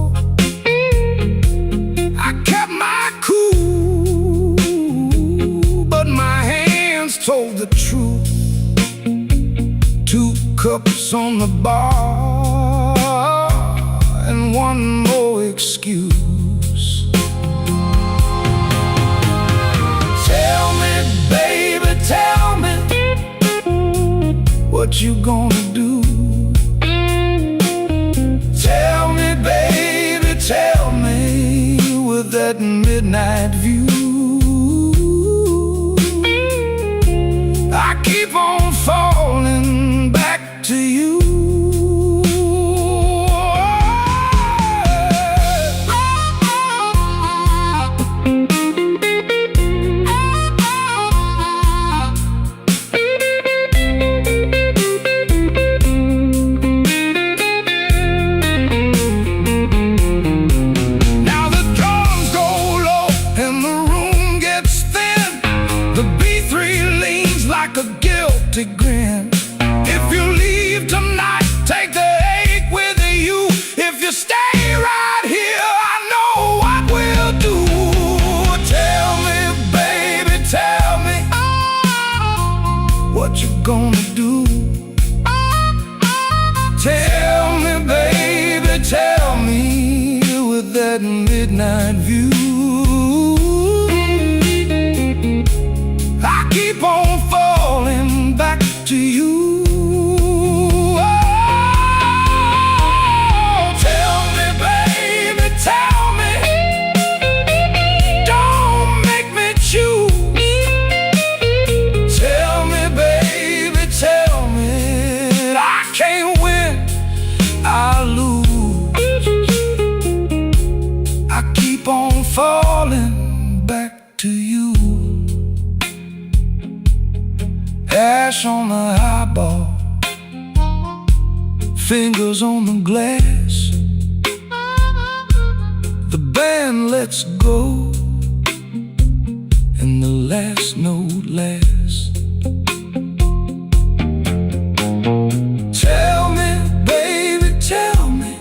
I kept my cool, but my hands told the truth. 2 cups on the bar and one more excuse. Tell me, baby, tell me, what you gonna do? Tell me, baby, tell me, with that midnight view. I keep on falling back to you. A guilty grin. If you leave tonight, take the ache with you. If you stay right here, I know what we'll do. Tell me, baby, tell me, what you gonna do? Tell me, baby, tell me, with that midnight view. I keep on falling back to you. Oh, tell me, baby, tell me, don't make me choose. Tell me, baby, tell me, I can't win, I lose. I keep on falling back to you. Ash on the highball, fingers on the glass. The band lets go. last note last. Tell me, baby, tell me,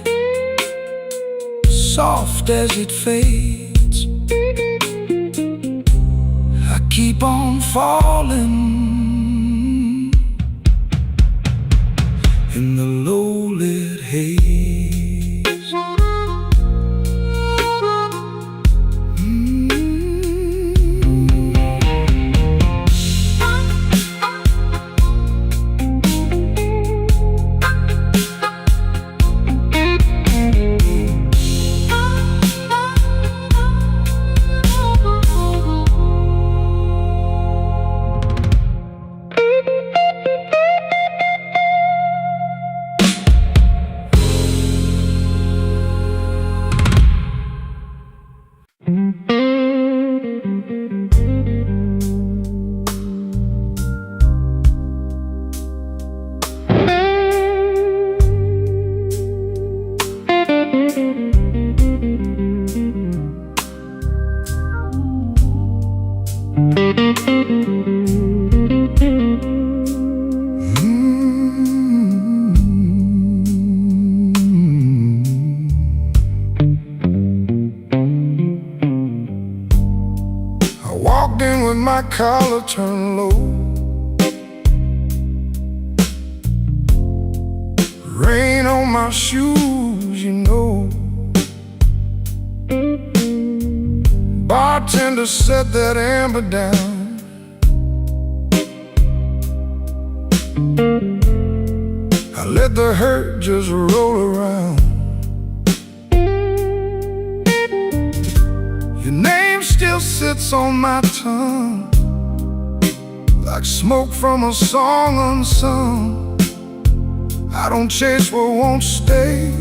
soft as it fades, I keep on falling in the low-lit haze. Walked in with my collar turned low, rain on my shoes, you know. Bartender set that amber down. I let the hurt just roll around. Your name still sits on my tongue, like smoke from a song unsung. I don't chase what won't stay,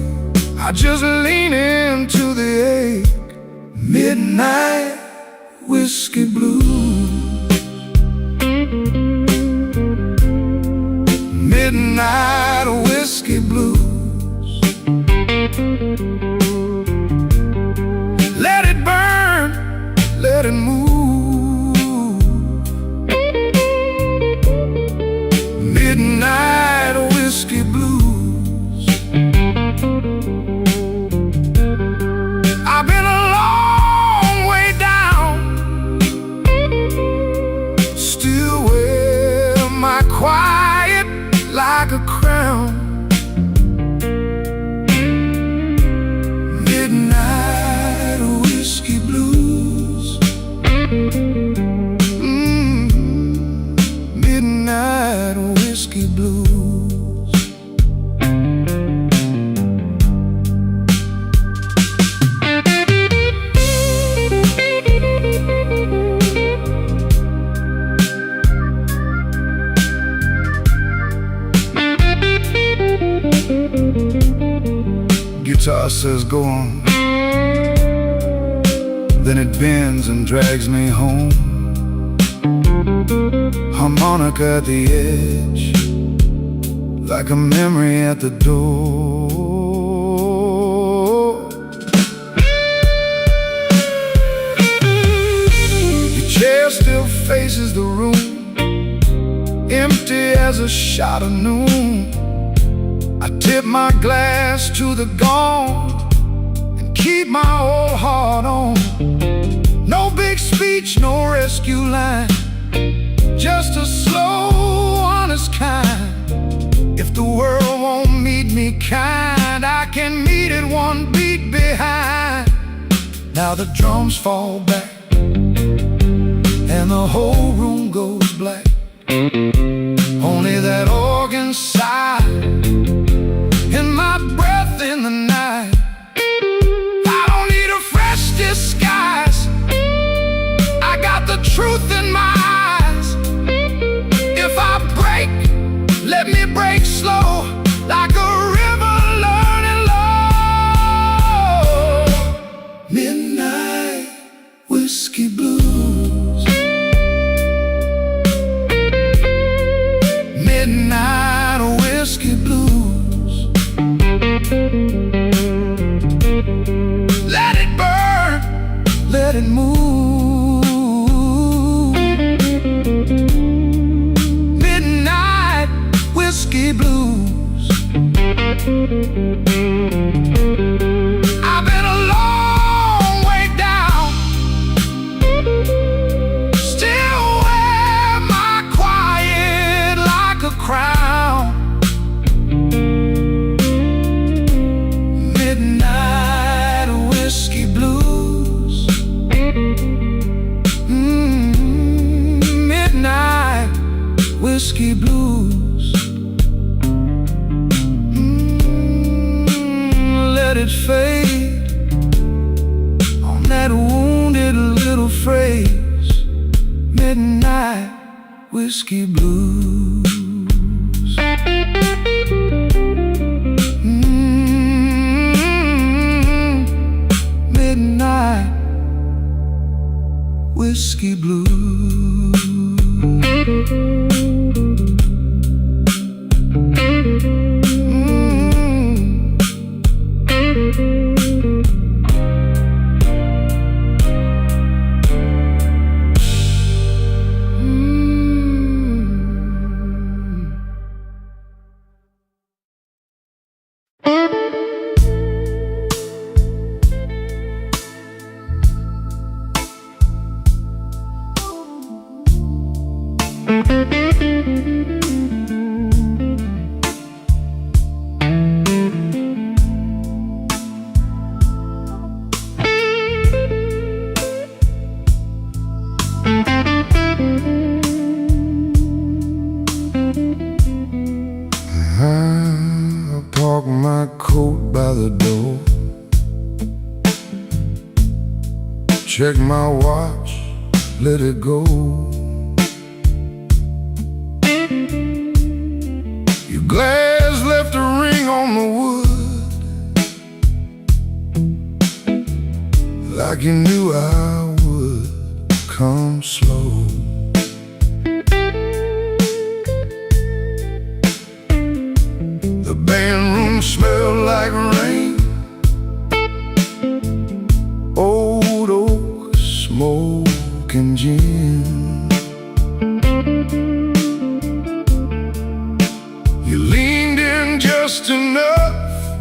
I just lean into the ache. Midnight whiskey blues, midnight whiskey blues. Let it burn, let it move. Midnight whiskey blues. I've been a long way down, still wear my quiet like a crown. Midnight whiskey blues. Midnight whiskey blues. Guitar says go on, then it bends and drags me home. Harmonica at the edge, like a memory at the door. Your chair still faces the room, empty as a shot of noon. I tip my glass to the gone and keep my old heart on. No big speech, no rescue line, just a slow, honest kind. If the world won't meet me kind, I can meet it one beat behind. Now the drums fall back and the whole room goes black. Only that organ sigh and my breath in the night. I don't need a fresh disguise, I got the truth in my eyes. If I break, let me break slow, like a river learning low. Midnight whiskey blues. Midnight whiskey blues. Let it burn, I've been a long way down, still wear my quiet like a crown. Midnight whiskey blues. Midnight whiskey blues. Let it fade on that wounded little phrase. Midnight whiskey blues. Midnight whiskey blues. I park my coat by the door, check my watch, let it go. Your glass left a ring on the wood, like you knew I would come slow. The band room smelled like rain, old oak, smoke and gin. You leaned in just enough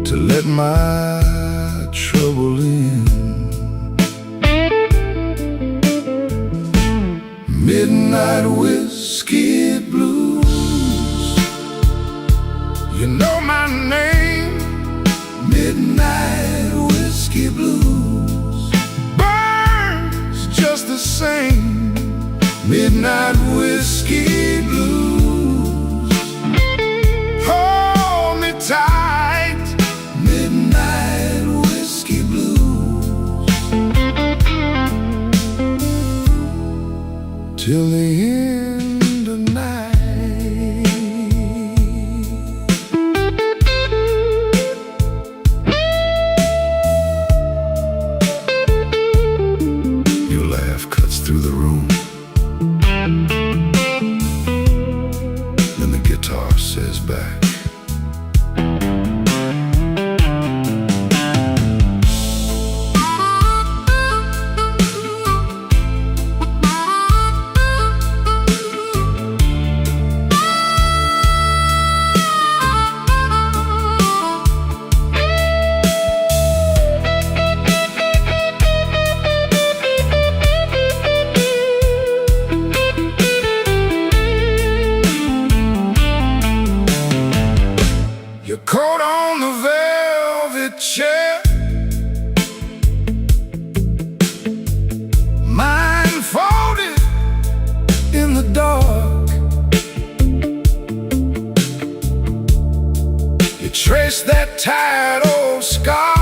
to let my trouble in. Midnight whiskey blues, you know my name. Midnight whiskey blues burns just the same. Midnight whiskey blues, hold me tight. Midnight whiskey blues, till the end of night. Your laugh cuts through the room, then the guitar says back, your coat on the velvet chair, mine folded in the dark. You trace that tired old scar,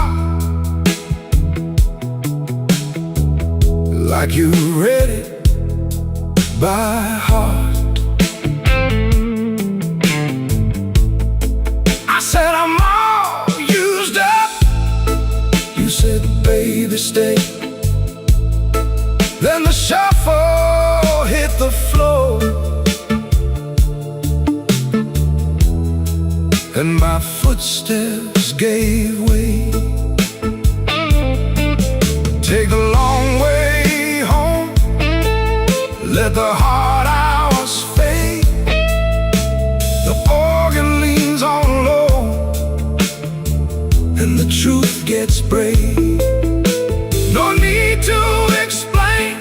like you read it by heart. I said I'm all used up. You said, baby, stay. Then the shuffle hit the floor, and my footsteps gave way. Take the long way home, let the hard hours fade. and the truth gets brave. No need to explain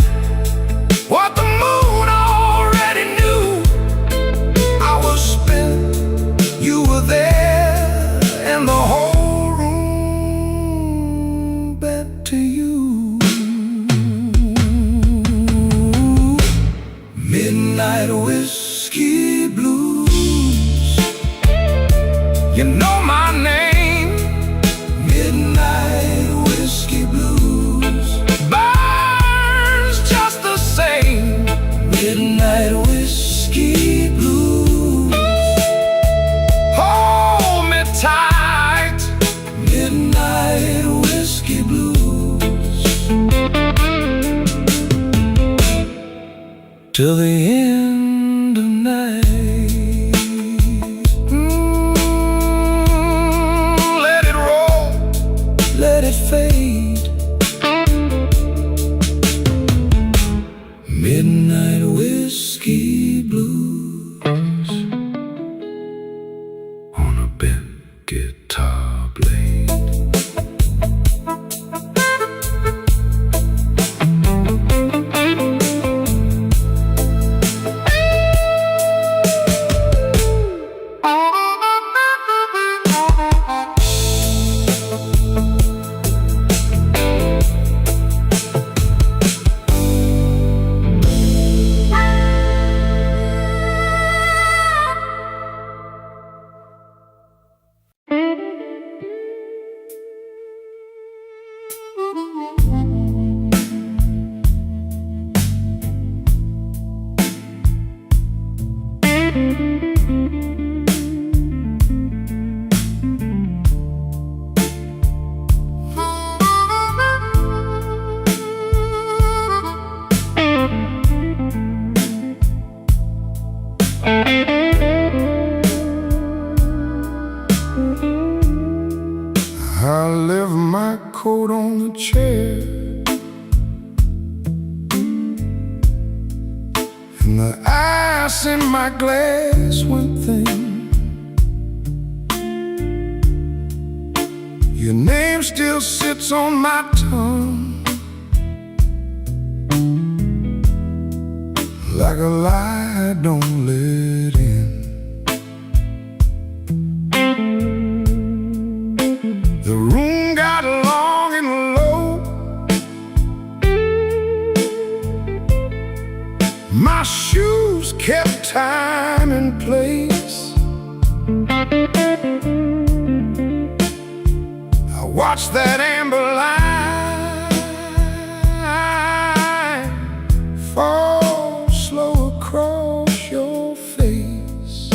what the moon already knew. I was spent, you were there, and the whole room bent to you. Midnight whiskey blues, you know my name. Midnight whiskey blues burns just the same. Midnight whiskey blues, hold me tight. Midnight whiskey blues, till the end of night. Let it roll, let it fade. Midnight whiskey blues on a bent guitar blade. I left my coat on the chair, and the ice in my glass went thin. Your name still sits on my tongue, like a lie I don't let in. The room got long and low, my shoes kept time and place. I watched that amber line fall slow across your face.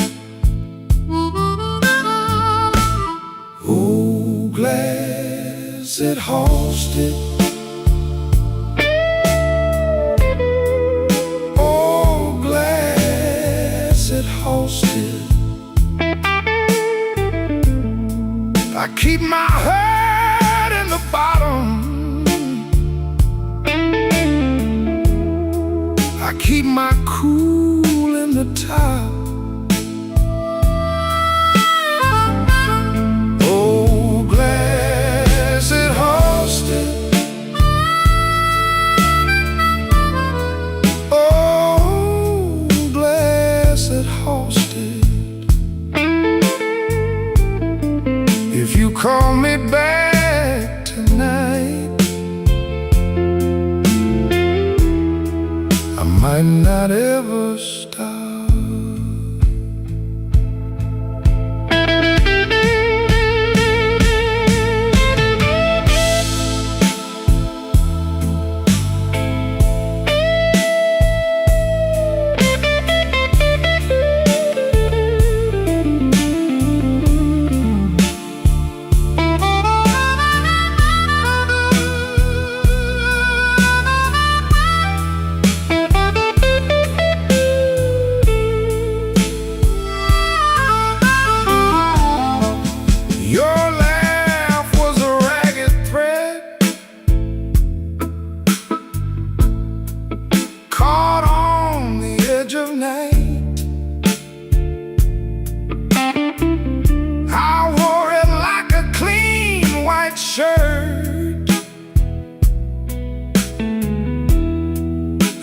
Oh, glass it hosted, oh, glass it hosted. I keep my head in the bottom, I keep my cool in the top. Oh, glass it hosted, oh, glass it hosted. If you call me back tonight, I might not ever stop. shirt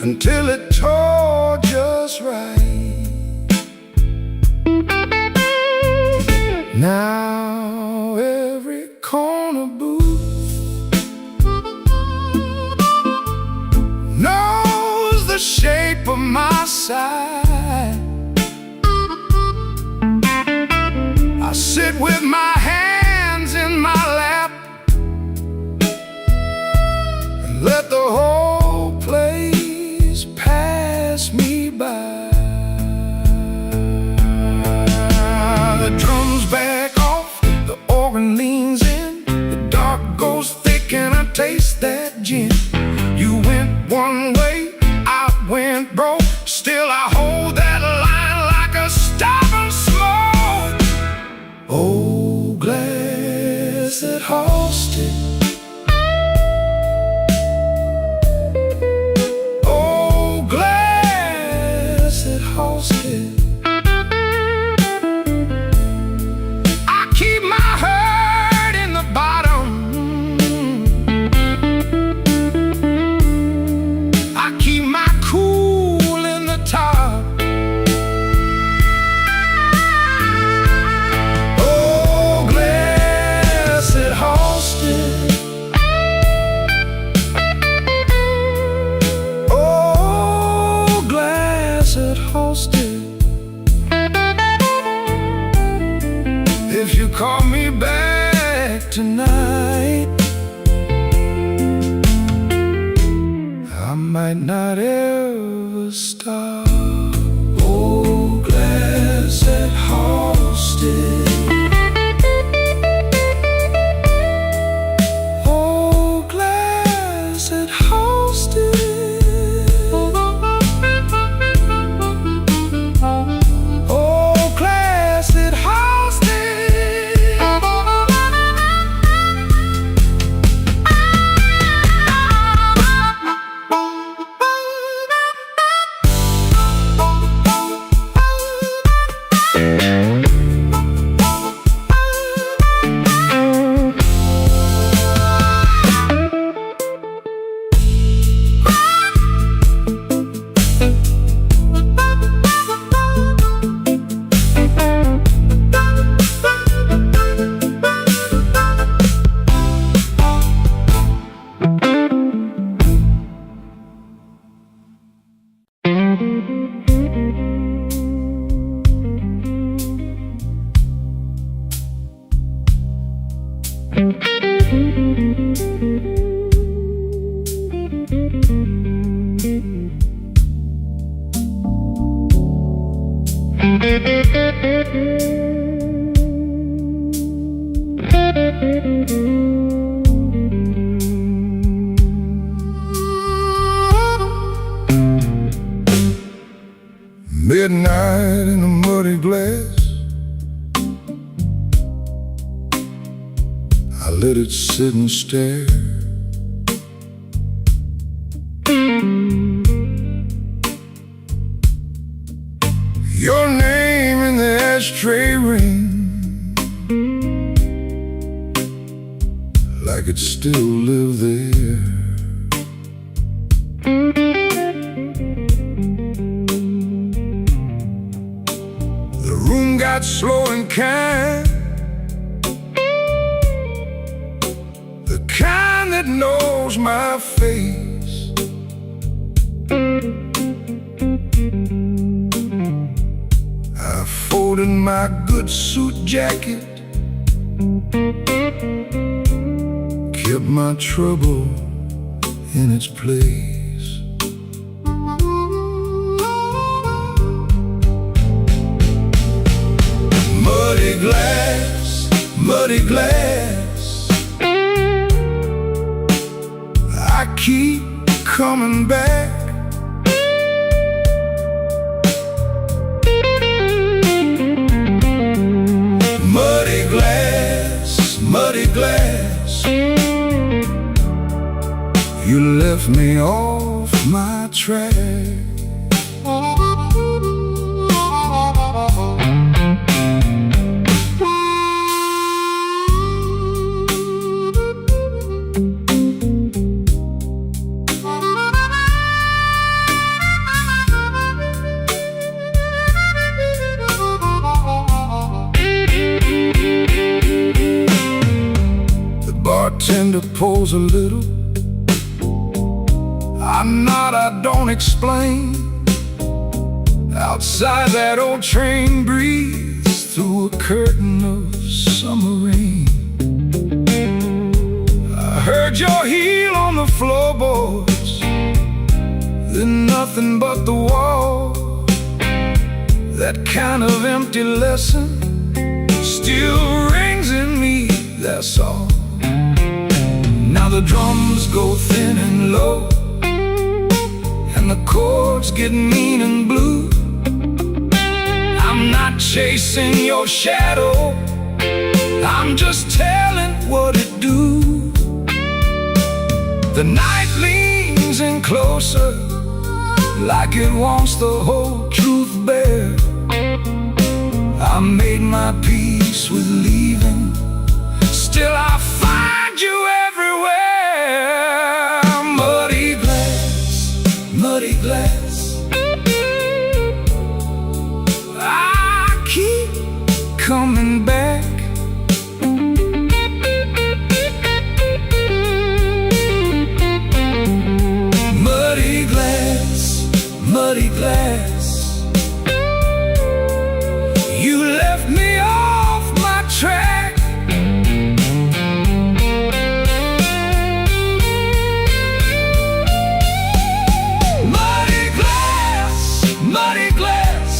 until it tore just right. Now every corner booth knows the shape of my side. I sit with my hands in my lap and let the whole place pass me by. The drums back off, the organ leans in, the dark goes thick and I taste that gin. You went one way, I went broke, still I hold that line like a stubborn smoke. Oh, glass that hosted, oh, glass that hosted. I keep my hurt in the bottom, I keep my cool in the top. Oh, glass that hosted, oh, glass that hosted. If you call me back tonight, I might not ever stop. Oh, glass that hosted, oh, glass that hosted, oh, glass that hosted. Midnight in a muddy glass, I let it sit and stare. Your name in the ashtray ring, like it still lived there. The room got slow and kind, the kind that knows my face. I folded my good suit jacket, kept my trouble in its place. Muddy glass, muddy glass, I keep coming back. Muddy glass, muddy glass, you left me off my track. bartender pours a little. I nod, I don't explain. Outside, that old train breathes through a curtain of summer rain. I heard your heel on the floorboards, then nothing but the wall. That kind of empty lesson still rings in me, that's all. Now the drums go thin and low, and the chords get mean and blue. I'm not chasing your shadow, I'm just telling what it do. The night leans in closer, like it wants the whole truth bare. I made my peace with leaving, still I find you everywhere. Muddy glass, muddy glass, I keep coming back. Muddy glass, muddy glass, you left me off my track. Muddy glass, muddy glass,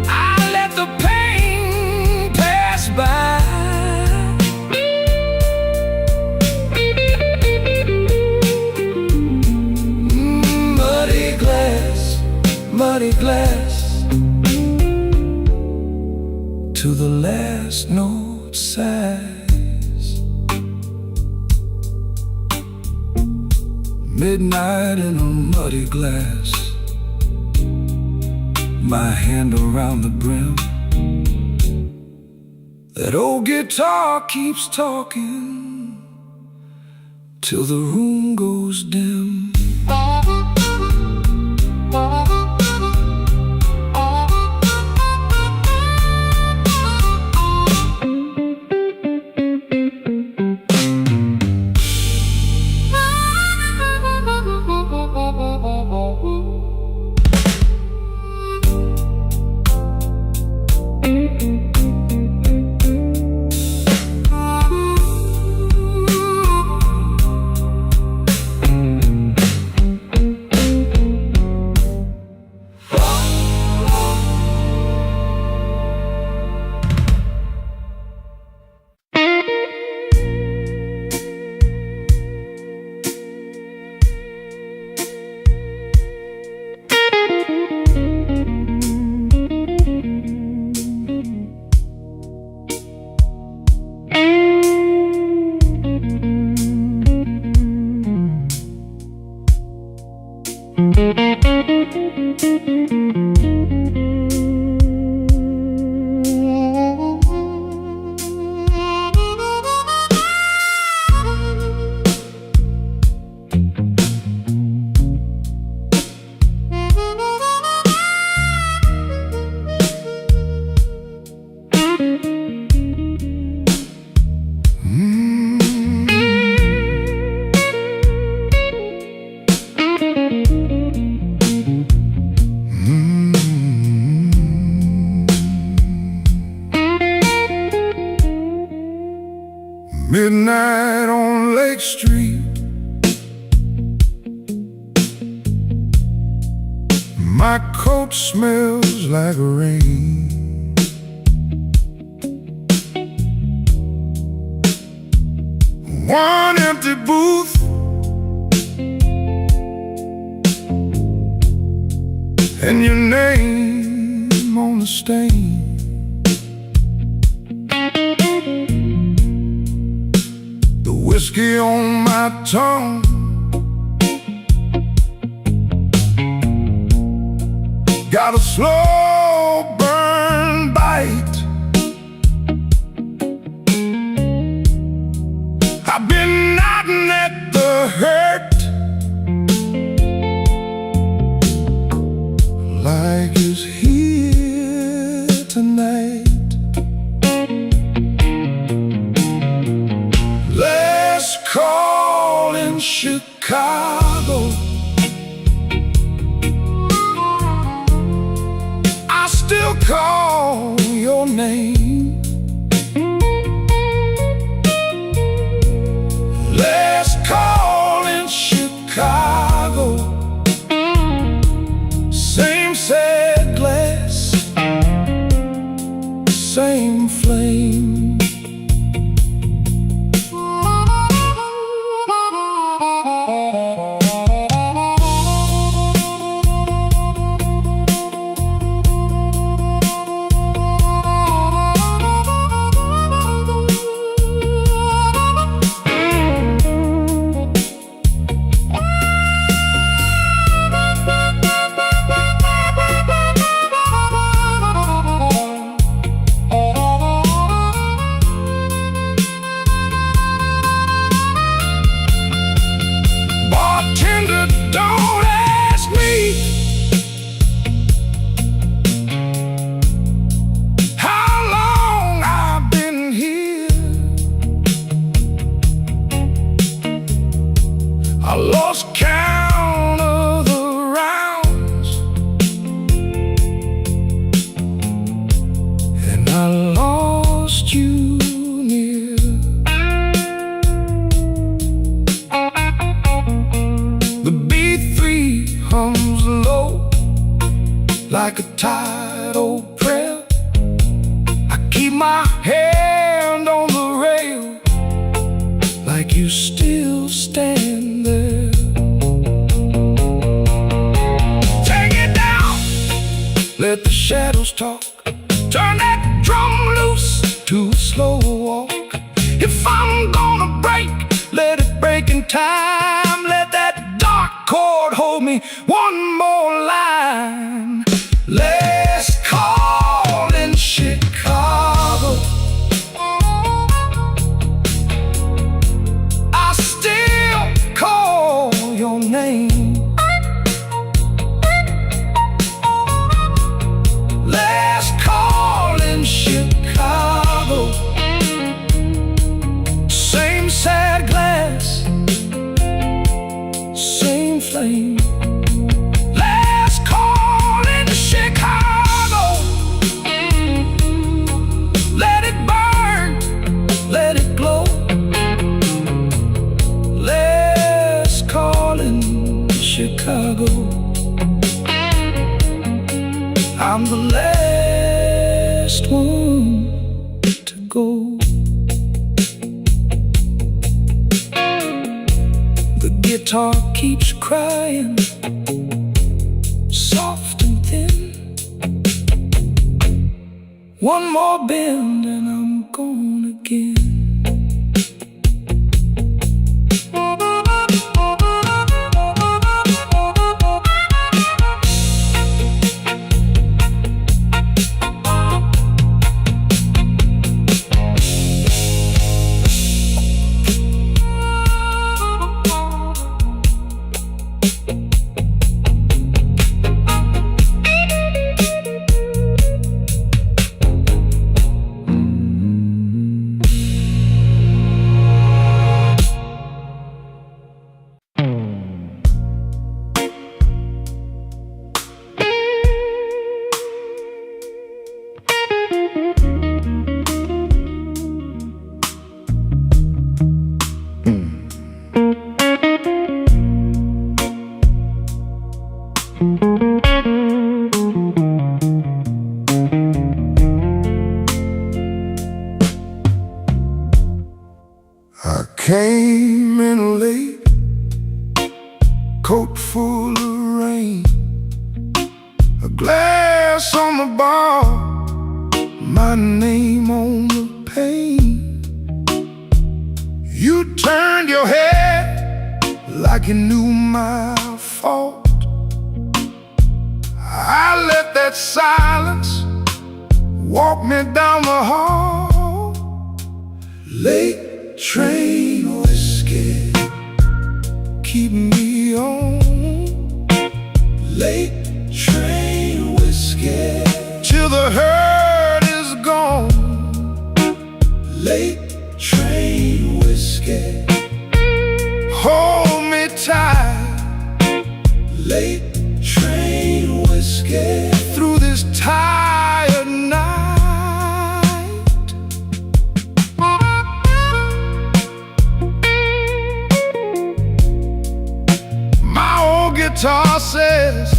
I let the pain pass by. Muddy glass, muddy glass, to the last note sighs. Midnight in a muddy glass, my hand around the brim. That old guitar keeps talking till the room goes dim. Midnight on Lake Street, my coat smells like rain. One empty booth, and your name on the stain. Whiskey on my tongue, got a slow burn bite. I've been nodding at the hurt, like it's here tonight. Chicago. I still call your name. Let's call in Chicago. Same sad glass, same flame. Don't ask me how long I've been here. I lost count of the rounds, and I lost you near. The B3 hums low like a tired old prayer. I keep my hand on the rail like you still stand there. Take it down, let the shadows talk. Turn that drum loose to a slow walk. If I'm gonna break, let it break in time. Let that dark chord hold me one more line. Let's call in Chicago. I still call your name. Let's call in Chicago. Same sad glass, same flame. Let's call in Chicago. Let it burn, let it glow. Let's call in Chicago. I'm the last one to go. The guitar keeps crying, soft and thin. One more bend and I'm gone again. I came in late, coat full of rain, a glass on the bar, my name on the pane. You turned your head like you knew my fault. I let that silence walk me down the hall. Late train whiskey, keep me on. Late train whiskey, till the hurt is gone. Late train whiskey, hold me tight. guitar says,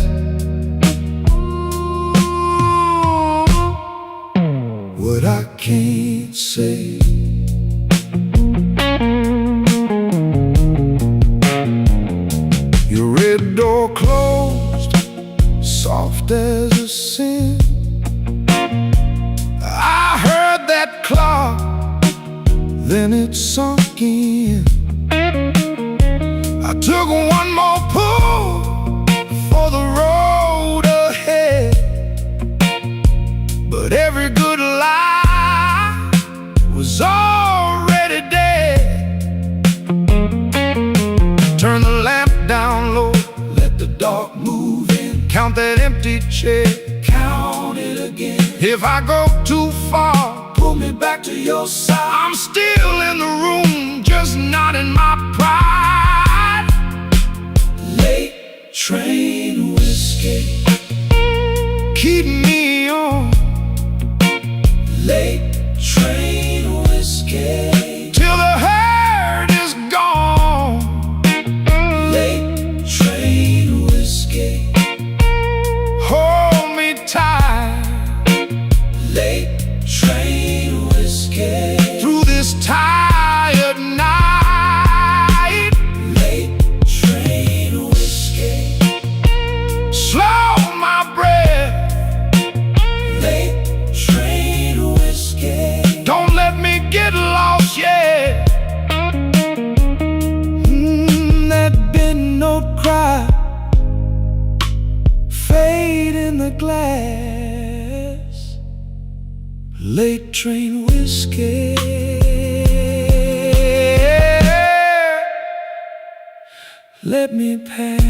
what I can't say. Your red door closed, soft as a sin. I heard that clock, then it sunk in. I took one more pull for the road ahead, but every good lie was already dead. Turn the lamp down low, let the dark move in. Count that empty chair, count it again. If I go too far, pull me back to your side. I'm still in the room, just not in my pride. Late train whiskey, keep me on. Late train whiskey, till the hurt is gone. Late train whiskey, hold me tight. Late train whiskey, through this tired night. Late train whiskey, slow my breath. Late train whiskey, don't let me get lost yet. That big note cry, fade in the glass. Late train whiskey, let me pass.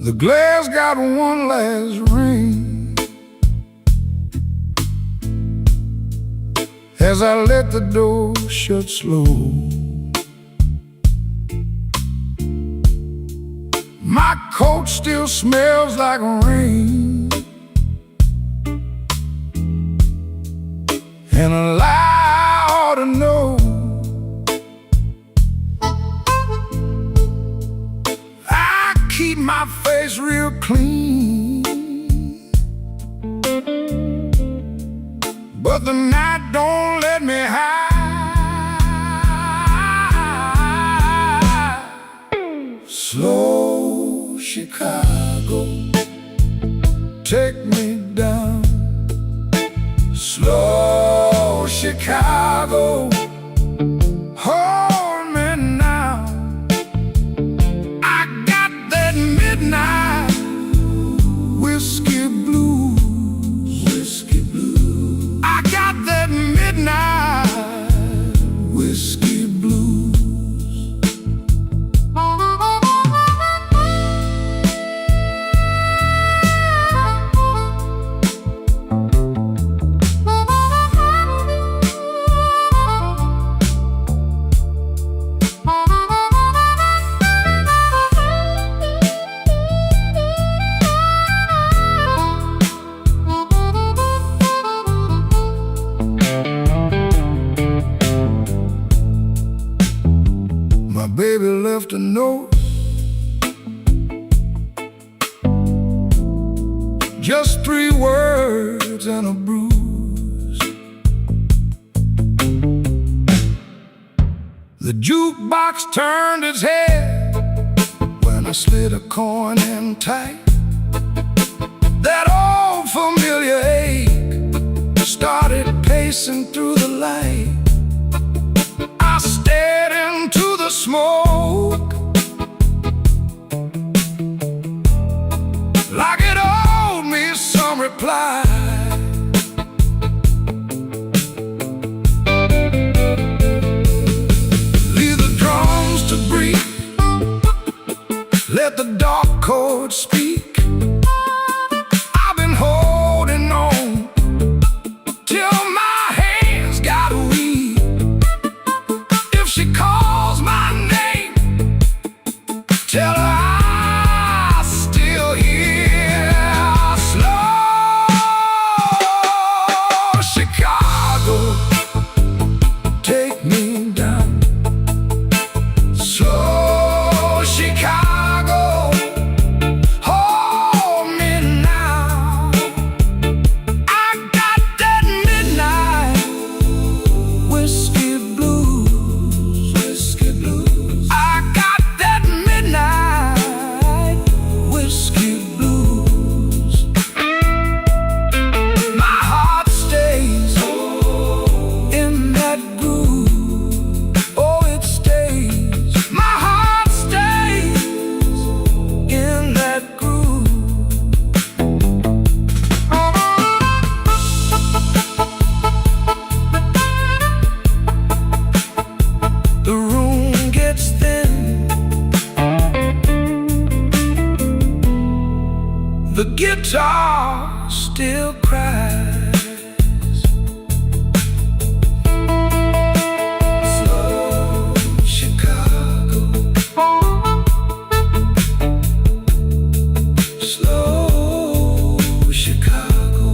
The glass got one last ring as I let the door shut slow. My coat still smells like rain, and a lie ought to know. I keep my face real clean, but the night don't let me hide. Slow Chicago, take me down. Slow Chicago, hold me now. I got that midnight whiskey blues. Whiskey blues. I got that midnight whiskey blues. left a note. Just 3 words and a bruise. The jukebox turned its head when I slid a coin in tight. That old familiar ache started pacing through the light. I stared into the smoke like it owed me some reply. Leave the drums to breathe, let the dark chords speak. I've been holding on till my hands got weak. If she calls my name, tell her I'm still here. Slow Chicago, take me down. Slow Chicago, hold me now. I got that midnight whiskey blues, whiskey blues. I got that midnight whiskey blues. My heart stays in that groove. Oh, it stays. My heart stays in that groove. The room gets thin, the guitar still cries. Slow Chicago, slow Chicago.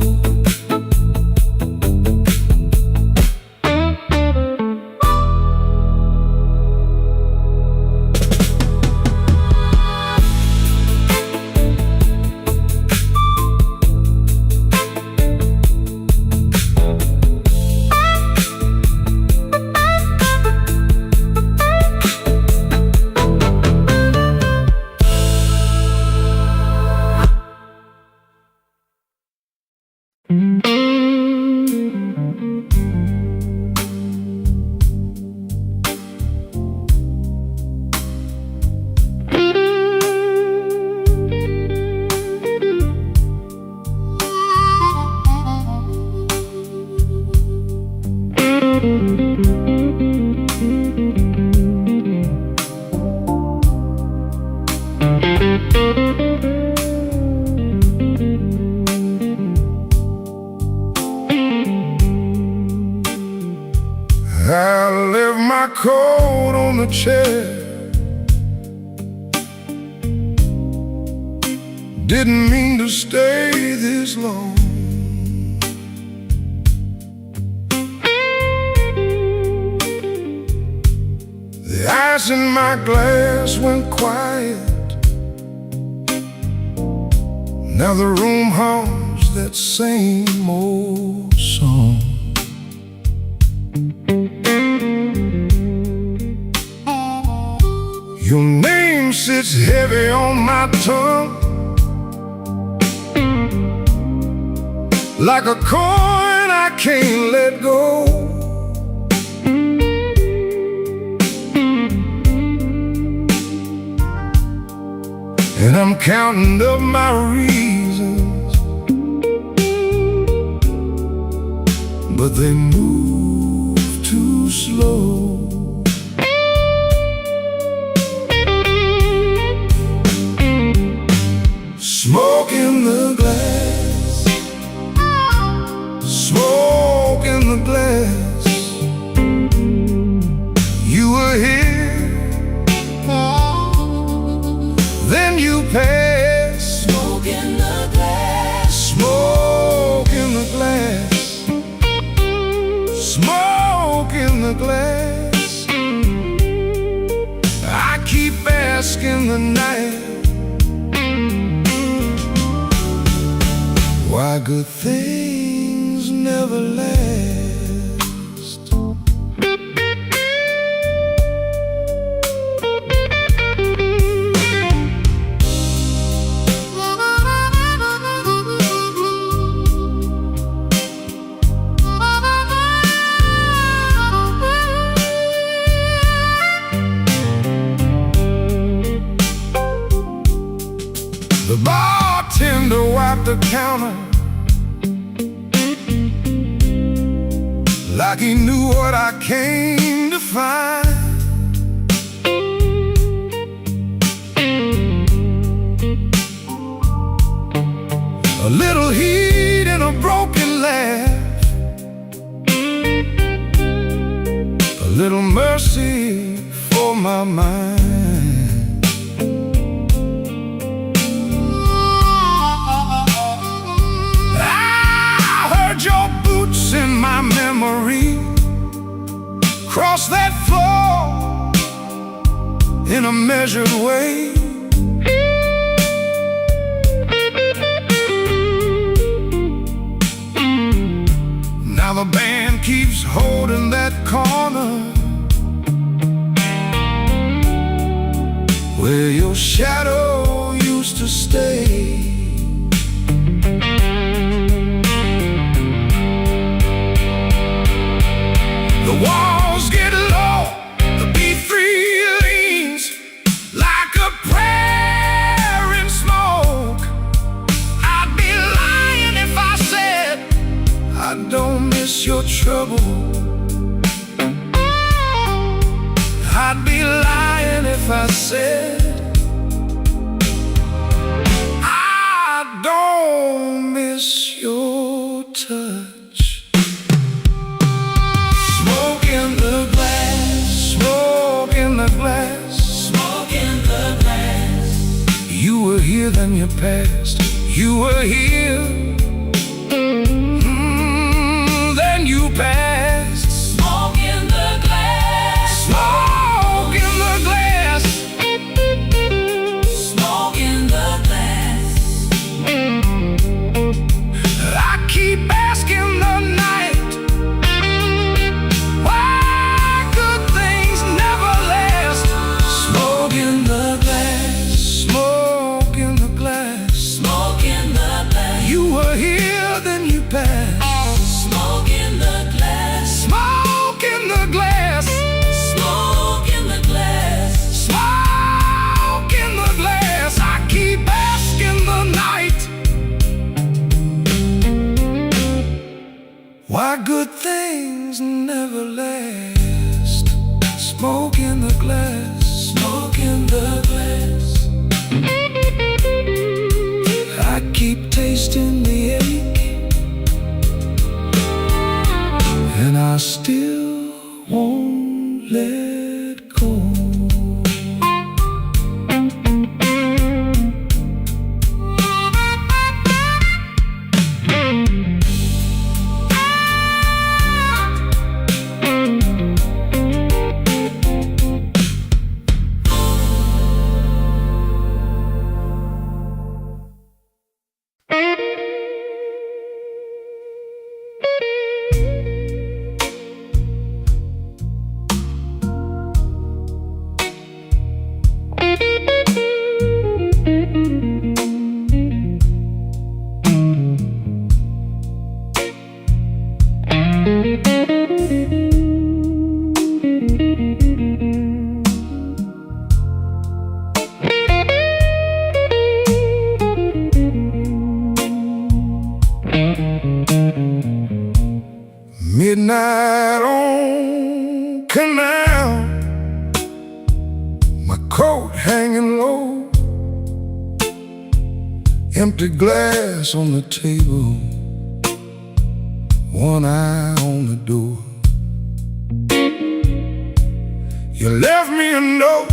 I left my coat on the chair. Didn't mean to stay this long. The ice in my glass went quiet. Now the room hums that same old song. Your name sits heavy on my tongue, like a coin I can't let go. And I'm counting up my reasons, but they move too slow. Smoke in the glass, smoke in the glass. You were here, then you passed. Smoke in the glass, smoke in the glass. bask in the night. Why good things never last. The bartender wiped the counter like he knew what I came to find. A little heat and a broken laugh, a little mercy for my mind. Your boots in my memory cross that floor in a measured way. Now the band keeps holding that corner where your shadow used to stay. The walls get low, the B3 leans like a prayer in smoke. I'd be lying if I said I don't miss your trouble. I'd be lying if I said I don't miss your touch. You were here, then you passed. You were here, then you passed. Smoke in the glass. Smoke in the glass. Smoke in the glass. I keep asking the night why good things never last. Smoke in the glass. Smoke in the glass. Smoke in the glass. You were here, then you passed. Smoke in the glass. Smoke in the glass. Smoke in the glass. Smoke in the glass. I keep asking the night why good things never last. Smoke in the glass. Smoke in the glass. I keep tasting the ache, and I still won't let go. Midnight on Canal, my coat hanging low, empty glass on the table, one eye on the door. You left me a note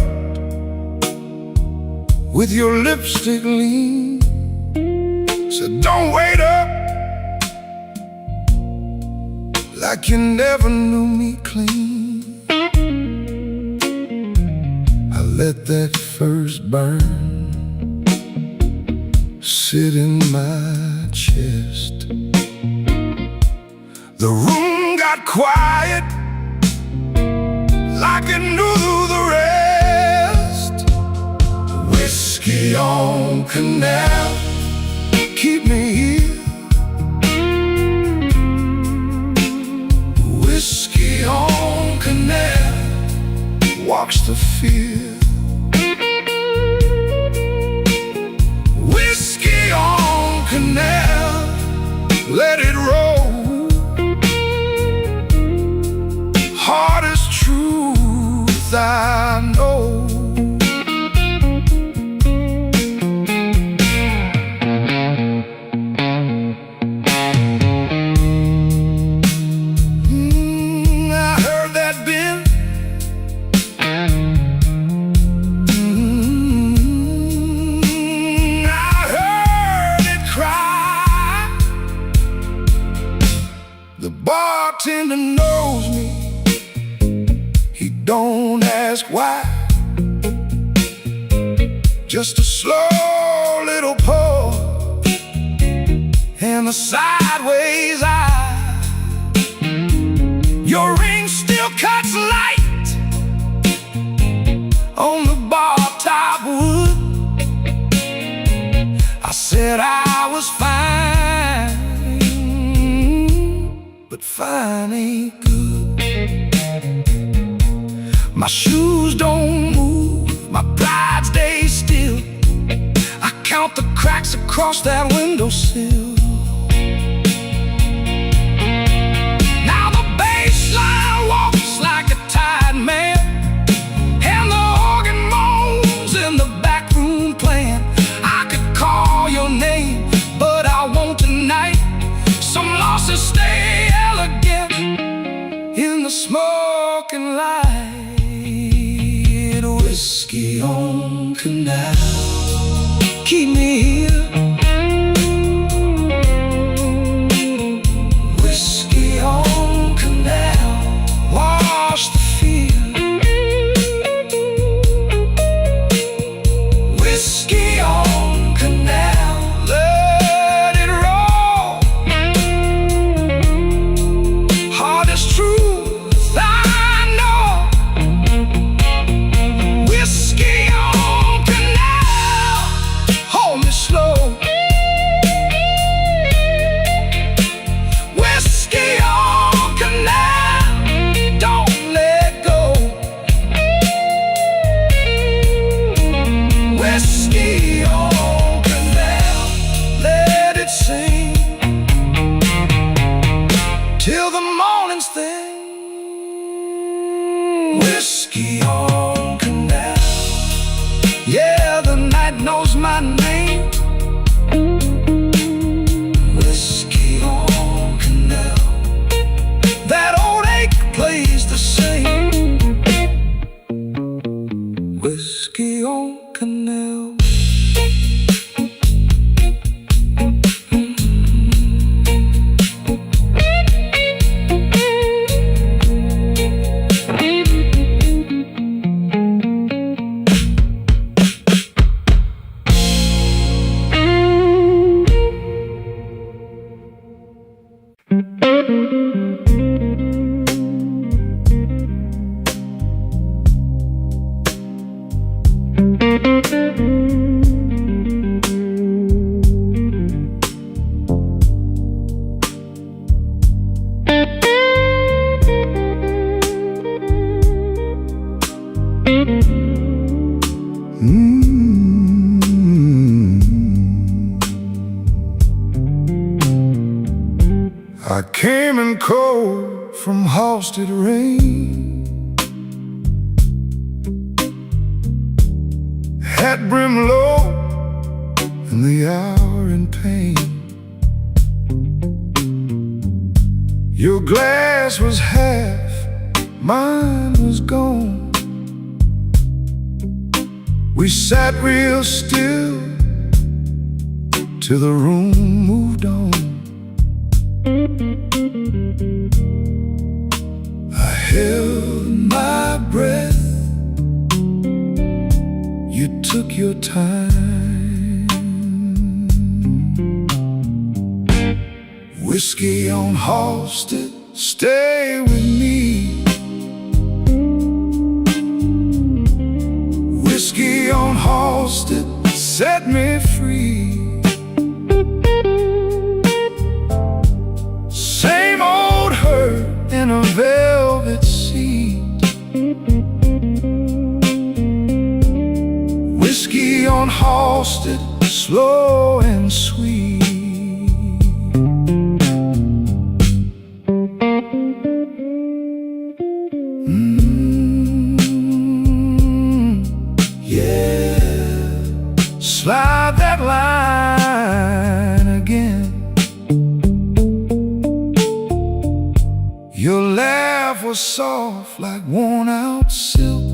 with your lipstick lean, said don't wait up, like you never knew me clean. I let that first burn sit in my chest. The room got quiet, like it knew the rest. Whiskey on Canal, keep me here. Whiskey on Canal, watch the fear. Whiskey on Canal, let it roll. Hardest truth I know. I heard that bend. I heard it cry. The bartender knows me. He don't ask why. Just a slow little pull and a sideways eye. Your ring still cuts light on the bar top wood. I said I was fine, but fine ain't good. My shoes don't move, my pride stays still. I count the cracks across that windowsill. Now the bass line walks like a tired man, and the organ moans in the back room playing. I could call your name, but I won't tonight. Some losses stay elegant in the smoking light. Whiskey on Canal, keep me here. Whiskey on Canal, wash the field. Whiskey on Canal, let it roll. Hardest truth I know. Whiskey on Canal, hold me slow. Whiskey on Canal, don't let go. Whiskey on Canal, let it sing till the morning's thing. Whiskey on Canal, yeah, the night knows my name. Whiskey on Canal, that old ache plays the same. Whiskey on Canal. I came in cold from Halstead rain, hat brim low in the hour in pain. Your glass was half, mine was gone. We sat real still till the room moved on. I held my breath took your time. Whiskey on Halsted, stay with me. Whiskey on Halsted, set me free. Same old her in a velvet seat. Whiskey on Halsted, slow and sweet. Yeah, slide that line again. Your laugh was soft like worn out silk.